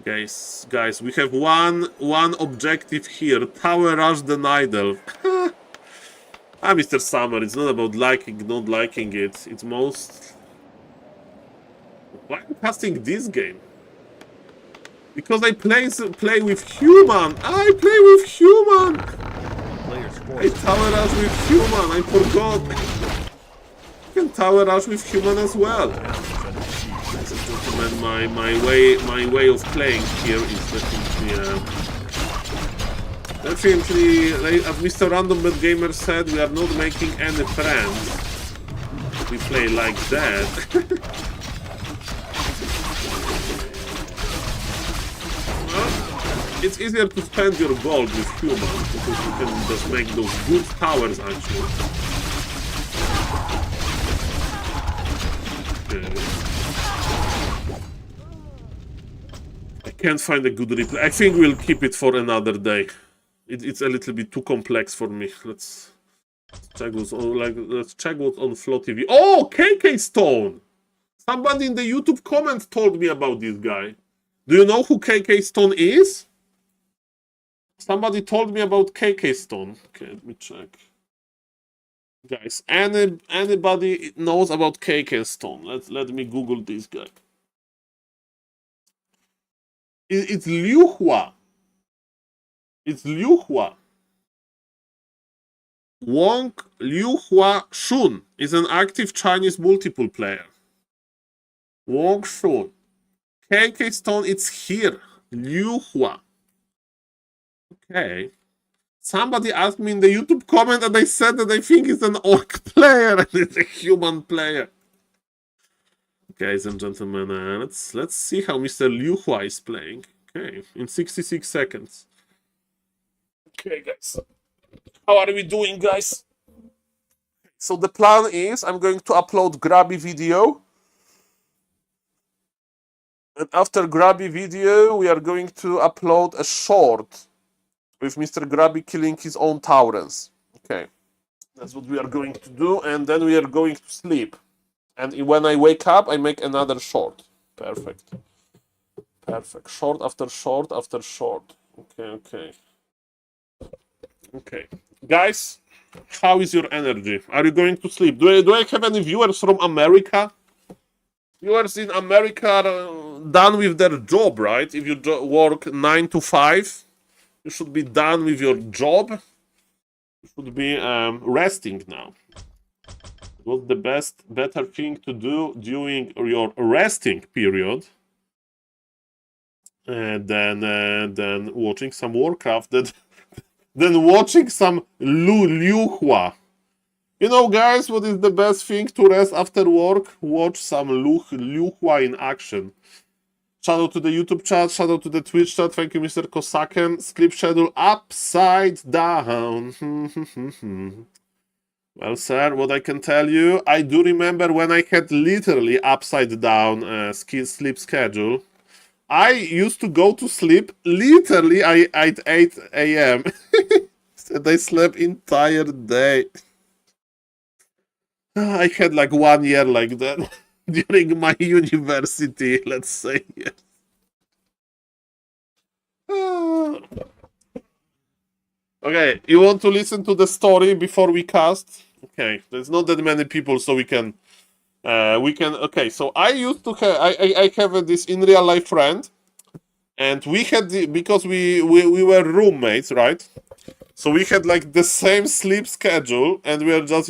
Guys, we have one objective here. Tower rush the Nidal. Mr. Summer, it's not about liking, not liking it. It's most... Why am I casting this game? Because I play with human. I play with human. I tower rush with human. I forgot. You can tower rush with human as well. Ladies and gentlemen, my way of playing here is definitely, as Mr. Random Bad Gamer said, we are not making any friends. We play like that. It's easier to spend your gold with humans because you can just make those good towers actually. Okay. I can't find a good replay. I think we'll keep it for another day. It's a little bit too complex for me. Let's check what's on, let's check what's on Flow TV. Oh, KK Stone! Somebody in the YouTube comments told me about this guy. Do you know who KK Stone is? Somebody told me about KK Stone. Okay, let me check. Guys, anybody knows about KK Stone? Let me Google this guy. It's Liu Hua. It's Liu Hua. Wong Liu Hua Shun is an active Chinese multiple player. Wong Shun. KK Stone, it's here. Liu Hua. Okay. Somebody asked me in the YouTube comment and I said that I think it's an orc player and it's a human player. Guys and gentlemen, let's see how Mr. Liu Hua is playing. Okay, in 66 seconds. Okay, guys. How are we doing, guys? So the plan is I'm going to upload Grabby video. And after Grabby video, we are going to upload a short with Mr. Grabby killing his own Taurens. Okay, that's what we are going to do, and then we are going to sleep. And when I wake up, I make another short. Perfect. Perfect. Short after short after short. Okay, okay. Okay. Guys, how is your energy? Are you going to sleep? Do I have any viewers from America? Viewers in America are done with their job, right? If you work 9 to 5, you should be done with your job. You should be resting now. What's the better thing to do during your resting period than watching some Warcraft, than watching some Liu Hua? You know, guys, what is the best thing to rest after work? Watch some Liu Hua in action. Shout out to the YouTube chat, shout out to the Twitch chat. Thank you, Mr. Kosaken. Sleep schedule upside down. Well, sir, what I can tell you, I do remember when I had literally upside down sleep schedule. I used to go to sleep literally at 8 a.m. and I slept entire day. I had like 1 year like that during my university, let's say. Yes. Okay, you want to listen to the story before we cast? Okay, there's not that many people, so we can. Okay, so I used to have. I have this in real life friend, and we had because we were roommates, right? So we had like the same sleep schedule, and we were just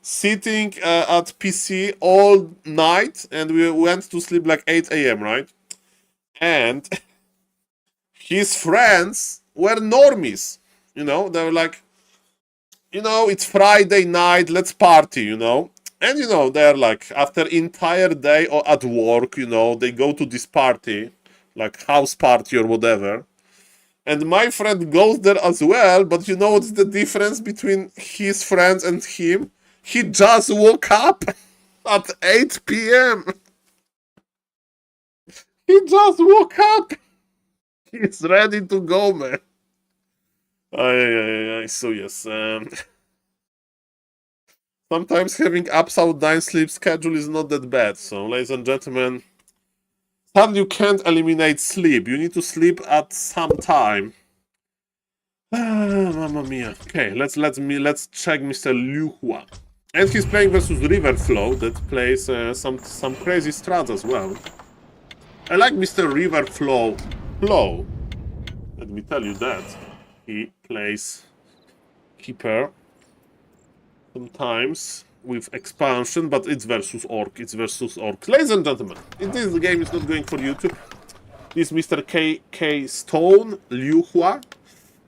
sitting at PC all night, and we went to sleep like 8 a.m. right? And his friends were normies. They were like, it's Friday night, let's party, And, they're like, after entire day or at work, they go to this party, like house party or whatever. And my friend goes there as well, but you know what's the difference between his friends and him? He just woke up at 8 p.m. He just woke up. He's ready to go, man. So yes, sometimes having upside down sleep schedule is not that bad. So, ladies and gentlemen, sadly you can't eliminate sleep. You need to sleep at some time. Mamma mia. Okay, let's check Mr. Liu Hua, and he's playing versus Riverflow that plays some crazy strats as well. I like Mr. Riverflow. Let me tell you that. He plays Keeper sometimes with expansion, but it's versus Orc. Ladies and gentlemen, this game is not going for YouTube. This is Mr. KK Stone, Liu Hua.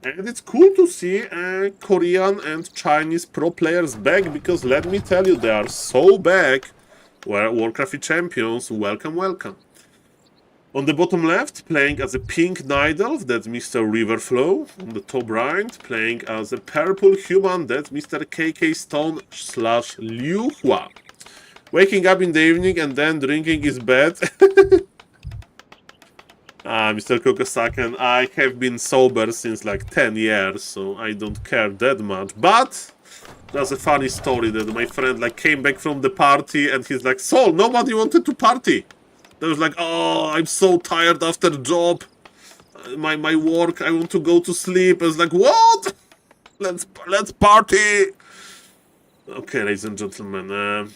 And it's cool to see Korean and Chinese pro players back, because let me tell you, they are so back. We're Warcraft champions. Welcome, welcome. On the bottom left, playing as a pink Night Elf, that's Mr. Riverflow. On the top right, playing as a purple human, that's Mr. KK Stone / Liu Hua. Waking up in the evening and then drinking is bad. Mr. Kokosaken, I have been sober since like 10 years, so I don't care that much. But that's a funny story that my friend like came back from the party and he's like, Saul, nobody wanted to party. They was like, oh, I'm so tired after job. My work, I want to go to sleep. I was like, what? Let's party. Okay, ladies and gentlemen.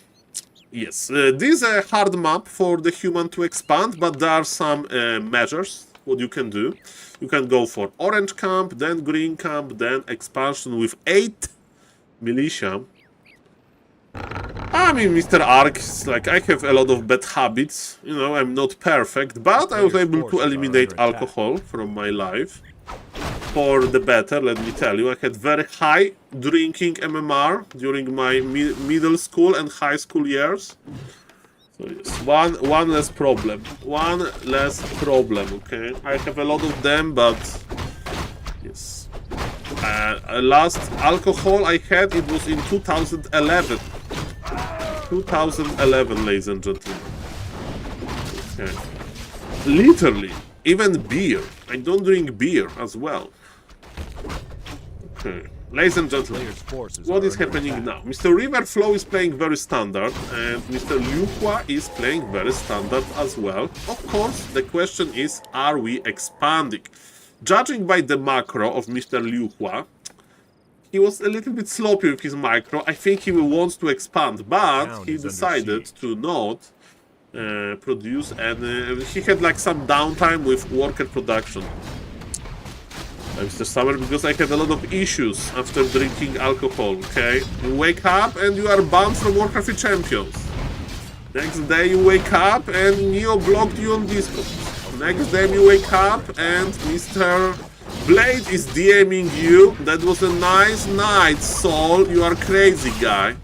Yes, this is a hard map for the human to expand, but there are some measures what you can do. You can go for orange camp, then green camp, then expansion with 8 militia. I mean, Mr. Ark is like, I have a lot of bad habits. You know, I'm not perfect, but I was able to eliminate alcohol from my life. For the better, let me tell you. I had very high drinking MMR during my middle school and high school years. So yes, one less problem. One less problem, okay? I have a lot of them, but yes. Last alcohol I had, it was in 2011. 2011, ladies and gentlemen. Okay. Literally, even beer. I don't drink beer as well. Okay. Ladies and gentlemen, what is happening now? Mr. Riverflow is playing very standard, and Mr. Liu Hua is playing very standard as well. Of course, the question is, are we expanding? Judging by the macro of Mr. Liu Hua, he was a little bit sloppy with his micro. I think he wants to expand, but he decided to not produce, and he had like some downtime with worker production. Mr. Summer, because I had a lot of issues after drinking alcohol, okay? You wake up and you are banned from Warcraft Champions. Next day you wake up and Neo blocked you on Discord. Next day you wake up and Mr. Blade is DMing you. That was a nice night, Saul. You are crazy, guy.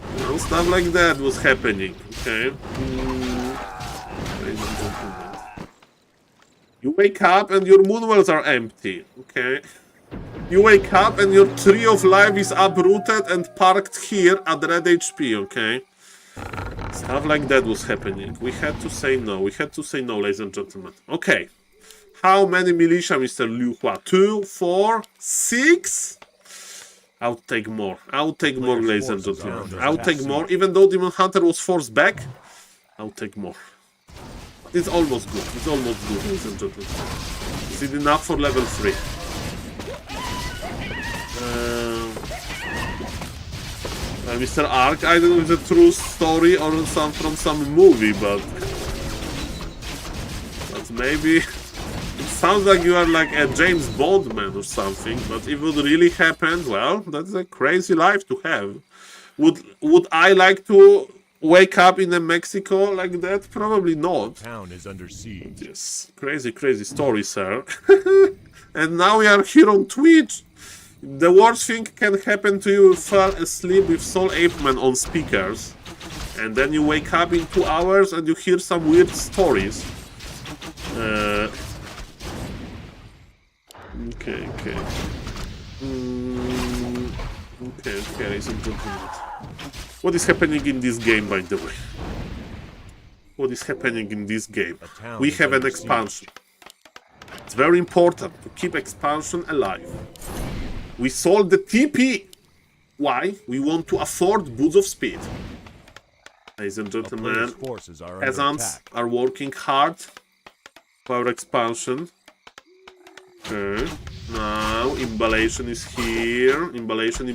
You know, stuff like that was happening, okay? You wake up and your moon wells are empty, okay? You wake up and your tree of life is uprooted and parked here at red HP, okay? Stuff like that was happening. We had to say no. We had to say no, ladies and gentlemen. Okay. How many militia, Mr. Liu Hua? 2, 4, 6? I'll take more. I'll take more, ladies and gentlemen. I'll take more. Even though Demon Hunter was forced back, I'll take more. It's almost good. It's almost good, ladies and gentlemen. Is it enough for level 3? Mr. Ark, I don't know if it's a true story or from some movie, but maybe it sounds like you are like a James Bond man or something. But if it would really happen, well, that's a crazy life to have. Would I like to wake up in Mexico like that? Probably not. The town is under siege. Yes, crazy story, sir. And now we are here on Twitch. The worst thing can happen to you: fall asleep with SaulApeMan on speakers, and then you wake up in 2 hours and you hear some weird stories. Okay. Okay, ladies and gentlemen. What is happening in this game, by the way? What is happening in this game? We have an expansion. It's very important to keep expansion alive. We sold the TP. Why? We want to afford boots of speed. Ladies and gentlemen, peasants are working hard for our expansion. Okay. Now, imballation is here. Imballation.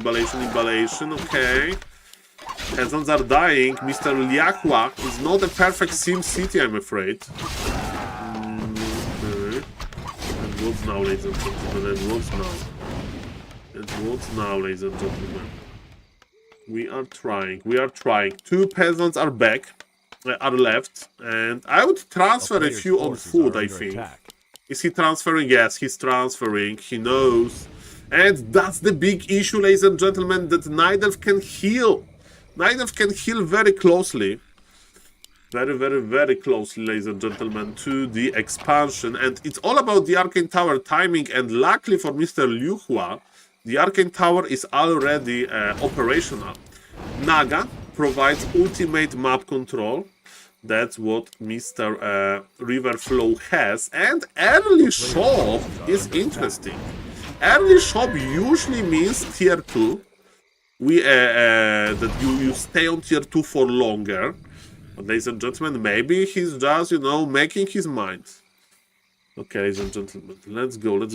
Okay. Peasants are dying. Mr. Liahua is not a perfect sim city, I'm afraid. Okay. And what's now, ladies and gentlemen? And what's now, ladies and gentlemen? We are trying. 2 peasants are back, are left, and I would transfer a few on food, I think. Is he transferring? Yes, he's transferring. He knows. And that's the big issue, ladies and gentlemen, that Night Elf can heal. Night Elf can heal very closely. Very closely, ladies and gentlemen, to the expansion. And it's all about the Arcane Tower timing. And luckily for Mr. Liu Hua, the Arcane Tower is already operational. Naga provides ultimate map control. That's what Mr. Riverflow has. And early shop is interesting. Early shop usually means tier 2. That you stay on tier 2 for longer. But ladies and gentlemen, maybe he's just, you know, making his mind. Okay, ladies and gentlemen, let's go.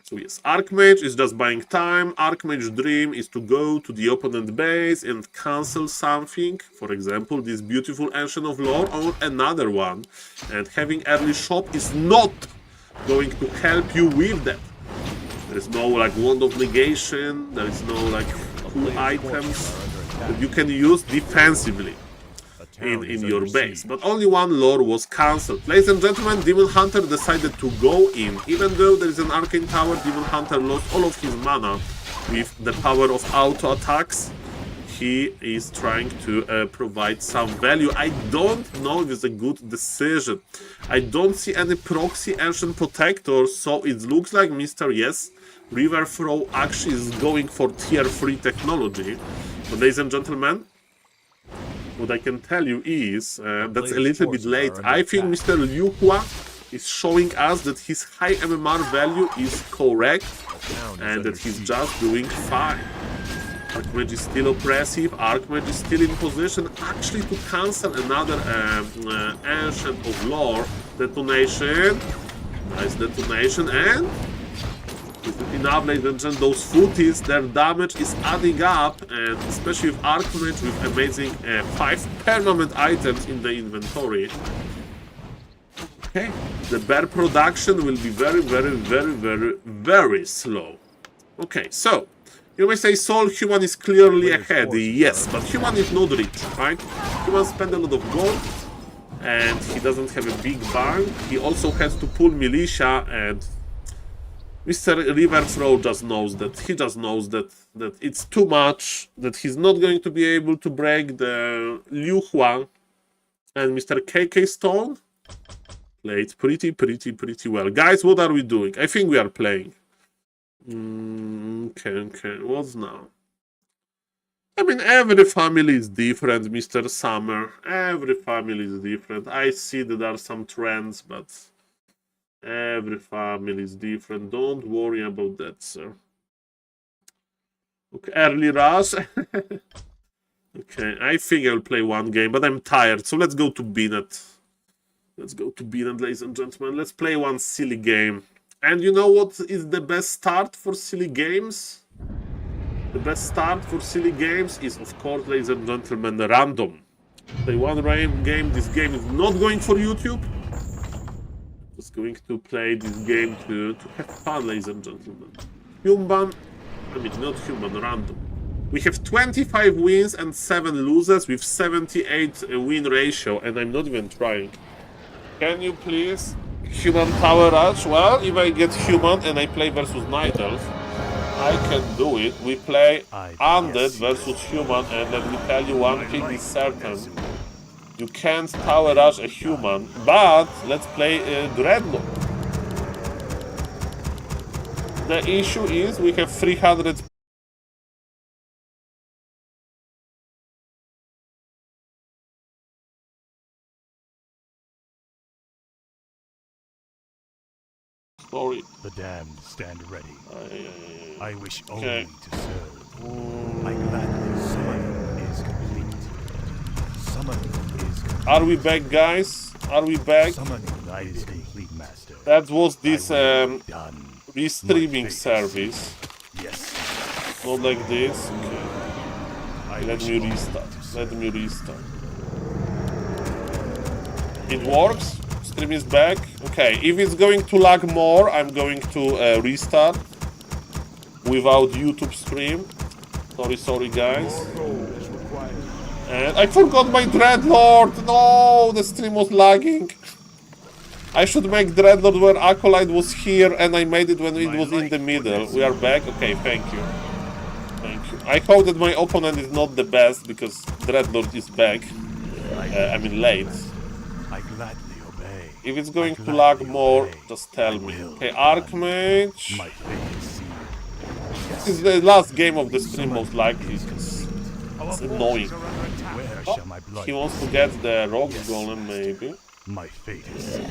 So yes, Archmage is just buying time. Archmage's dream is to go to the opponent base and cancel something. For example, this beautiful Ancient of Lore or another one. And having early shop is not going to help you with that. There is no like Wand of Negation. There is no like cool items that you can use defensively in your base. But only one lore was cancelled. Ladies and gentlemen, Demon Hunter decided to go in. Even though there is an Arcane Tower, Demon Hunter lost all of his mana with the power of auto attacks. He is trying to provide some value. I don't know if it's a good decision. I don't see any proxy Ancient Protector, so it looks like Mr. Yes, Riverflow actually is going for tier 3 technology. But ladies and gentlemen, what I can tell you is that's a little bit late. I think Mr. Liu Hua is showing us that his high MMR value is correct and that he's just doing fine. Archmage is still oppressive. Archmage is still in position actually to cancel another Ancient of Lore detonation. Nice detonation, and is it enough, ladies and gentlemen? Those footies, their damage is adding up, and especially with Archmage with amazing 5 permanent items in the inventory. Okay, the bear production will be very slow. Okay, so you may say Soul Human is clearly ahead. Yes, but Human is not rich, right? Human spent a lot of gold, and he doesn't have a big bank. He also has to pull militia, and Mr. Riverflow just knows that. He just knows that it's too much, that he's not going to be able to break the Liu Hua. And Mr. KK Stone played pretty well. Guys, what are we doing? I think we are playing. Okay, what's now? I mean, every family is different, Mr. Summer. Every family is different. I see that there are some trends, but every family is different. Don't worry about that, sir. Okay, early rush. Okay, I think I'll play one game, but I'm tired, so let's go to Binet. Let's go to Binet, ladies and gentlemen. Let's play one silly game. And you know what is the best start for silly games? The best start for silly games is, of course, ladies and gentlemen, random. Play one game. This game is not going for YouTube. Just going to play this game to have fun, ladies and gentlemen. Human, I mean, not human, random. We have 25 wins and 7 losses with 78 win ratio, and I'm not even trying. Can you please? Human Power Rush. Well, if I get human and I play versus Night Elf, I can do it. We play Undead versus human, and let me tell you one thing is certain. You can't Power Rush a human, but let's play Dreadnought. The issue is we have 300. Sorry. The damned stand ready. I wish only Okay. to serve. I gladly summon is complete. Summoning is complete. Are we back, guys? Are we back? Summoning is complete, master. That was this Done. restreaming My fate service. Yes. Not like this. Okay. I Let wish me only restart. to Let serve. me restart. It works. Stream is back. Okay, if it's going to lag more, I'm going to restart without YouTube stream. Sorry, guys. And I forgot my Dreadlord. No, the stream was lagging. I should make Dreadlord where Acolyte was here, and I made it when it was in the middle. We are back. Okay, thank you. Thank you. I hope that my opponent is not the best, because Dreadlord is back. I mean, late. I gladly obey. If it's going to lag more, just tell me. Okay, Archmage. My fate is sealed. Yes. This is the last game of the stream, most likely. It's annoying. Where Oh, shall my blood he wants to get the rock golem, maybe. My fate is sealed.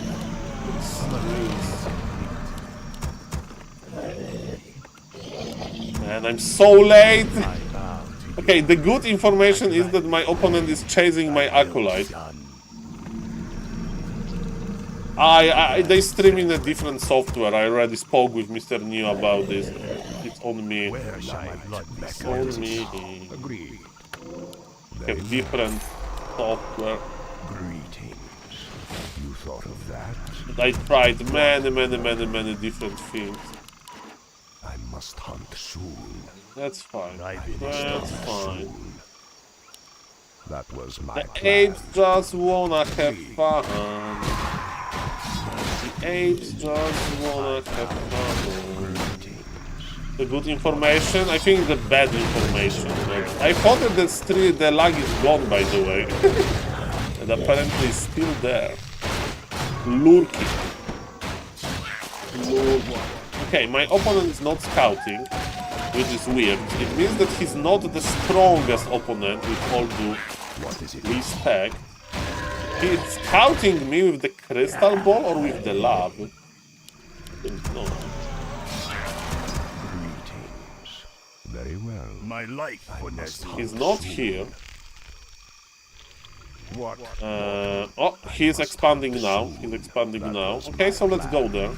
Man, I'm so late! I bow to Okay, the good information is that my opponent is chasing my acolyte. done. They stream in a different software. I already spoke with Mr. New about this. It's on me. Where shall my blood be It's on me. Agreed. Have different software. Greetings. You thought of that? I tried many different things. I must hunt soon. That's fine. I've been That's stunned fine. soon. That was my The plan. apes just wanna have fun. The apes just wanna have fun. The good information? I think the bad information. But I thought that the lag is gone, by the way. And apparently it's still there. Lurking. Okay, my opponent is not scouting, which is weird. It means that he's not the strongest opponent, with all due respect. He's scouting me with the crystal ball or with the lab? I don't know. Greetings. Very well. My life for next. He's not here. What? Oh, he's expanding now. He's expanding now. Okay, so let's go there.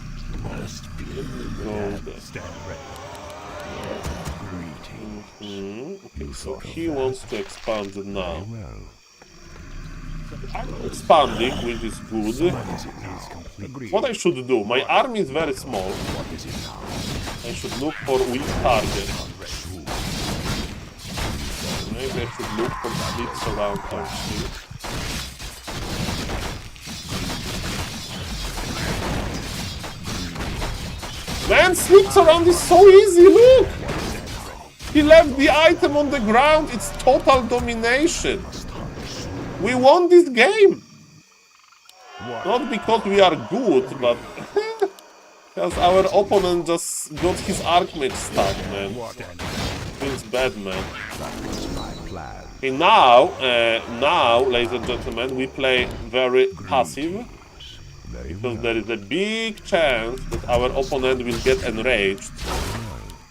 Go there. Stand ready. Greetings. Okay, so he wants to expand now. Well. I'm expanding, which is good. Agreed. What I should do? My army is very small. What is it now? I should look for weak targets. Maybe I should look for slits around our ship. Man, slips around is so easy, look! He left the item on the ground, it's total domination. We won this game! Not because we are good, but because our opponent just got his archmage stuck, man. Feels bad, man. Okay, now, ladies and gentlemen, we play very passive. Because there is a big chance that our opponent will get enraged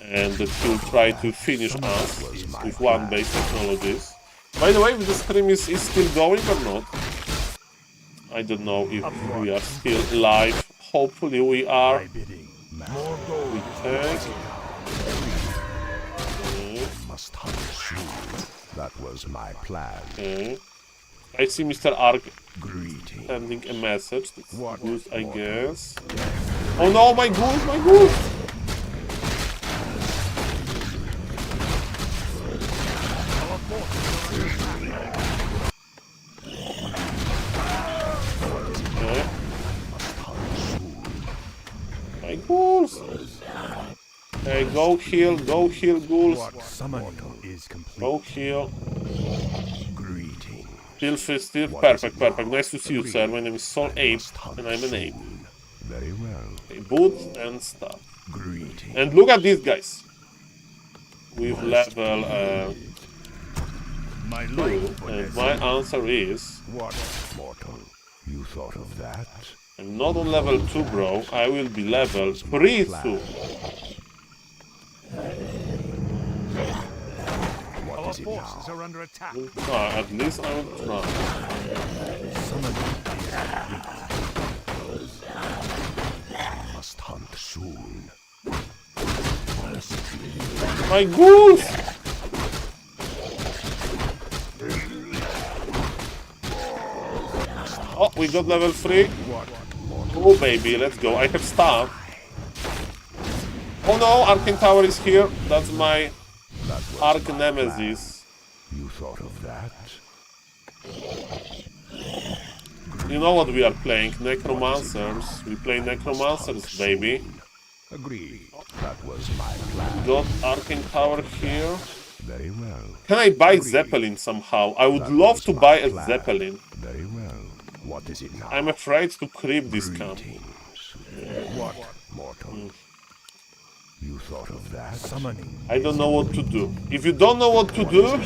and that he'll try to finish us with one base technologies. By the way, the stream is still going or not? I don't know if we are still live. Hopefully we are. We take. Must hunt soon. That was my plan. Okay. I see Mr. Ark Greetings. sending a message. That's good, I guess. Oh no, my goose, my goose! Okay. My ghouls! Okay, go heal, ghouls. Summoning is complete. Go heal. Greetings. Still, perfect. Nice to see you, sir. My name is SaulApe, and I'm an ape. Very well. Okay, boots and stuff. Greetings. And look at these guys. With level My 2, life and my answer is... What, mortal? You thought of that? I'm not on level 2, bro. I will be level 3 soon. Our forces are under attack. At least I will try. Must hunt soon. My ghouls! Oh, we got level 3. Oh, baby, let's go. I have stuff. Oh no, Arcane Tower is here. That's my Arc Nemesis. You thought of that? You know what we are playing? Necromancers. We play Necromancers, baby. Agreed. That was my plan. Got Arcane Tower here. Very well. Can I buy Zeppelin somehow? I would love to buy a Zeppelin. Very well. What is it now? I'm afraid to creep this camp. What, mortal? You thought of that? Summoning. I don't know what to do. If you don't know what to do,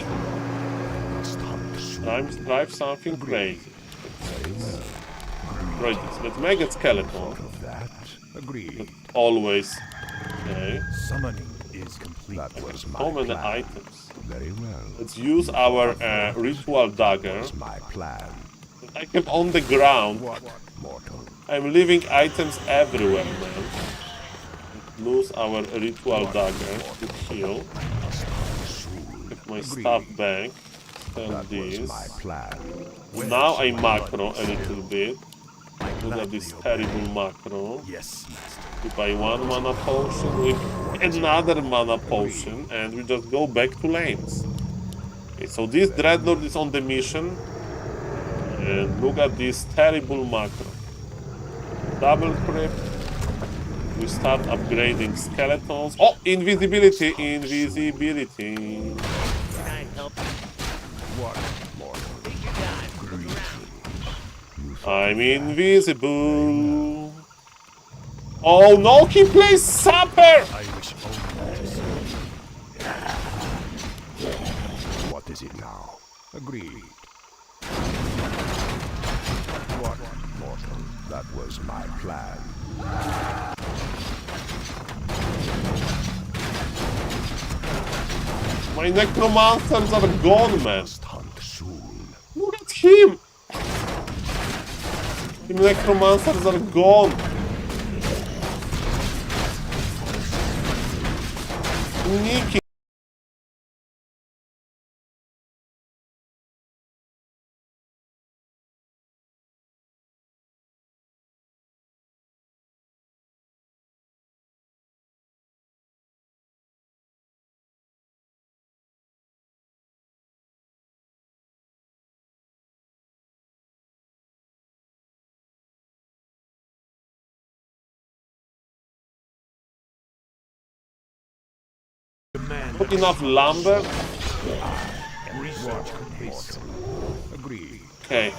try something crazy. Right, let's make a skeleton. Agreed. Always. Okay. Summoning is complete. That was my So many plan. items. Very well. Let's use our ritual dagger. That's my plan. I have on the ground. What, mortal? I'm leaving items everywhere, man. Lose our ritual dagger to heal. Get my stuff back. Sell this. My plan. Now I macro a little bit. Look at this terrible macro. Yes, master. We buy one mana potion with another mana potion, and we just go back to lanes. Okay, so this Dreadnought is on the mission. And look at this terrible macro. Double crypt. We start upgrading skeletons. Oh, invisibility, invisibility. Can I help you? What, mortal? Take your time. Look around. I'm invisible. Oh no, he plays Supper! I wish only to see. What is it now? Agreed. What, mortal? That was my plan. My necromancers are gone, man. Must hunt soon. Look at him! The necromancers are gone. Sneaky. Not enough lumber. Agreed. Okay.